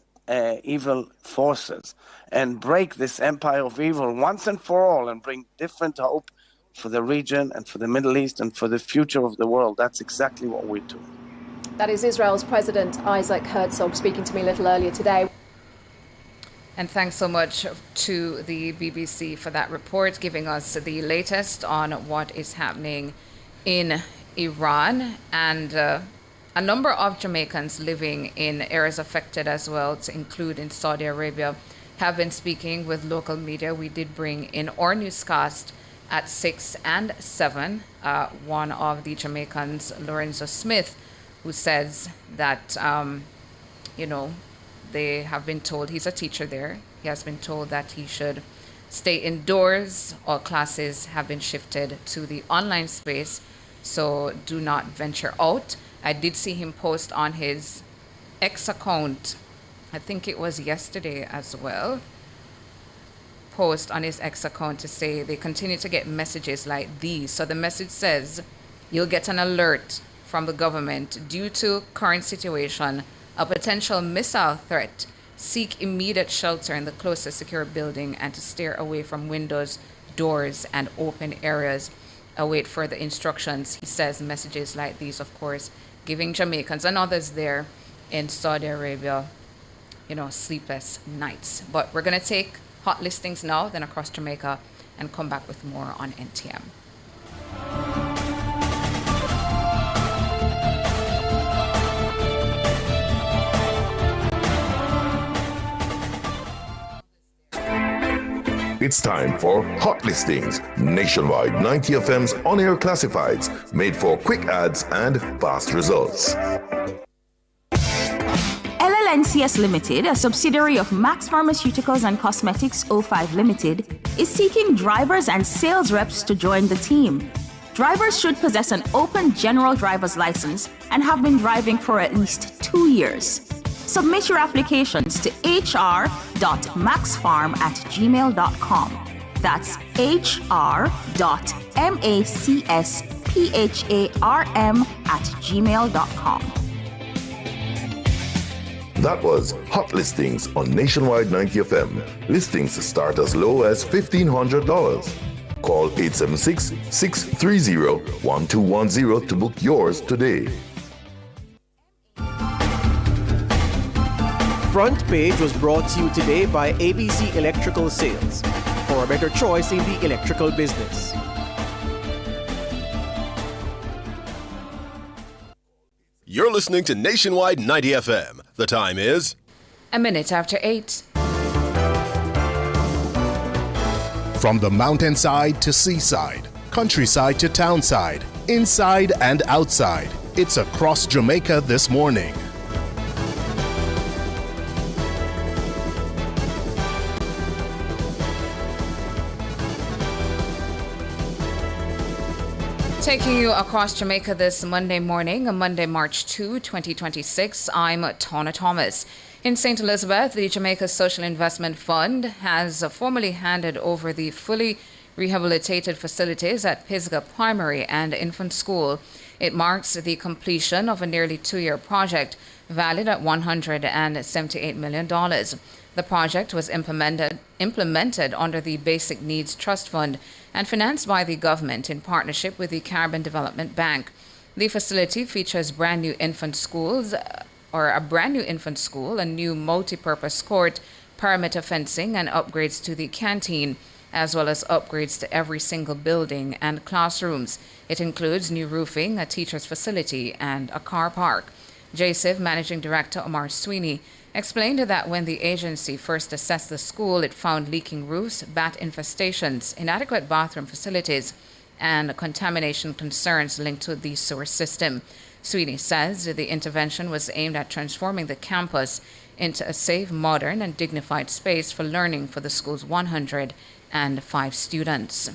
evil forces and break this empire of evil once and for all, and bring different hope for the region and for the Middle East and for the future of the world. That's exactly what we do. That is Israel's President Isaac Herzog speaking to me a little earlier today. And thanks so much to the BBC for that report, giving us the latest on what is happening in Iran. And a number of Jamaicans living in areas affected as well, to include in Saudi Arabia, have been speaking with local media. We did bring in our newscast at 6 and 7, one of the Jamaicans, Lorenzo Smith, who says that, they have been told, he's a teacher there, he has been told that he should stay indoors. All classes have been shifted to the online space, so do not venture out. I did see him post on his X account, I think it was yesterday as well, post on his X account to say they continue to get messages like these. So the message says, you'll get an alert from the government due to current situation, a potential missile threat. Seek immediate shelter in the closest secure building and to steer away from windows, doors, and open areas. Await further instructions. He says messages like these, of course, giving Jamaicans and others there in Saudi Arabia, sleepless nights. But we're going to take hot listings now, then across Jamaica, and come back with more on NTM. It's time for Hot Listings, Nationwide 90 FM's on-air classifieds, made for quick ads and fast results. LLNCS Limited, a subsidiary of Max Pharmaceuticals and Cosmetics 05 Limited, is seeking drivers and sales reps to join the team. Drivers should possess an open general driver's license and have been driving for at least 2 years. Submit your applications to hr.maxfarm@gmail.com. That's hr.maxpharm@gmail.com. That was Hot Listings on Nationwide 90 FM. Listings start as low as $1,500. Call 876-630-1210 to book yours today. Front Page was brought to you today by ABC Electrical Sales, for a better choice in the electrical business. You're listening to Nationwide 90 FM. The time is 8:01. From the mountainside to seaside, countryside to townside, inside and outside, it's across Jamaica this morning. Taking you across Jamaica this Monday morning, Monday, March 2, 2026. I'm Tona Thomas. In St. Elizabeth, the Jamaica Social Investment Fund has formally handed over the fully rehabilitated facilities at Pisgah Primary and Infant School. It marks the completion of a nearly 2-year project valued at $178 million. The project was implemented under the Basic Needs Trust Fund and financed by the government in partnership with the Caribbean Development Bank. The facility features a brand new infant school, a new multi-purpose court, perimeter fencing, and upgrades to the canteen. as well as upgrades to every single building and classrooms. It includes new roofing, a teacher's facility, and a car park. JCIV Managing Director Omar Sweeney explained that when the agency first assessed the school, it found leaking roofs, bat infestations, inadequate bathroom facilities, and contamination concerns linked to the sewer system. Sweeney says the intervention was aimed at transforming the campus into a safe, modern, and dignified space for learning for the school's 105 students.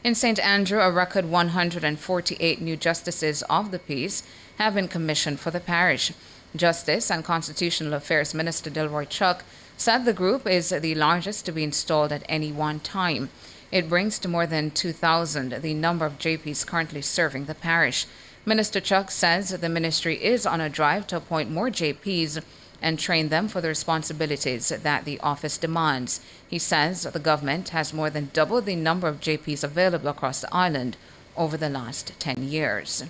In St. Andrew, a record 148 new justices of the peace have been commissioned for the parish. Justice and Constitutional Affairs Minister Delroy Chuck said the group is the largest to be installed at any one time. It brings to more than 2,000 the number of JPs currently serving the parish. Minister Chuck says the ministry is on a drive to appoint more JPs and train them for the responsibilities that the office demands. He says the government has more than doubled the number of JPs available across the island over the last 10 years.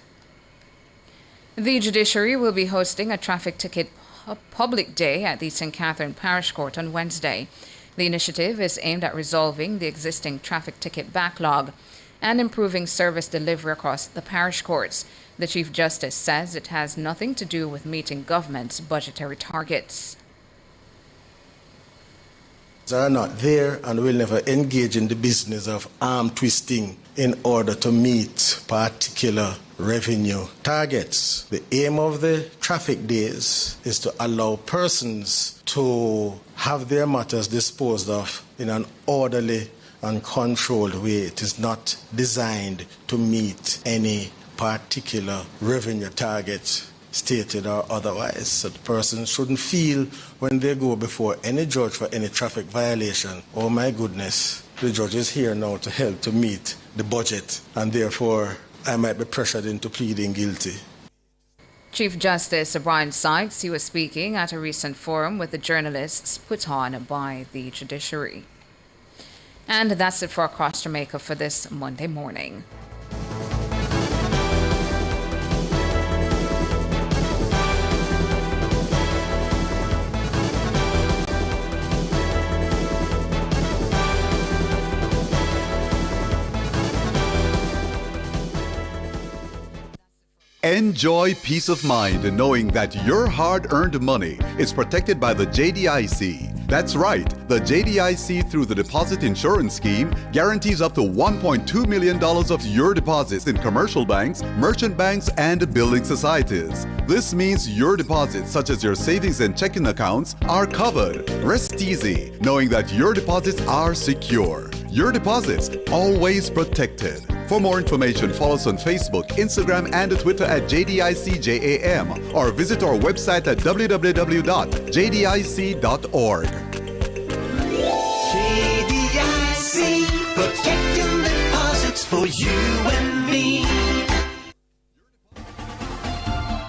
The judiciary will be hosting a traffic ticket public day at the St. Catherine Parish Court on Wednesday. The initiative is aimed at resolving the existing traffic ticket backlog and improving service delivery across the parish courts. The Chief Justice says it has nothing to do with meeting government's budgetary targets. Are not there and will never engage in the business of arm twisting in order to meet particular revenue targets. The aim of the traffic days is to allow persons to have their matters disposed of in an orderly and controlled way. It is not designed to meet any particular revenue target, stated or otherwise. So the person shouldn't feel when they go before any judge for any traffic violation, oh my goodness, the judge is here now to help to meet the budget, and therefore I might be pressured into pleading guilty. Chief Justice Brian Sykes, he was speaking at a recent forum with the journalists put on by the judiciary. And that's it for Across Jamaica for this Monday morning. Enjoy peace of mind knowing that your hard-earned money is protected by the JDIC. That's right, the JDIC through the Deposit Insurance Scheme guarantees up to $1.2 million of your deposits in commercial banks, merchant banks, and building societies. This means your deposits, such as your savings and checking accounts, are covered. Rest easy knowing that your deposits are secure. Your deposits always protected. For more information, follow us on Facebook, Instagram, and Twitter at JDICJAM, or visit our website at www.jdic.org. JDIC, protecting deposits for you and me.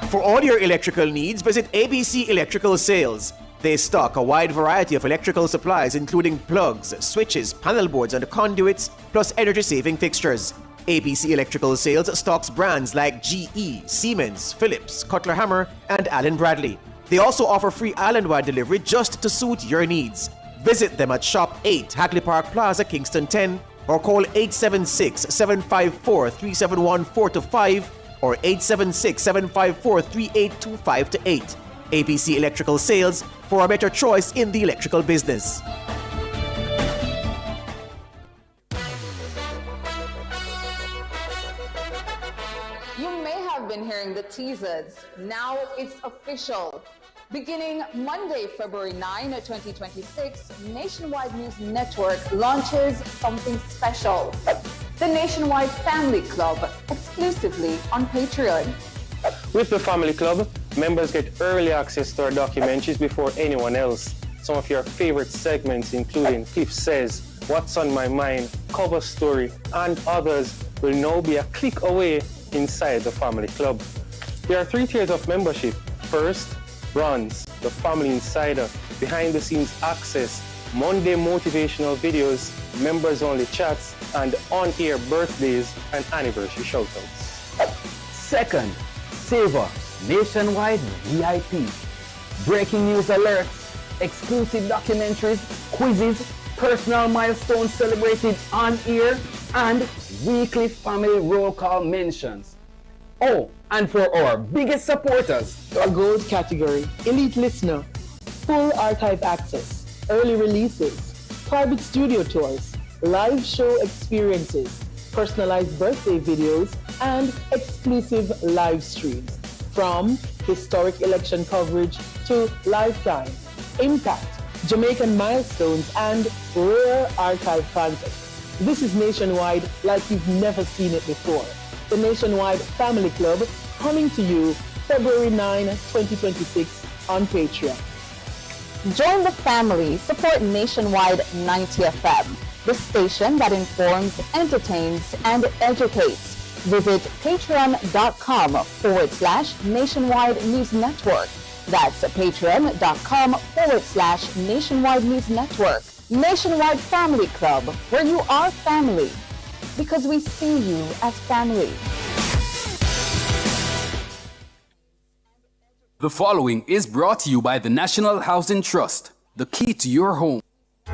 For all your electrical needs, visit ABC Electrical Sales. They stock a wide variety of electrical supplies, including plugs, switches, panel boards, and conduits, plus energy-saving fixtures. ABC Electrical Sales stocks brands like GE, Siemens, Philips, Cutler Hammer, and Allen Bradley. They also offer free island-wide delivery just to suit your needs. Visit them at Shop 8, Hagley Park Plaza, Kingston 10, or call 876-754-3714-5 or 876-754-3825-8. ABC Electrical Sales, for a better choice in the electrical business. You may have been hearing the teasers. Now it's official. Beginning Monday, February 9, 2026, Nationwide News Network launches something special. The Nationwide Family Club, exclusively on Patreon. With the Family Club, members get early access to our documentaries before anyone else. Some of your favorite segments, including Cliff Says, What's on My Mind, Cover Story, and others, will now be a click away inside the Family Club. There are 3 tiers of membership. First, Bronze, the Family Insider, behind-the-scenes access, Monday motivational videos, members-only chats, and on-air birthdays and anniversary shoutouts. Second, Saver, Nationwide VIP. Breaking news alerts, exclusive documentaries, quizzes, personal milestones celebrated on air, and weekly family roll call mentions. Oh, and for our biggest supporters, a gold category, elite listener, full archive access, early releases, private studio tours, live show experiences, personalized birthday videos, and exclusive live streams. From historic election coverage to lifetime, impact, Jamaican milestones, and rare archive content. This is Nationwide like you've never seen it before. The Nationwide Family Club coming to you February 9, 2026 on Patreon. Join the family. Support Nationwide 90 FM, the station that informs, entertains, and educates. Visit patreon.com/Nationwide News Network. That's patreon.com/Nationwide News Network. Nationwide Family Club, where you are family, because we see you as family. The following is brought to you by the National Housing Trust, the key to your home.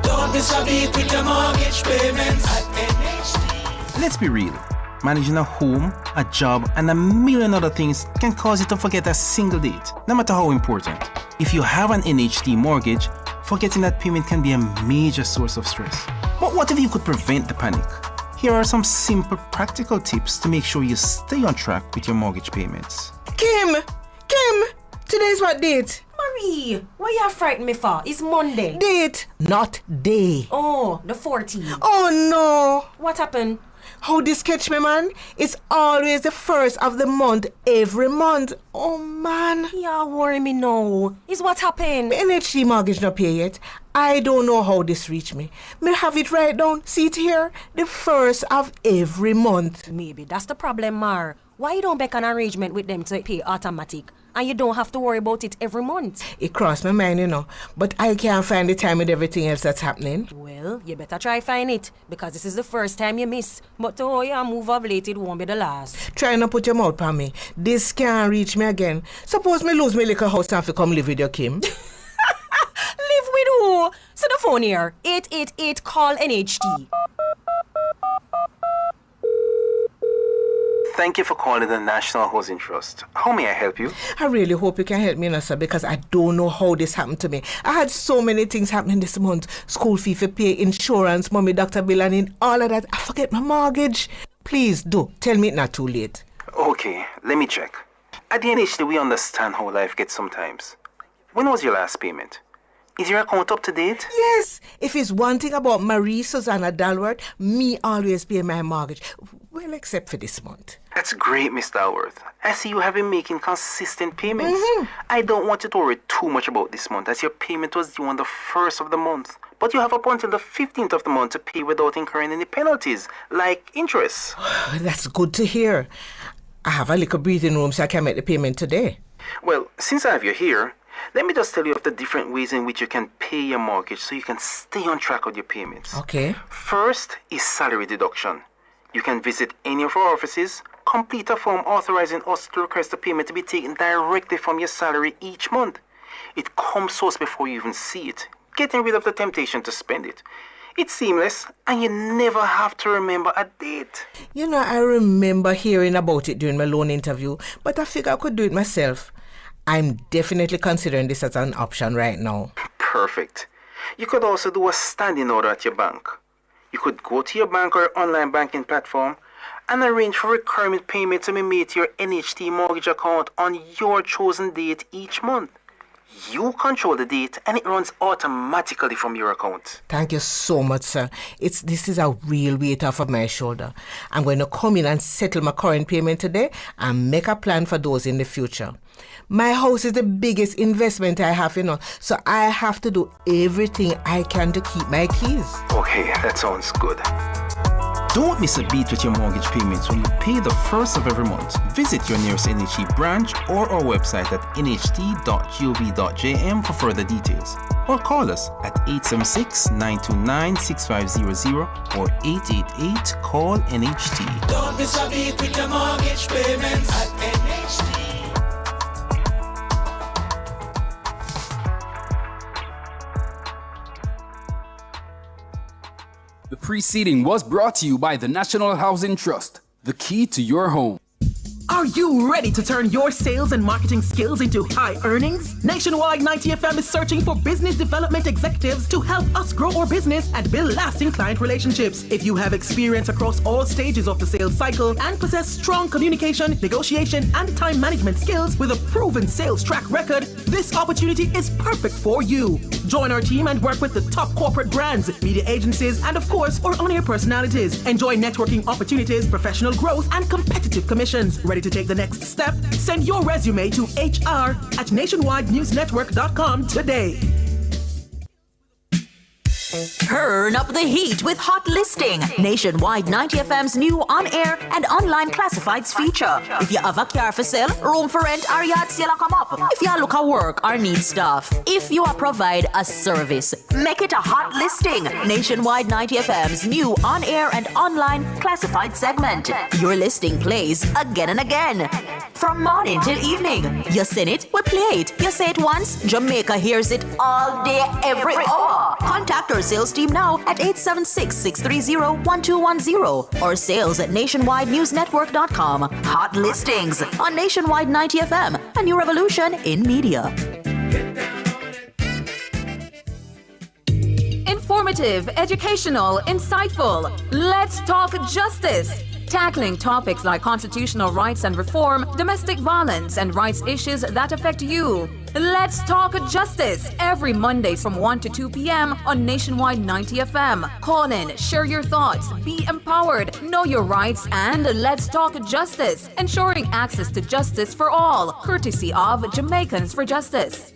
Don't miss a beat with your mortgage payments at NHD. Let's be real. Managing a home, a job, and a million other things can cause you to forget a single date, no matter how important. If you have an NHD mortgage, forgetting that payment can be a major source of stress. But what if you could prevent the panic? Here are some simple, practical tips to make sure you stay on track with your mortgage payments. Kim, today's what date? Marie, why you frightened me for? It's Monday. Date, not day. Oh, the 14th. Oh no. What happened? How this catch me, man? It's always the first of the month, every month. Oh, man. Yeah, worry me now. Is what happened? NHD mortgage not pay yet. I don't know how this reached me. Me have it right down. See it here? The first of every month. Maybe that's the problem, Mar. Why you don't make an arrangement with them to pay automatic? And you don't have to worry about it every month. It crossed my mind, you know. But I can't find the time with everything else that's happening. Well, you better try find it. Because this is the first time you miss. But to how you move of late, it won't be the last. Try not put your mouth on me. This can't reach me again. Suppose me lose my little house and come live with your Kim. Live with who? So the phone here. 888 call NHD. Thank you for calling the National Housing Trust. How may I help you? I really hope you can help me, sir, because I don't know how this happened to me. I had so many things happening this month. School fee for pay, insurance, mommy, doctor bill, and in all of that, I forget my mortgage. Please do. Tell me it's not too late. Okay, let me check. At the NHD, we understand how life gets sometimes. When was your last payment? Is your account up to date? Yes. If it's one thing about Marie Susanna Dalworth, me always pay my mortgage. Well, except for this month. That's great, Miss Dalworth. I see you have been making consistent payments. I don't want you to worry too much about this month, as your payment was due on the 1st of the month. But you have up until the 15th of the month to pay without incurring any penalties, like interest. That's good to hear. I have a little breathing room so I can make the payment today. Well, since I have you here, let me just tell you of the different ways in which you can pay your mortgage so you can stay on track with your payments. Okay. First is salary deduction. You can visit any of our offices, complete a form authorizing us to request a payment to be taken directly from your salary each month. It comes to us before you even see it, getting rid of the temptation to spend it. It's seamless, and you never have to remember a date. You know, I remember hearing about it during my loan interview, but I figured I could do it myself. I'm definitely considering this as an option right now. Perfect. You could also do a standing order at your bank. You could go to your bank or online banking platform and arrange for recurring payments to be made to your NHD mortgage account on your chosen date each month. You control the date and it runs automatically from your account. Thank you so much, sir. This is a real weight off of my shoulder. I'm going to come in and settle my current payment today and make a plan for those in the future. My house is the biggest investment I have, so I have to do everything I can to keep my keys. Okay, that sounds good. Don't miss a beat with your mortgage payments when you pay the first of every month. Visit your nearest NHD branch or our website at nht.gov.jm for further details. Or call us at 876-929-6500 or 888-CALL-NHD. Don't miss a beat with your mortgage payments at NHD. The preceding was brought to you by the National Housing Trust, the key to your home. Are you ready to turn your sales and marketing skills into high earnings? Nationwide 90 FM is searching for business development executives to help us grow our business and build lasting client relationships. If you have experience across all stages of the sales cycle and possess strong communication, negotiation, and time management skills with a proven sales track record, this opportunity is perfect for you. Join our team and work with the top corporate brands, media agencies, and of course, our on-air personalities. Enjoy networking opportunities, professional growth, and competitive commissions. Ready to take the next step? Send your resume to hr@nationwidenewsnetwork.com today. Turn up the heat with Hot Listing, Nationwide 90 FM's new on-air and online classifieds feature. If you have a car for sale, room for rent, or yard sale come up. If you look at work or need stuff. If you provide a service, make it a Hot Listing, Nationwide 90 FM's new on-air and online classified segment. Your listing plays again and again. From morning till evening. You sing it, we play it. You say it once, Jamaica hears it all day, every hour. Contact our sales team now at 876-630-1210 or sales at nationwidenewsnetwork.com. Hot Listings on Nationwide 90 FM, a new revolution in media. Informative, educational, insightful. Let's talk justice. Tackling topics like constitutional rights and reform, domestic violence, and rights issues that affect you. Let's talk justice every Monday from 1 to 2 p.m. on Nationwide 90 FM. Call in, share your thoughts, be empowered, know your rights, and let's talk justice, ensuring access to justice for all, courtesy of Jamaicans for Justice.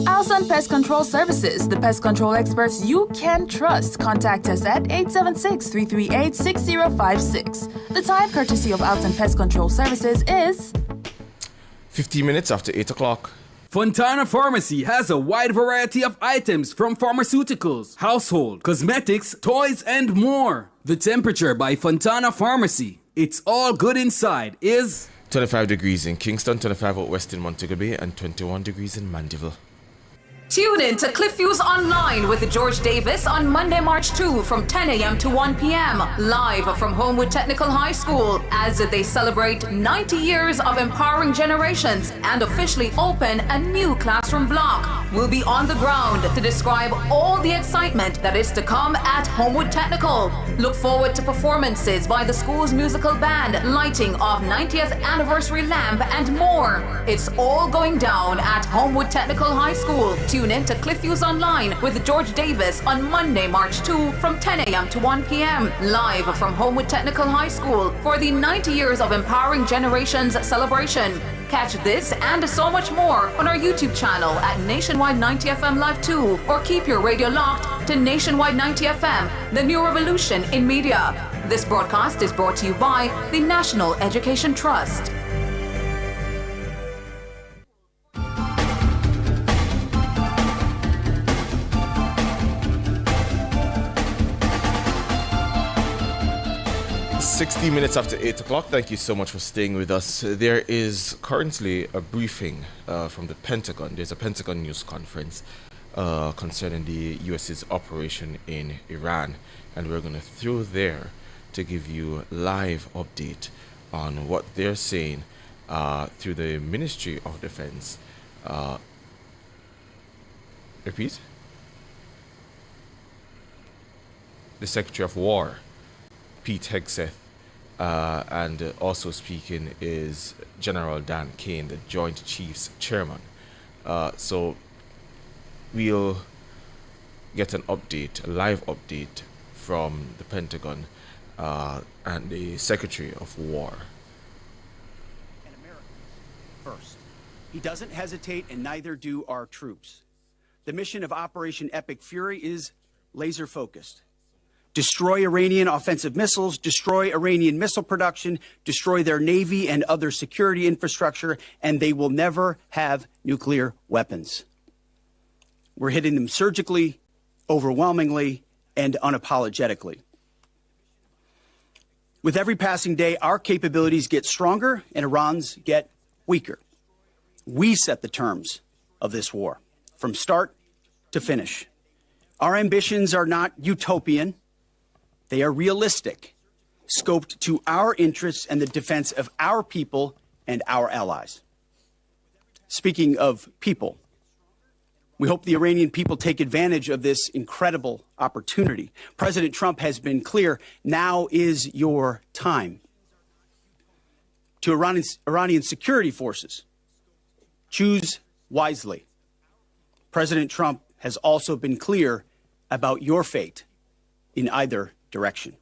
Alson Pest Control Services, the pest control experts you can trust. Contact us at 876-338-6056. The time, courtesy of Alson Pest Control Services, is 15 minutes after 8 o'clock. Fontana Pharmacy has a wide variety of items from pharmaceuticals, household, cosmetics, toys, and more. The temperature by Fontana Pharmacy, it's all good inside, is 25 degrees in Kingston, 25 out west in Montego Bay, and 21 degrees in Mandeville. Tune in to Cliffviews Online with George Davis on Monday, March 2 from 10 a.m. to 1 p.m. live from Homewood Technical High School as they celebrate 90 years of empowering generations and officially open a new classroom block. We'll be on the ground to describe all the excitement that is to come at Homewood Technical. Look forward to performances by the school's musical band, lighting of 90th anniversary lamp, and more. It's all going down at Homewood Technical High School. Tune in to Cliffviews Online with George Davis on Monday, March 2 from 10 a.m. to 1 p.m. live from Homewood Technical High School for the 90 Years of Empowering Generations celebration. Catch this and so much more on our YouTube channel at Nationwide 90 FM Live 2 or keep your radio locked to Nationwide 90 FM, the new revolution in media. This broadcast is brought to you by the National Education Trust. Sixty minutes after 8 o'clock. Thank you so much for staying with us. There is currently a briefing from the Pentagon. There's a Pentagon news conference concerning the U.S.'s operation in Iran. And we're going to through there to give you a live update on what they're saying through the Ministry of Defense. Repeat? The Secretary of War, Pete Hegseth, and also speaking is General Dan Kane, the Joint Chiefs Chairman. So we'll get an update, a live update from the Pentagon and the Secretary of War. And America first. He doesn't hesitate, and neither do our troops. The mission of Operation Epic Fury is laser focused. Destroy Iranian offensive missiles, destroy Iranian missile production, destroy their navy and other security infrastructure, and they will never have nuclear weapons. We're hitting them surgically, overwhelmingly, and unapologetically. With every passing day, our capabilities get stronger and Iran's get weaker. We set the terms of this war from start to finish. Our ambitions are not utopian. They are realistic, scoped to our interests and the defense of our people and our allies. Speaking of people, we hope the Iranian people take advantage of this incredible opportunity. President Trump has been clear, now is your time. To Iranian security forces, choose wisely. President Trump has also been clear about your fate in either direction.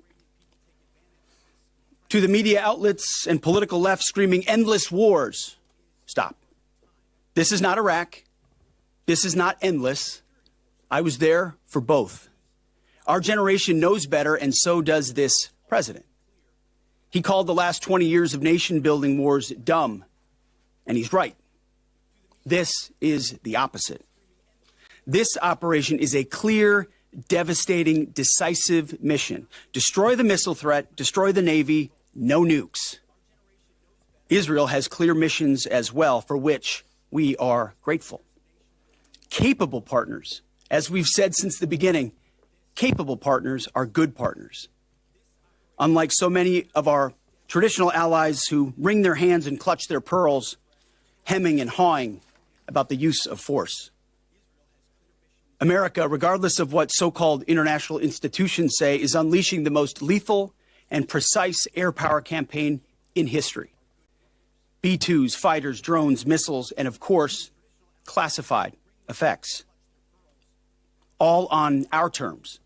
To the media outlets and political left screaming endless wars, stop. This is not Iraq. This is not endless. I was there for both. Our generation knows better, and so does this president. He called the last 20 years of nation-building wars dumb, and he's right. This is the opposite. This operation is a clear, devastating, decisive mission. Destroy the missile threat, destroy the Navy, no nukes. Israel has clear missions as well, for which we are grateful. Capable partners, as we've said since the beginning, capable partners are good partners. Unlike so many of our traditional allies who wring their hands and clutch their pearls, hemming and hawing about the use of force. America, regardless of what so-called international institutions say, is unleashing the most lethal and precise air power campaign in history. B-2s, fighters, drones, missiles, and of course, classified effects. All on our terms,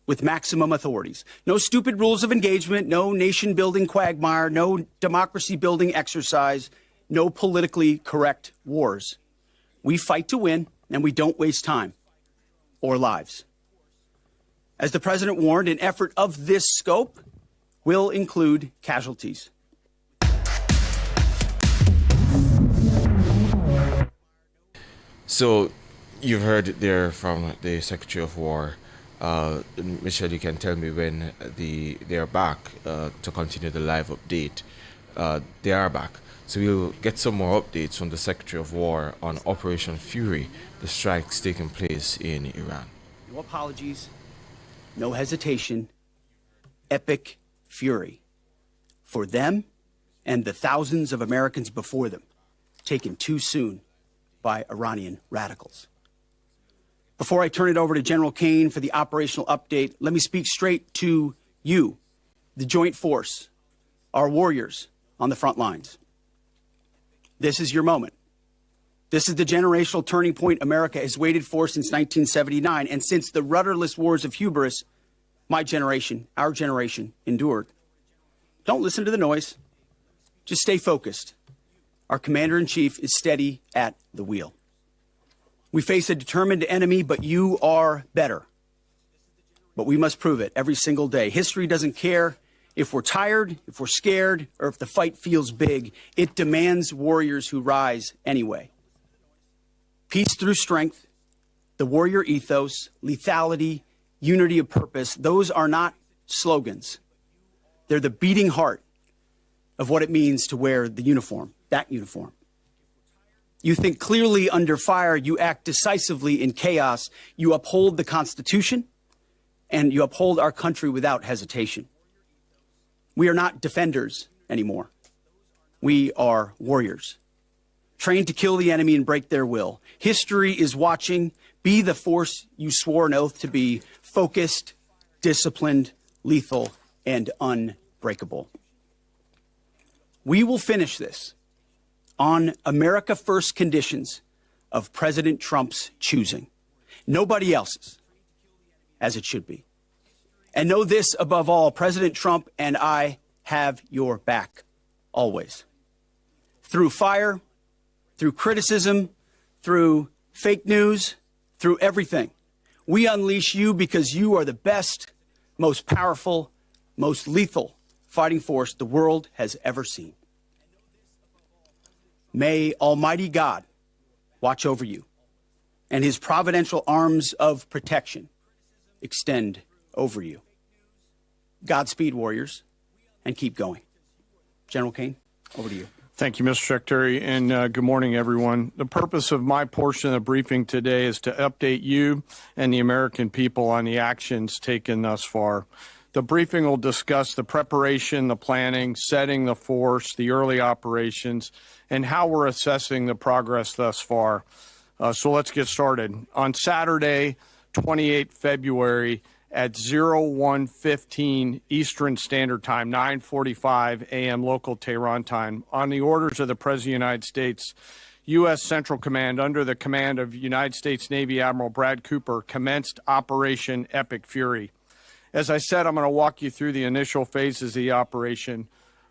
with maximum authorities. No stupid rules of engagement, no nation-building quagmire, no democracy-building exercise, no politically correct wars. We fight to win, and we don't waste time or lives. As the president warned, an effort of this scope will include casualties. So, you've heard there from the Secretary of War. Michelle, you can tell me when they are back to continue the live update. They are back. So we'll get some more updates from the Secretary of War on Operation Fury, the strikes taking place in Iran. No apologies, no hesitation, epic fury for them and the thousands of Americans before them, taken too soon by Iranian radicals. Before I turn it over to General Kane for the operational update, let me speak straight to you, the Joint Force, our warriors on the front lines. This is your moment. This is the generational turning point America has waited for since 1979, and since the rudderless wars of hubris my generation, our generation, endured. Don't listen to the noise. Just stay focused. Our commander-in-chief is steady at the wheel. We face a determined enemy, but you are better. But we must prove it every single day. History doesn't care if we're tired, if we're scared, or if the fight feels big. It demands warriors who rise anyway. Peace through strength, the warrior ethos, lethality, unity of purpose, those are not slogans. They're the beating heart of what it means to wear the uniform, that uniform. You think clearly under fire, you act decisively in chaos, you uphold the Constitution, and you uphold our country without hesitation. We are not defenders anymore. We are warriors, trained to kill the enemy and break their will. History is watching. Be the force you swore an oath to be, focused, disciplined, lethal, and unbreakable. We will finish this on America First conditions of President Trump's choosing. Nobody else's, as it should be. And know this above all, President Trump and I have your back, always. Through fire, through criticism, through fake news, through everything. We unleash you because you are the best, most powerful, most lethal fighting force the world has ever seen. May Almighty God watch over you and his providential arms of protection extend over you. Godspeed, warriors, and keep going. General Kane, over to you. Thank you, Mr. Secretary, and good morning, everyone. The purpose of my portion of the briefing today is to update you and the American people on the actions taken thus far. The briefing will discuss the preparation, the planning, setting the force, the early operations, and how we're assessing the progress thus far. So let's get started. On Saturday, 28 February, at 01:15 Eastern Standard Time, 9:45 a.m. local Tehran time, on the orders of the President of the United States, U.S. Central Command, under the command of United States Navy Admiral Brad Cooper, commenced Operation Epic Fury. As I said, I'm going to walk you through the initial phases of the operation,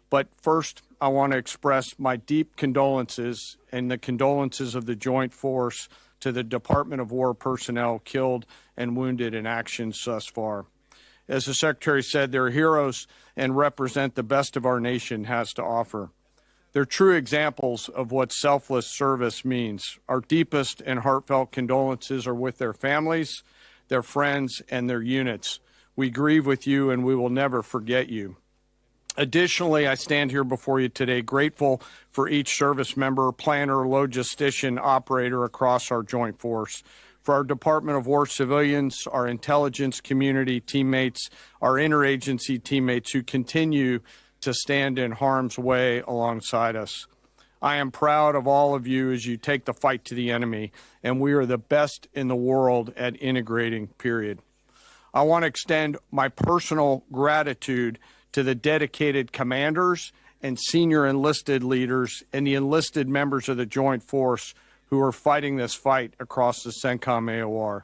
but first I want to express my deep condolences and the condolences of the Joint Force to the Department of War personnel killed and wounded in actions thus far. As the Secretary said, they're heroes and represent the best of our nation has to offer. They're true examples of what selfless service means. Our deepest and heartfelt condolences are with their families, their friends, and their units. We grieve with you and we will never forget you. Additionally, I stand here before you today grateful for each service member, planner, logistician, operator across our joint force. For our Department of War civilians, our intelligence community teammates, our interagency teammates who continue to stand in harm's way alongside us. I am proud of all of you as you take the fight to the enemy, and we are the best in the world at integrating, period. I want to extend my personal gratitude to the dedicated commanders and senior enlisted leaders and the enlisted members of the Joint Force who are fighting this fight across the CENTCOM AOR.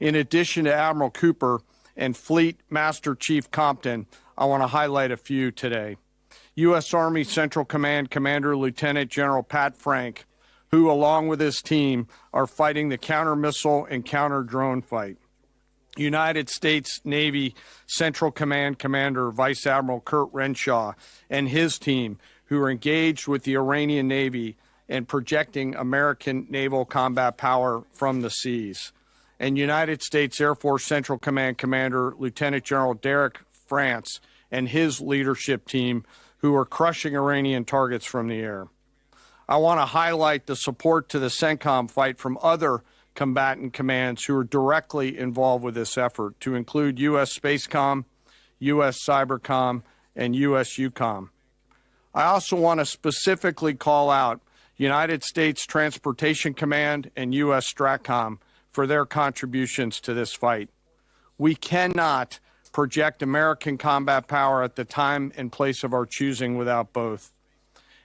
In addition to Admiral Cooper and Fleet Master Chief Compton, I want to highlight a few today. U.S. Army Central Command Commander Lieutenant General Pat Frank, who along with his team are fighting the counter-missile and counter-drone fight. United States Navy Central Command Commander Vice Admiral Kurt Renshaw and his team, who are engaged with the Iranian Navy and projecting American naval combat power from the seas. And United States Air Force Central Command Commander Lieutenant General Derek France and his leadership team, who are crushing Iranian targets from the air. I want to highlight the support to the CENTCOM fight from other combatant commands who are directly involved with this effort, to include U.S. Spacecom, U.S. Cybercom, and U.S. UCOM. I also want to specifically call out United States Transportation Command and U.S. STRATCOM for their contributions to this fight. We cannot project American combat power at the time and place of our choosing without both.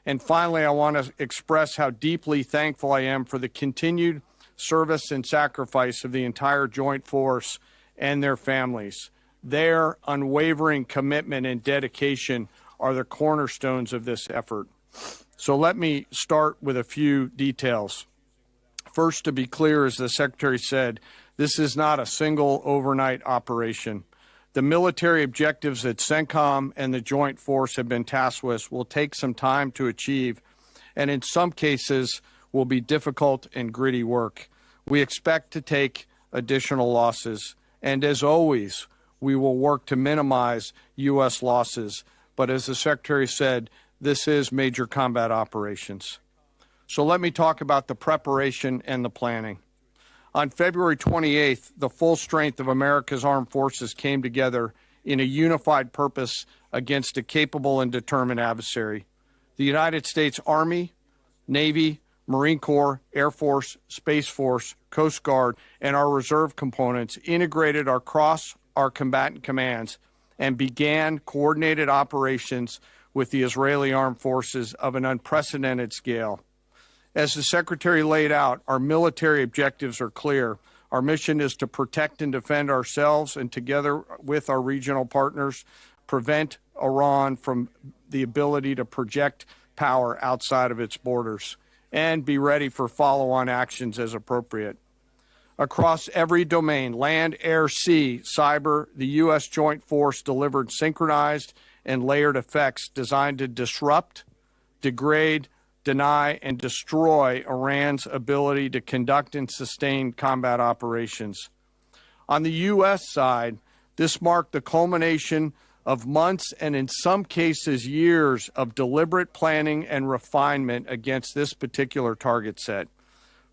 And finally, I want to express how deeply thankful I am for the continued service and sacrifice of the entire Joint Force and their families. Their unwavering commitment and dedication are the cornerstones of this effort. So let me start with a few details. First, to be clear, as the Secretary said, this is not a single overnight operation. The military objectives that CENTCOM and the Joint Force have been tasked with will take some time to achieve, and in some cases will be difficult and gritty work. We expect to take additional losses, and as always, we will work to minimize U.S. losses. But as the Secretary said, this is major combat operations. So let me talk about the preparation and the planning. On February 28th, the full strength of America's armed forces came together in a unified purpose against a capable and determined adversary. The United States Army, Navy, Marine Corps, Air Force, Space Force, Coast Guard, and our reserve components integrated across our combatant commands and began coordinated operations with the Israeli armed forces of an unprecedented scale. As the Secretary laid out, our military objectives are clear. Our mission is to protect and defend ourselves and, together with our regional partners, prevent Iran from the ability to project power outside of its borders, and be ready for follow-on actions as appropriate. Across every domain, land, air, sea, cyber, the U.S. Joint Force delivered synchronized and layered effects designed to disrupt, degrade, deny, and destroy Iran's ability to conduct and sustain combat operations. On the U.S. side, this marked the culmination of months and in some cases years of deliberate planning and refinement against this particular target set.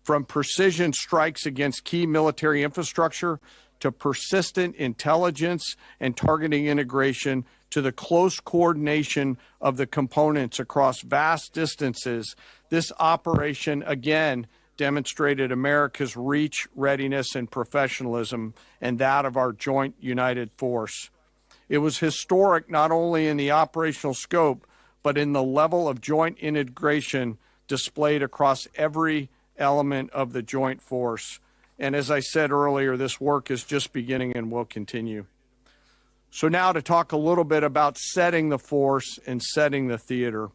From precision strikes against key military infrastructure to persistent intelligence and targeting integration to the close coordination of the components across vast distances, this operation again demonstrated America's reach, readiness, and professionalism, and that of our joint united force. It was historic not only in the operational scope, but in the level of joint integration displayed across every element of the joint force. And as I said earlier, this work is just beginning and will continue. So now to talk a little bit about setting the force and setting the theater.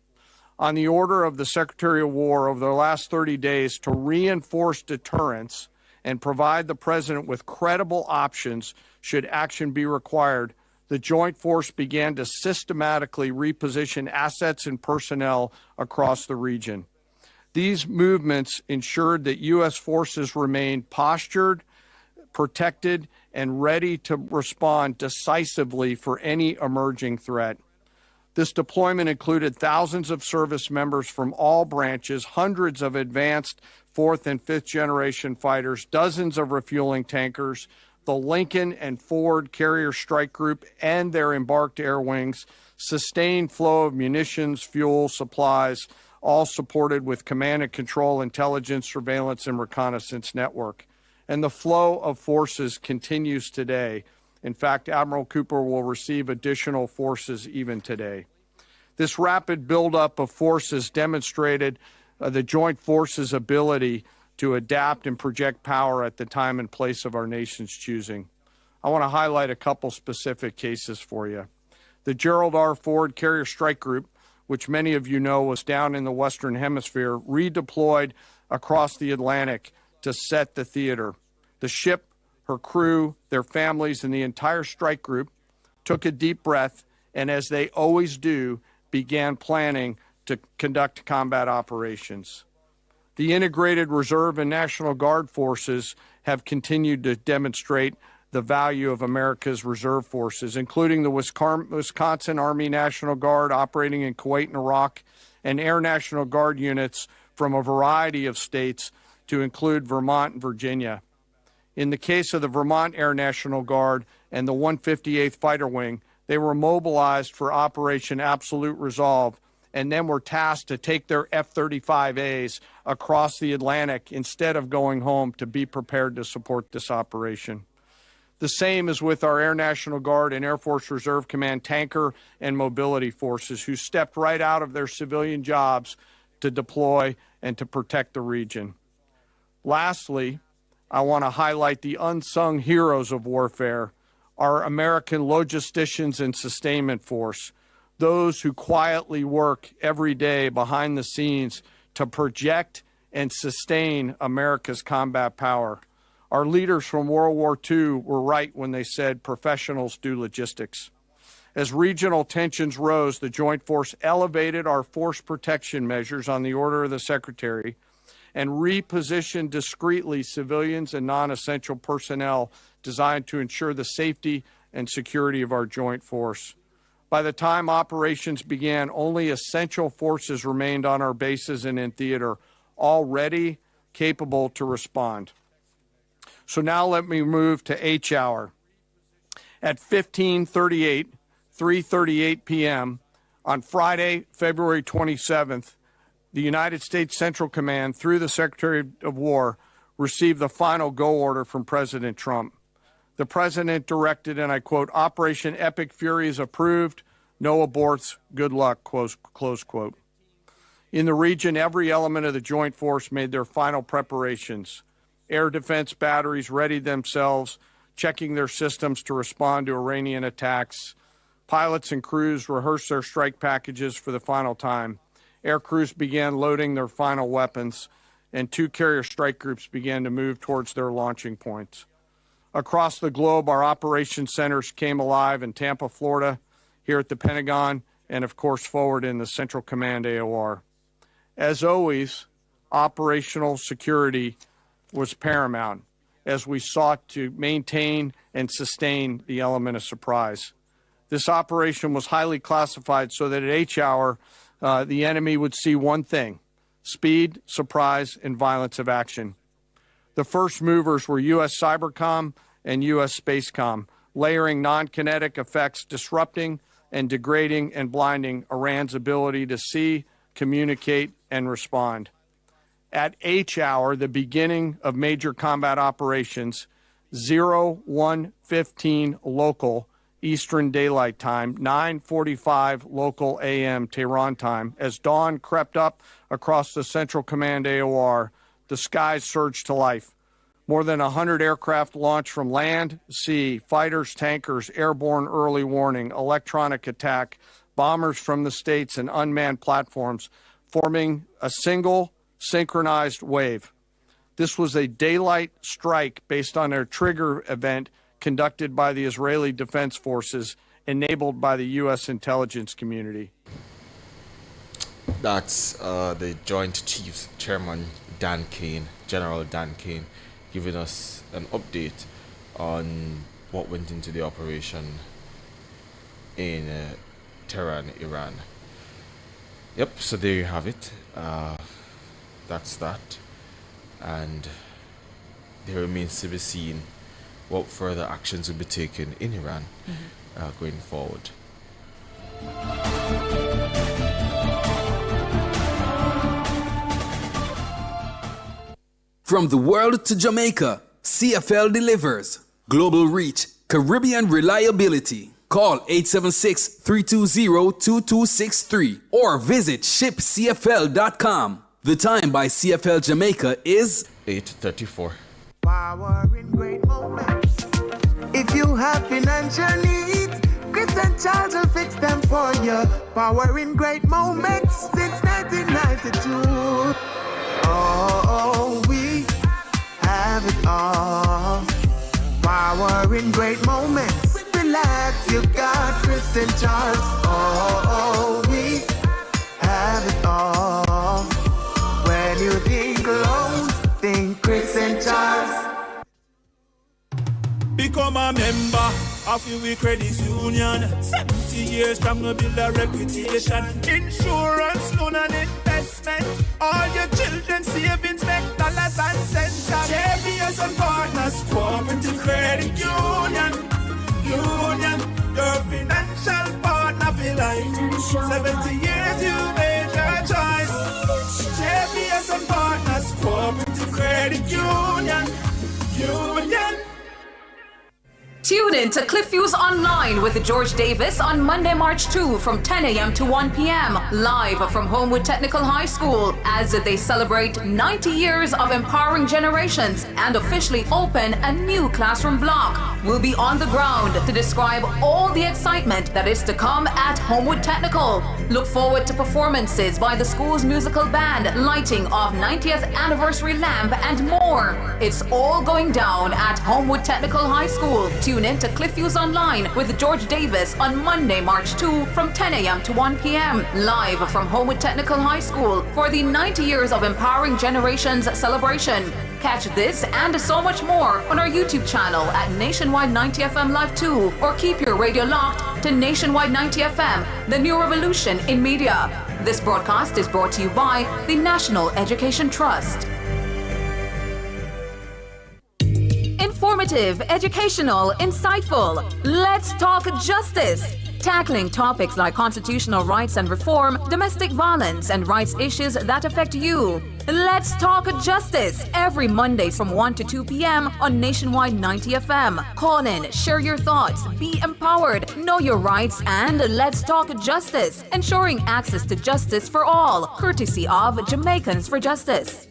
On the order of the Secretary of War over the last 30 days to reinforce deterrence and provide the President with credible options should action be required, the Joint Force began to systematically reposition assets and personnel across the region. These movements ensured that U.S. forces remained postured, protected, and ready to respond decisively for any emerging threat. This deployment included thousands of service members from all branches, hundreds of advanced fourth and fifth generation fighters, dozens of refueling tankers, the Lincoln and Ford Carrier Strike Group and their embarked air wings, sustained flow of munitions, fuel, supplies, all supported with command and control, intelligence, surveillance, and reconnaissance network. And the flow of forces continues today. In fact, Admiral Cooper will receive additional forces even today. This rapid buildup of forces demonstrated the joint forces' ability to adapt and project power at the time and place of our nation's choosing. I want to highlight a couple specific cases for you. The Gerald R. Ford Carrier Strike Group, which many of you know was down in the Western Hemisphere, redeployed across the Atlantic to set the theater. The ship, her crew, their families, and the entire strike group took a deep breath and, as they always do, began planning to conduct combat operations. The integrated Reserve and National Guard forces have continued to demonstrate the value of America's reserve forces, including the Wisconsin Army National Guard operating in Kuwait and Iraq, and Air National Guard units from a variety of states to include Vermont and Virginia. In the case of the Vermont Air National Guard and the 158th Fighter Wing, they were mobilized for Operation Absolute Resolve and then were tasked to take their F-35As across the Atlantic instead of going home to be prepared to support this operation. The same is with our Air National Guard and Air Force Reserve Command tanker and mobility forces, who stepped right out of their civilian jobs to deploy and to protect the region. Lastly, I want to highlight the unsung heroes of warfare, our American logisticians and sustainment force, those who quietly work every day behind the scenes to project and sustain America's combat power. Our leaders from World War II were right when they said professionals do logistics. As regional tensions rose, the Joint Force elevated our force protection measures on the order of the Secretary and repositioned discreetly civilians and non-essential personnel designed to ensure the safety and security of our joint force. By the time operations began, only essential forces remained on our bases and in theater, all ready, capable to respond. So now let me move to H hour. At 3:38 p.m. on Friday, February 27th, the United States Central Command, through the Secretary of War, received the final go order from President Trump. The President directed, and I quote, "Operation Epic Fury is approved. No aborts. Good luck," close quote. In the region, every element of the Joint Force made their final preparations. Air defense batteries readied themselves, checking their systems to respond to Iranian attacks. Pilots and crews rehearsed their strike packages for the final time. Air crews began loading their final weapons, and 2 carrier strike groups began to move towards their launching points. Across the globe, our operations centers came alive in Tampa, Florida, here at the Pentagon, and of course forward in the Central Command AOR. As always, operational security was paramount as we sought to maintain and sustain the element of surprise. This operation was highly classified so that at H hour, the enemy would see one thing: speed, surprise, and violence of action. The first movers were U.S. Cybercom and U.S. Spacecom, layering non-kinetic effects, disrupting and degrading and blinding Iran's ability to see, communicate, and respond. At H hour, the beginning of major combat operations, 01:15 local Eastern Daylight Time, 9:45 local AM Tehran time, as dawn crept up across the Central Command AOR, the skies surged to life. More than 100 aircraft launched from land, sea, fighters, tankers, airborne early warning, electronic attack, bombers from the States, and unmanned platforms, forming a single synchronized wave. This was a daylight strike based on a trigger event conducted by the Israeli Defense Forces, enabled by the U.S. intelligence community. That's the Joint Chiefs Chairman Dan Kane, General Dan Kane, giving us an update on what went into the operation in Tehran, Iran. Yep, so there you have it. That's that. And there remains to be seen what further actions will be taken in Iran going forward. From the world to Jamaica, CFL delivers. Global reach, Caribbean reliability. Call 876-320-2263 or visit shipcfl.com. The time by CFL Jamaica is 8:34. Power in great moments. If you have financial needs, Chris and Charles will fix them for you. Power in great moments since 1992. Oh, we have it all. Power in great moments. Relax, you got Chris and Charles. Oh, we have it all. When you think loans, think Chris and Charles. Become a member of your credit union. 70 years strong to build a reputation. Insurance, loan and investment. All your children's savings make dollars and cents. JBS and Partners Cooperative Credit Union. Your financial partner for life. 70 years you made your choice. JBS and Partners Cooperative Credit Union. Tune in to Cliffviews Online with George Davis on Monday, March 2 from 10 a.m. to 1 p.m. live from Homewood Technical High School as they celebrate 90 years of empowering generations and officially open a new classroom block. We'll be on the ground to describe all the excitement that is to come at Homewood Technical. Look forward to performances by the school's musical band, lighting of 90th anniversary lamp, and more. It's all going down at Homewood Technical High School. Tune in to Cliffviews Online with George Davis on Monday, March 2 from 10 a.m. to 1 p.m. live from Homewood Technical High School for the 90 Years of Empowering Generations celebration. Catch this and so much more on our YouTube channel at Nationwide 90 FM Live 2, or keep your radio locked to Nationwide 90 FM, the new revolution in media. This broadcast is brought to you by the National Education Trust. Informative, educational, insightful. Let's talk justice. Tackling topics like constitutional rights and reform, domestic violence, and rights issues that affect you. Let's talk justice every Monday from 1 to 2 p.m. on Nationwide 90 FM. Call in, share your thoughts, be empowered, know your rights, and let's talk justice, ensuring access to justice for all, courtesy of Jamaicans for Justice.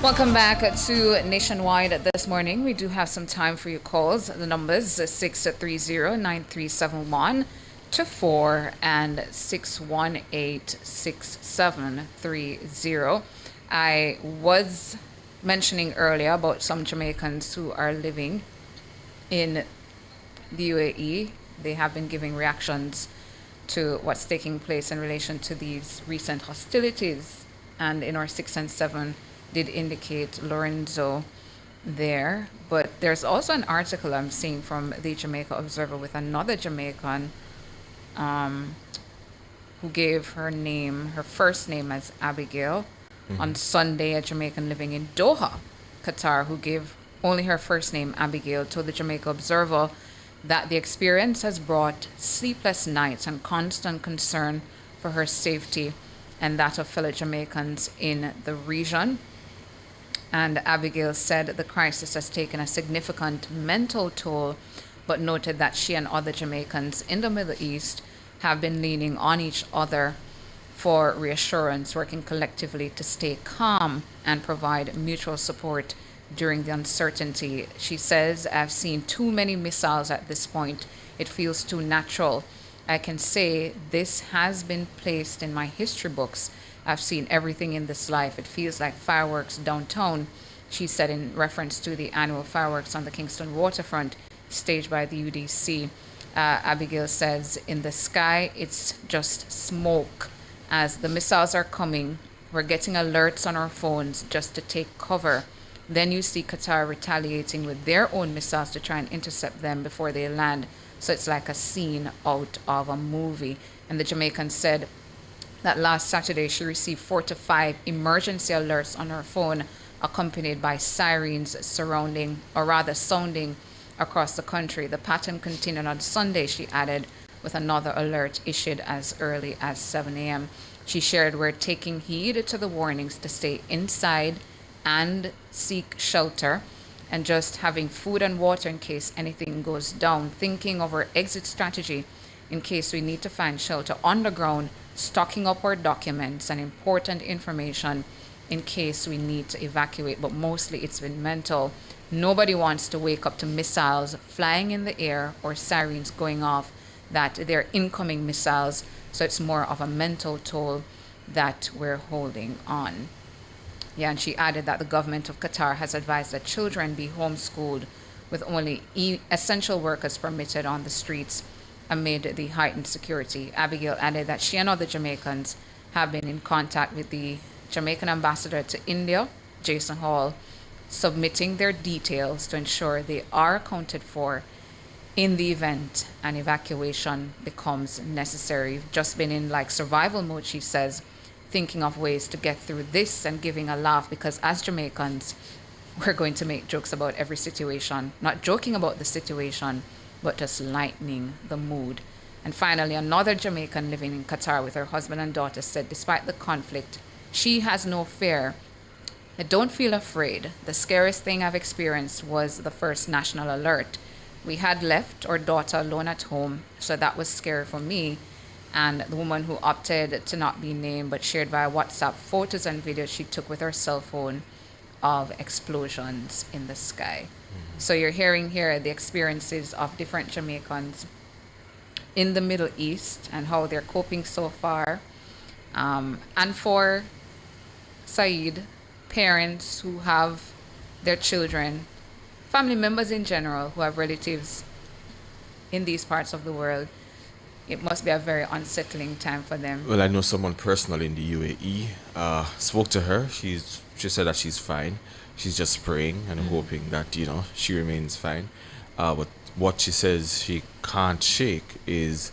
Welcome back to Nationwide this morning. We do have some time for your calls. The numbers 630-9371 to 4 and 618-6730. I was mentioning earlier about some Jamaicans who are living in the UAE. They have been giving reactions to what's taking place in relation to these recent hostilities. And in our 6 and 7 did indicate Lorenzo there. But there's also an article I'm seeing from the Jamaica Observer with another Jamaican who gave her first name as Abigail. On Sunday, a Jamaican living in Doha, Qatar, who gave only her first name, Abigail, told the Jamaica Observer that the experience has brought sleepless nights and constant concern for her safety and that of fellow Jamaicans in the region. And Abigail said the crisis has taken a significant mental toll, but noted that she and other Jamaicans in the Middle East have been leaning on each other for reassurance, working collectively to stay calm and provide mutual support during the uncertainty. She says, I've seen too many missiles at this point. It feels too natural. I can say this has been placed in my history books. I've seen everything in this life. It feels like fireworks downtown, she said in reference to the annual fireworks on the Kingston waterfront staged by the UDC. Abigail says, in the sky, it's just smoke. As the missiles are coming, we're getting alerts on our phones just to take cover. Then you see Qatar retaliating with their own missiles to try and intercept them before they land. So it's like a scene out of a movie. And the Jamaican said that last Saturday she received 4 to 5 emergency alerts on her phone, accompanied by sirens sounding across the country. The pattern continued on Sunday, she added, with another alert issued as early as 7 a.m. She shared, we're taking heed to the warnings to stay inside and seek shelter, and just having food and water in case anything goes down, thinking of our exit strategy in case we need to find shelter underground, stocking up our documents and important information in case we need to evacuate. But mostly it's been mental. Nobody wants to wake up to missiles flying in the air or sirens going off that they're incoming missiles. So it's more of a mental toll that we're holding on. Yeah, and she added that the government of Qatar has advised that children be homeschooled with only essential workers permitted on the streets amid the heightened security. Abigail added that she and other Jamaicans have been in contact with the Jamaican ambassador to India, Jason Hall, submitting their details to ensure they are accounted for in the event an evacuation becomes necessary. We've just been in like survival mode, she says, thinking of ways to get through this and giving a laugh, because as Jamaicans, we're going to make jokes about every situation, not joking about the situation, but just lightening the mood. And finally, another Jamaican living in Qatar with her husband and daughter said, despite the conflict, she has no fear. I don't feel afraid. The scariest thing I've experienced was the first national alert. We had left our daughter alone at home, so that was scary for me. And the woman who opted to not be named but shared via WhatsApp photos and videos she took with her cell phone of explosions in the sky. So you're hearing here the experiences of different Jamaicans in the Middle East and how they're coping so far. And for Saeed, parents who have their children, family members in general who have relatives in these parts of the world, it must be a very unsettling time for them. Well, I know someone personally in the UAE. Spoke to her. She said that she's fine. She's just praying and hoping that, she remains fine. But what she says she can't shake is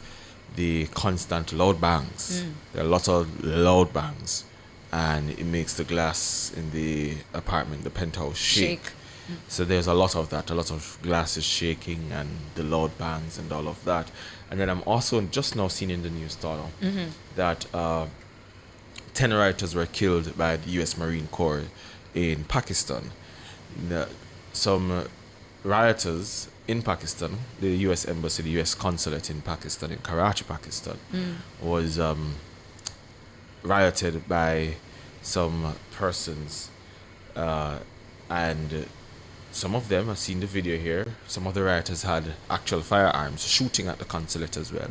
the constant loud bangs. There are a lot of loud bangs, and it makes the glass in the apartment, the penthouse, shake. So there's a lot of that, a lot of glasses shaking and the loud bangs and all of that. And then I'm also just now seeing in the news, Tano, that 10 rioters were killed by the U.S. Marine Corps in Pakistan. Some rioters in Pakistan, the U.S. Embassy, the U.S. Consulate in Pakistan, in Karachi, Pakistan, was rioted by some persons, and some of them, I've seen the video here, some of the rioters had actual firearms shooting at the consulate as well.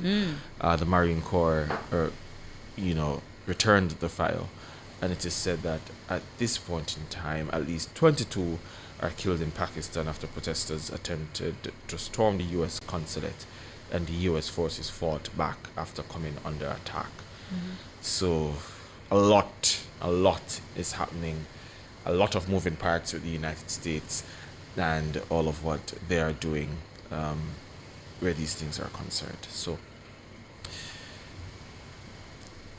The Marine Corps, returned the fire, and it is said that at this point in time, at least 22 are killed in Pakistan after protesters attempted to storm the U.S. consulate, and the U.S. forces fought back after coming under attack. So a lot is happening, a lot of moving parts with the United States and all of what they are doing where these things are concerned. So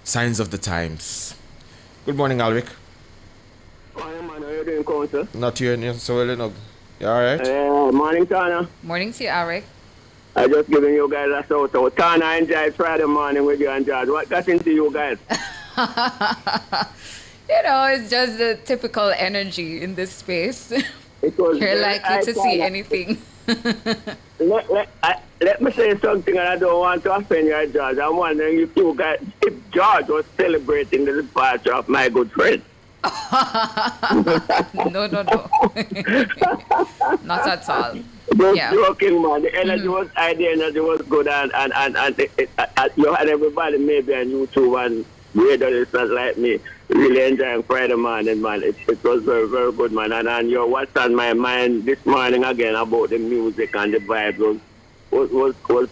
signs of the times. Good morning, Alric. Hi, man. How you doing, Council? Not hearing so well enough. You alright? Morning, Tana. Morning to you, Alric. I just giving you guys a shout out. Tana, I enjoyed Friday morning with you and George. What got into you guys? It's just the typical energy in this space. You're likely to see anything. Let me say something, and I don't want to offend you, George. I'm wondering if George was celebrating the departure of my good friend. No. Not at all. Just joking, man. The energy was high, the energy was good, and you had everybody maybe on YouTube and radio listeners like me really enjoying Friday morning, man. It was very, very good, man. And what's on my mind this morning again about the music and the vibe was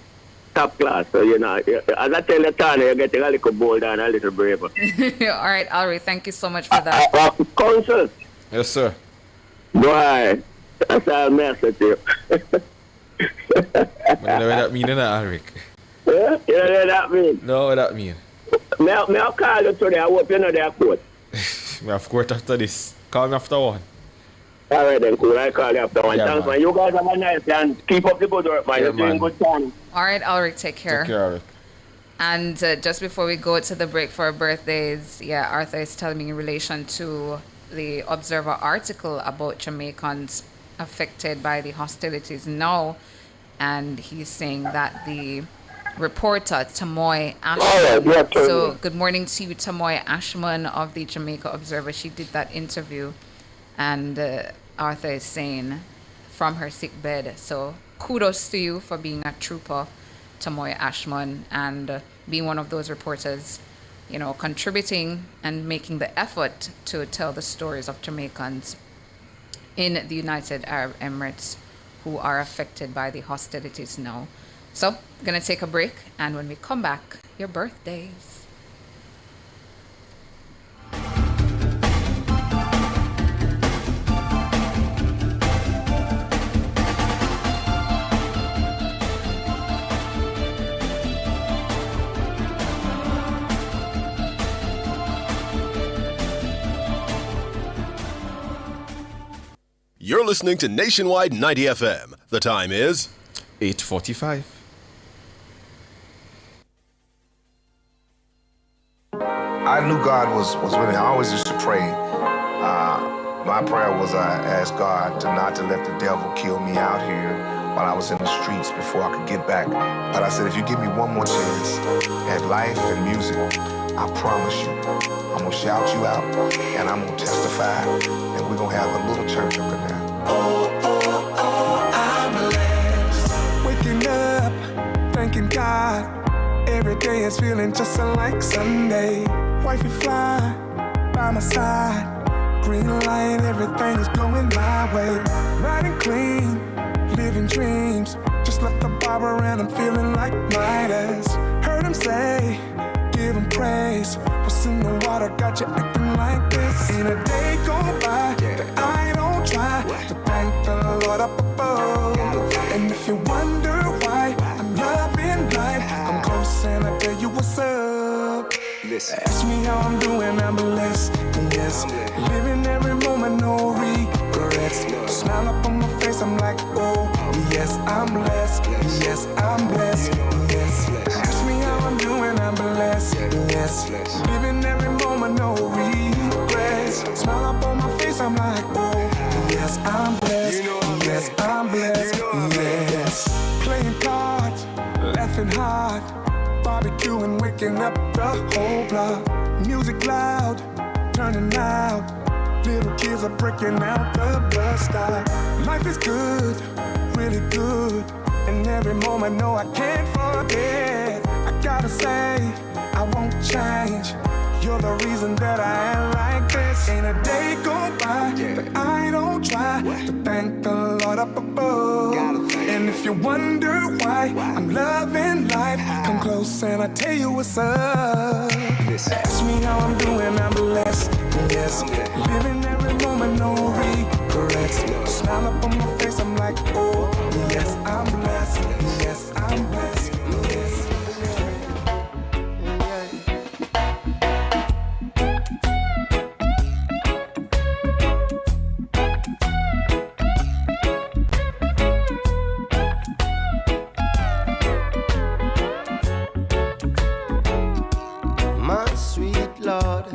top class. So, as I tell you, Tana, you're getting a little bolder and a little braver. All right, Alri, thank you so much for that. Council. Yes, sir. Boy, that's all message to you. What that mean, Alric? Yeah? You know what that mean? No, what that mean? May I call you today? I hope you know their court. We have court after this. Call me after one. All right, then, cool. I call you after one. Yeah, Thanks, man. You guys have a nice day and keep up the good work, man. Yeah, You're doing good time. All right, Alric, take care. Take care, Alric. And just before we go to the break for our birthdays, Arthur is telling me in relation to the Observer article about Jamaicans affected by the hostilities now, and he's saying that the reporter Tamoy Ashman. So good morning to you, Tamoy Ashman of the Jamaica Observer. She did that interview, and Arthur is saying from her sick bed. So kudos to you for being a trooper, Tamoy Ashman, and being one of those reporters, contributing and making the effort to tell the stories of Jamaicans in the United Arab Emirates who are affected by the hostilities now. So, we're going to take a break, and when we come back, your birthdays. You're listening to Nationwide 90 FM. The time is 8:45. I knew God was with me. I always used to pray. My prayer was I asked God not to let the devil kill me out here while I was in the streets before I could get back. But I said, if you give me one more chance at life and music, I promise you, I'm going to shout you out and I'm going to testify and we're going to have a little church up in there. I'm blessed. Waking up, thanking God. Every day is feeling just like Sunday. Wifey fly by my side. Green light, everything is going my way. Riding clean, living dreams. Just left the barber and I'm feeling like Midas. Heard him say, give him praise. What's in the water got you acting like this? Ain't a day go by that I don't try to thank the Lord up above. And if you wonder why I'm loving life, I'm close and I tell you what's up. Listen. Ask me how I'm doing, I'm blessed. Yes, living every moment, no regrets. Smile up on my face, I'm like, oh, yes, I'm blessed. Yes, I'm blessed. Yes. Ask me how I'm doing, I'm blessed. Yes, living every moment, no regrets. Smile up on my face, I'm like, oh, yes, I'm blessed. Yes, I'm blessed. Yes. Playing cards, laughing hard, barbecuing, waking up the whole block. Music loud, turning out. Little kids are breaking out the bus stop. Life is good, really good. And every moment, no, I can't forget. I gotta say, I won't change. you're the reason that I am like this. Ain't a day go by that I don't try to thank the Lord up above. And if you wonder why I'm loving life, come close and I'll tell you what's up. Ask me how I'm doing, I'm blessed. Yes, living every moment, no regrets. Smile up on my face, I'm like, oh, yes, I'm blessed. Yes, I'm blessed. Yes. My sweet Lord,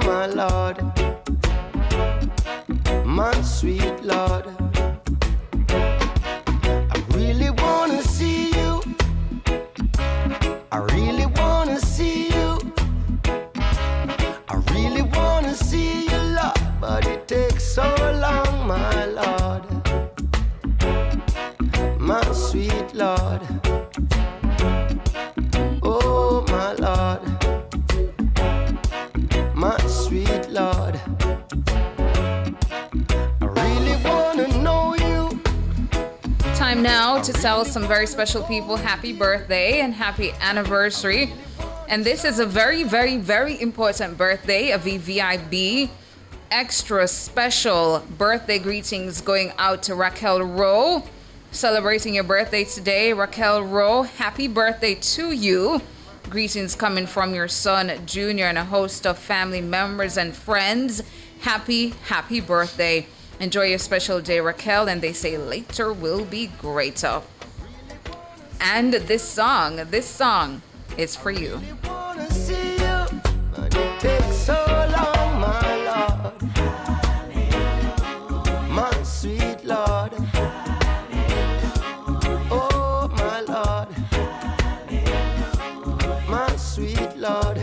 my Lord, my sweet Lord, I really wanna see you, I really wanna see you, I really wanna see you, Lord, but it takes so long, my Lord, my sweet Lord. Oh, my Lord, my sweet Lord, I really want to know you. Time now to tell some very special people happy birthday and happy anniversary. And this is a very, very, very important birthday, a VVIB extra special birthday greetings going out to Raquel Rowe. Celebrating your birthday today, Raquel Rowe, happy birthday to you. Greetings coming from your son, Junior, and a host of family members and friends. Happy, happy birthday. Enjoy your special day, Raquel, and they say later will be greater. And this song is for you. Wanna see you, but it takes so long, my Lord, my sweet Lord. Oh, my Lord, my sweet Lord,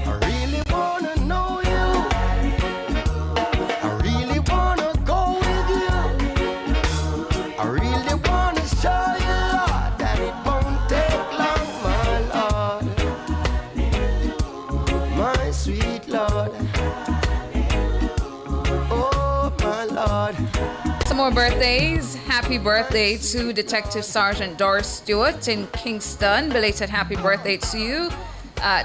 I really wanna know you, I really wanna go with you, I really wanna show you, Lord, that it won't take long, my Lord, my sweet Lord. Oh, my Lord. Some more birthdays. Happy birthday to Detective Sergeant Doris Stewart in Kingston. Belated happy birthday to you,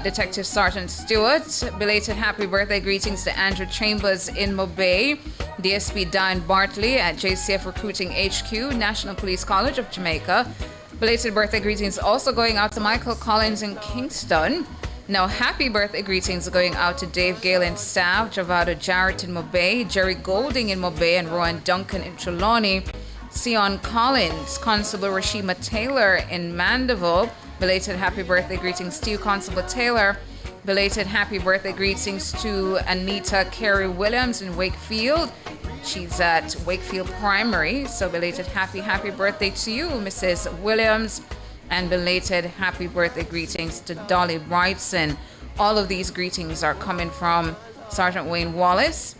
Detective Sergeant Stewart. Belated happy birthday greetings to Andrew Chambers in Mobay. DSP Diane Bartley at JCF Recruiting HQ, National Police College of Jamaica. Belated birthday greetings also going out to Michael Collins in Kingston. Now, happy birthday greetings going out to Dave Gale in Staff, Javado Jarrett in Mobay, Jerry Golding in Mobay, and Rowan Duncan in Trelawney. Sion Collins, Constable Rashima Taylor in Mandeville. Belated happy birthday greetings to you, Constable Taylor. Belated happy birthday greetings to Anita Carey Williams in Wakefield. She's at Wakefield Primary. So belated happy birthday to you, Mrs. Williams. And belated happy birthday greetings to Dolly Brightson. All of these greetings are coming from Sergeant Wayne Wallace.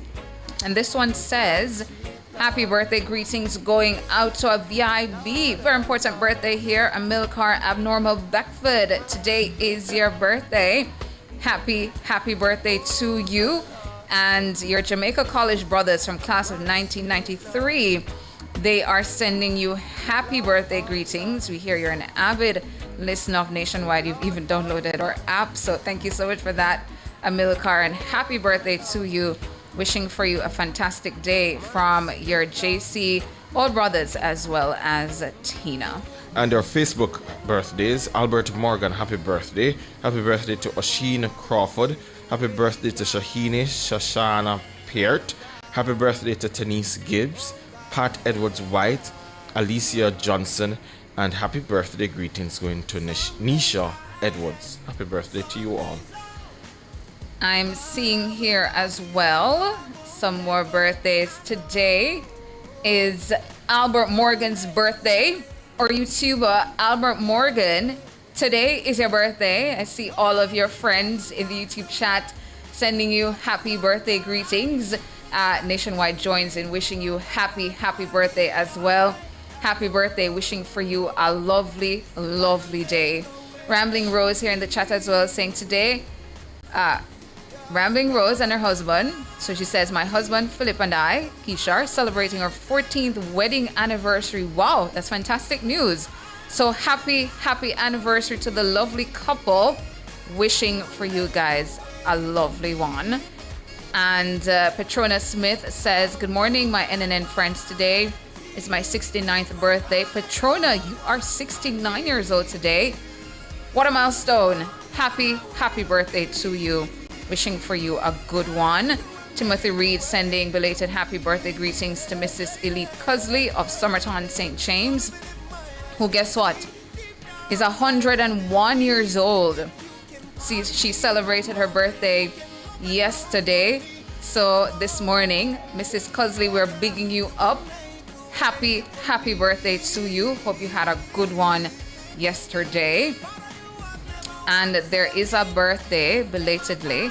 And this one says, happy birthday greetings going out to a VIB. Very important birthday here, Amilcar Abnormal Beckford. Today is your birthday. Happy birthday to you and your Jamaica College brothers from class of 1993. They are sending you happy birthday greetings. We hear you're an avid listener of Nationwide. You've even downloaded our app. So thank you so much for that, Amilcar, and happy birthday to you. Wishing for you a fantastic day from your JC Old Brothers as well as Tina. And our Facebook birthdays, Albert Morgan, happy birthday. Happy birthday to Osheen Crawford. Happy birthday to Shahini Shashana Peart. Happy birthday to Tanise Gibbs, Pat Edwards White, Alicia Johnson, and happy birthday greetings going to Nisha Edwards. Happy birthday to you all. I'm seeing here as well some more birthdays. Today is Albert Morgan's birthday, or YouTuber Albert Morgan. Today is your birthday. I see all of your friends in the YouTube chat sending you happy birthday greetings. Nationwide joins in wishing you happy birthday as well. Happy birthday, wishing for you a lovely day. Rambling Rose here in the chat as well, saying today, Rambling Rose and her husband. So she says, my husband Philip and I, Keisha, are celebrating our 14th wedding anniversary. Wow, that's fantastic news. So happy anniversary to the lovely couple. Wishing for you guys a lovely one. And Petrona Smith says, good morning, my NNN friends. Today is my 69th birthday. Petrona, you are 69 years old today. What a milestone. Happy birthday to you. Wishing for you a good one. Timothy Reed sending belated happy birthday greetings to Mrs. Elite Cusley of Somerton St. James, who, guess what, is 101 years old. She celebrated her birthday yesterday. So this morning, Mrs. Cusley, we're bigging you up. Happy birthday to you. Hope you had a good one yesterday. And there is a birthday, belatedly,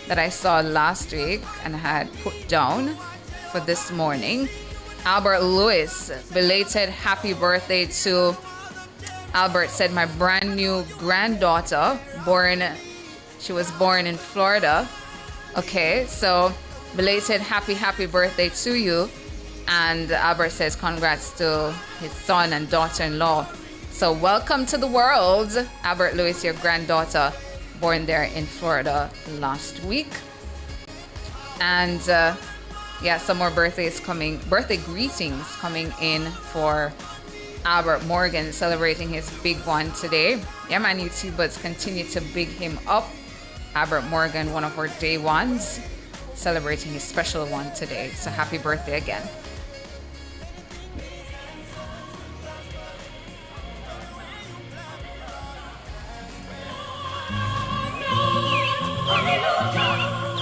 that I saw last week and had put down for this morning. Albert Lewis, belated happy birthday to Albert. Said my brand new granddaughter, she was born in Florida. Okay, so belated happy birthday to you. And Albert says congrats to his son and daughter-in-law. So welcome to the world, Albert Lewis, your granddaughter, born there in Florida last week. And some more birthday greetings coming in for Albert Morgan, celebrating his big one today. Yeah, man, YouTubers continue to big him up. Albert Morgan, one of our day ones, celebrating his special one today. So happy birthday again.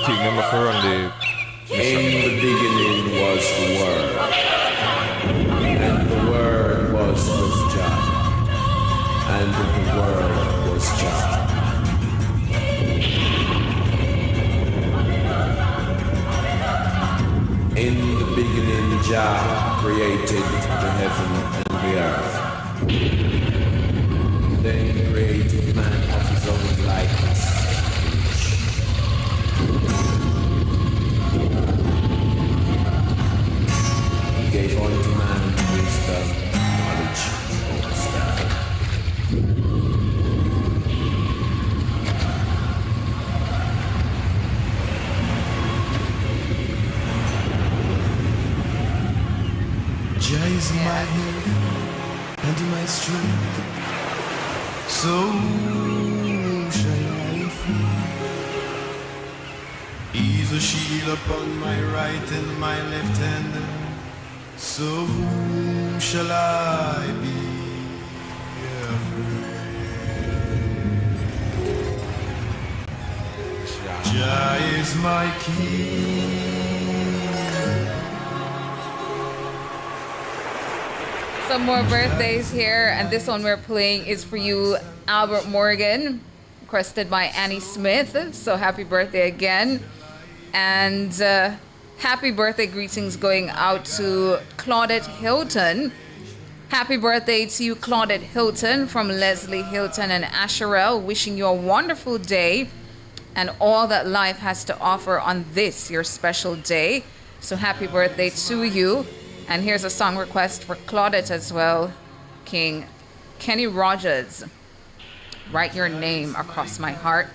King number 4 on the In the beginning was the Word, and the Word was with Jah, and the Word was Jah. In the beginning Jah created the heaven and the earth. Then created man of his own likeness. Gave unto man wisdom, knowledge, understanding. Jah is my help and my strength, so shall I fear. He's a shield upon my right and my left hand. So whom shall I be afraid? Jah is my king. Some more birthdays here, and this one we're playing is for you, Albert Morgan, requested by Annie Smith. So happy birthday again. And happy birthday greetings going out to Claudette Hilton. Happy birthday to you, Claudette Hilton, from Leslie Hilton and Asherelle. Wishing you a wonderful day and all that life has to offer on this, your special day. So happy birthday to you. And here's a song request for Claudette as well. King Kenny Rogers, Write Your Name Across My Heart.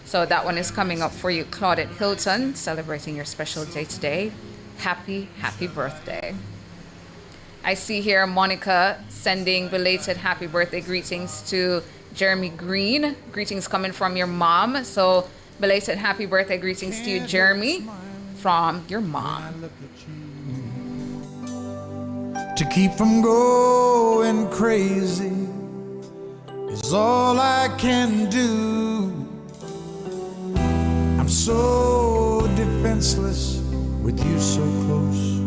So that one is coming up for you, Claudette Hilton, celebrating your special day today. Happy birthday. I see here Monica sending belated happy birthday greetings to Jeremy Green. Greetings coming from your mom. So belated happy birthday greetings to you, Jeremy, from your mom. To keep from going crazy is all I can do. I'm so defenseless with you so close.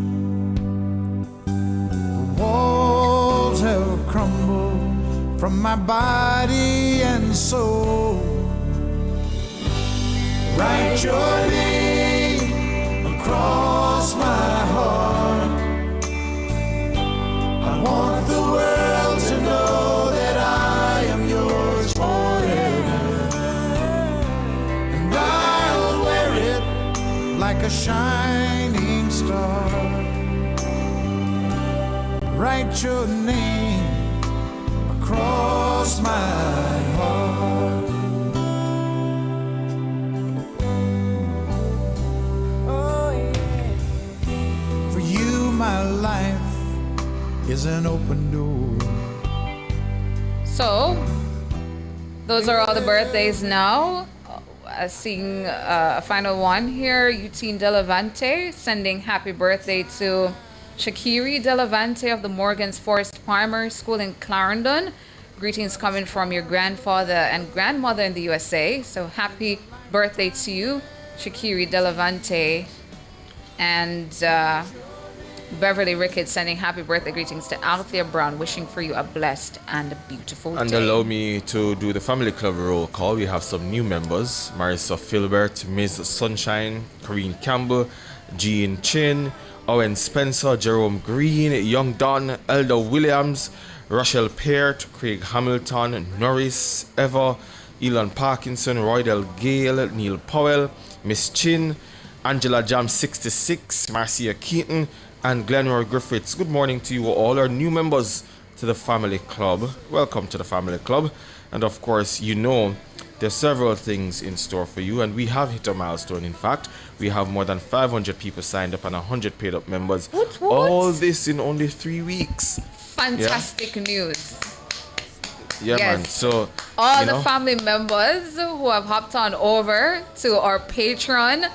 The walls have crumbled from my body and soul. Write your name across my heart. I want the world to know that I am yours forever. like a shining star. Write your name across my heart. Oh yeah. For you my life is an open door. So, those are all the birthdays now. Seeing a final one here, Eugene Delavante sending happy birthday to Shakiri Delavante of the Morgan's Forest Primary School in Clarendon. Greetings coming from your grandfather and grandmother in the USA. So happy birthday to you, Shakiri Delavante. And Beverly Ricketts sending happy birthday greetings to Althea Brown, wishing for you a blessed and beautiful And day. allow me to do the family club roll call. We have some new members: Marissa Filbert, Ms. Sunshine, Corinne Campbell, Jean Chin, Owen Spencer, Jerome Green, Young Don, Elder Williams, Rochelle Peart, Craig Hamilton, Norris Eva, Elon Parkinson, Roydell Gale, Neil Powell, Miss Chin, Angela Jam 66, Marcia Keaton, and Glenroy Griffiths. Good morning to you all, our new members to the family club. Welcome to the family club. And of course, you know there's several things in store for you, and we have hit a milestone. In fact, we have more than 500 people signed up and 100 paid up members. What? All this in only 3 weeks. Fantastic news. Yeah, Yes. man. So All you the know, family members who have hopped on over to our Patreon,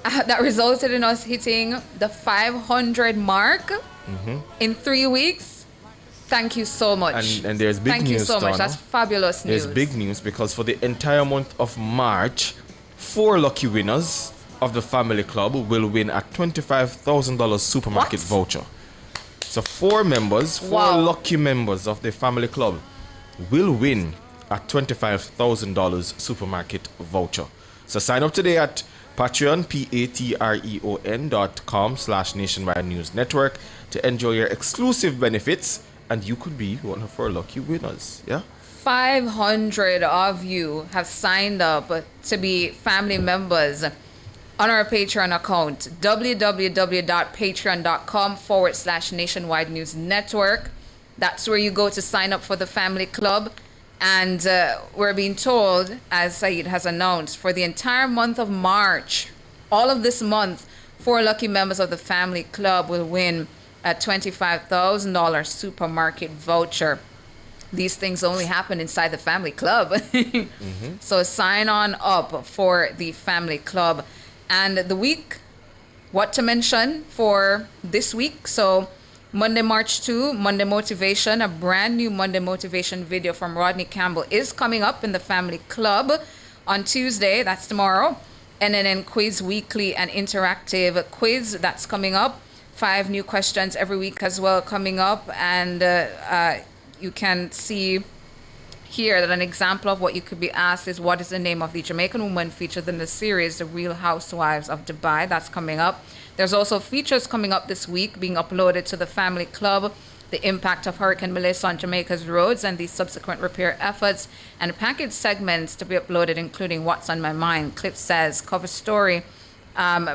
that resulted in us hitting the 500 mark in 3 weeks. Thank you so much. And there's big Thank news. you so much. Tana. That's fabulous news. There's big news because for the entire month of March, 4 lucky winners of the family club will win a $25,000 supermarket voucher. So 4 members, 4 Wow. lucky members of the family club will win a $25,000 supermarket voucher. So sign up today at Patreon, patreon.com/Nationwide News Network to enjoy your exclusive benefits, and you could be one of our lucky winners. Yeah. 500 of you have signed up to be family members on our Patreon account, www.patreon.com/Nationwide News Network. That's where you go to sign up for the family club. And we're being told, as Saeed has announced, for the entire month of March, all of this month, 4 lucky members of the family club will win a $25,000 supermarket voucher. These things only happen inside the family club. So sign on up for the family club. And the week, what to mention for this week. So Monday, March 2, Monday Motivation, a brand new Monday Motivation video from Rodney Campbell is coming up in the family club. On Tuesday, that's tomorrow. NNN Quiz Weekly, an interactive quiz that's coming up. 5 new questions every week as well coming up. And you can see here that an example of what you could be asked is, what is the name of the Jamaican woman featured in the series The Real Housewives of Dubai? That's coming up. There's also features coming up this week being uploaded to the family club: the impact of Hurricane Melissa on Jamaica's roads and the subsequent repair efforts, and package segments to be uploaded, including What's on My Mind, Cliff Says, Cover Story,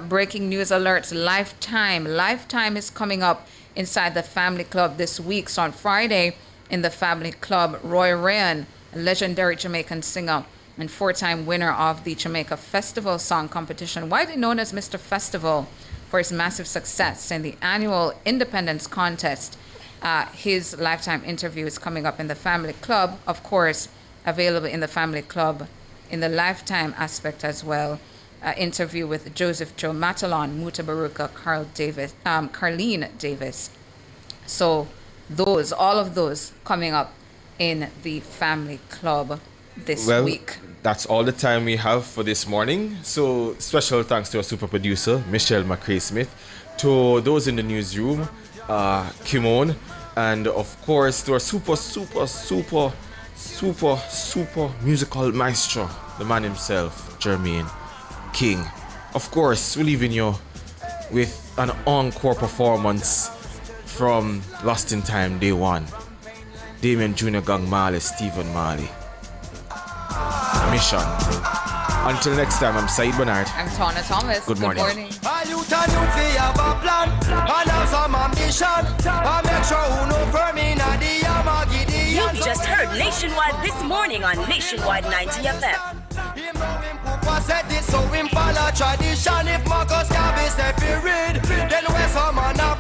breaking news alerts, Lifetime. Lifetime is coming up inside the family club this week. So on Friday in the family club, Roy Ryan, a legendary Jamaican singer and 4-time winner of the Jamaica Festival Song Competition, widely known as Mr. Festival, for his massive success in the annual Independence Contest. His Lifetime interview is coming up in the family club, of course, available in the family club in the Lifetime aspect as well. Interview with Joseph Joe Matalon, Muta Baruka, Carlene Davis. So all of those coming up in the family club this week. That's all the time we have for this morning. So special thanks to our super producer, Michelle McCrae-Smith, to those in the newsroom, Kimon, and of course to our super musical maestro, the man himself, Jermaine King. Of course, we're leaving you with an encore performance from Lost in Time Day 1. Damien Jr. Gang Marley, Stephen Marley. Mission. Until next time, I'm Said Bernard. I'm Tana Thomas. Good morning. A youth have a plan and have some ambition. I make sure who know for me now the Yamagidi. You just heard Nationwide this morning on Nationwide 90 FM. Said this so him follow tradition. If Marcus Garvey say fi read, then where some man a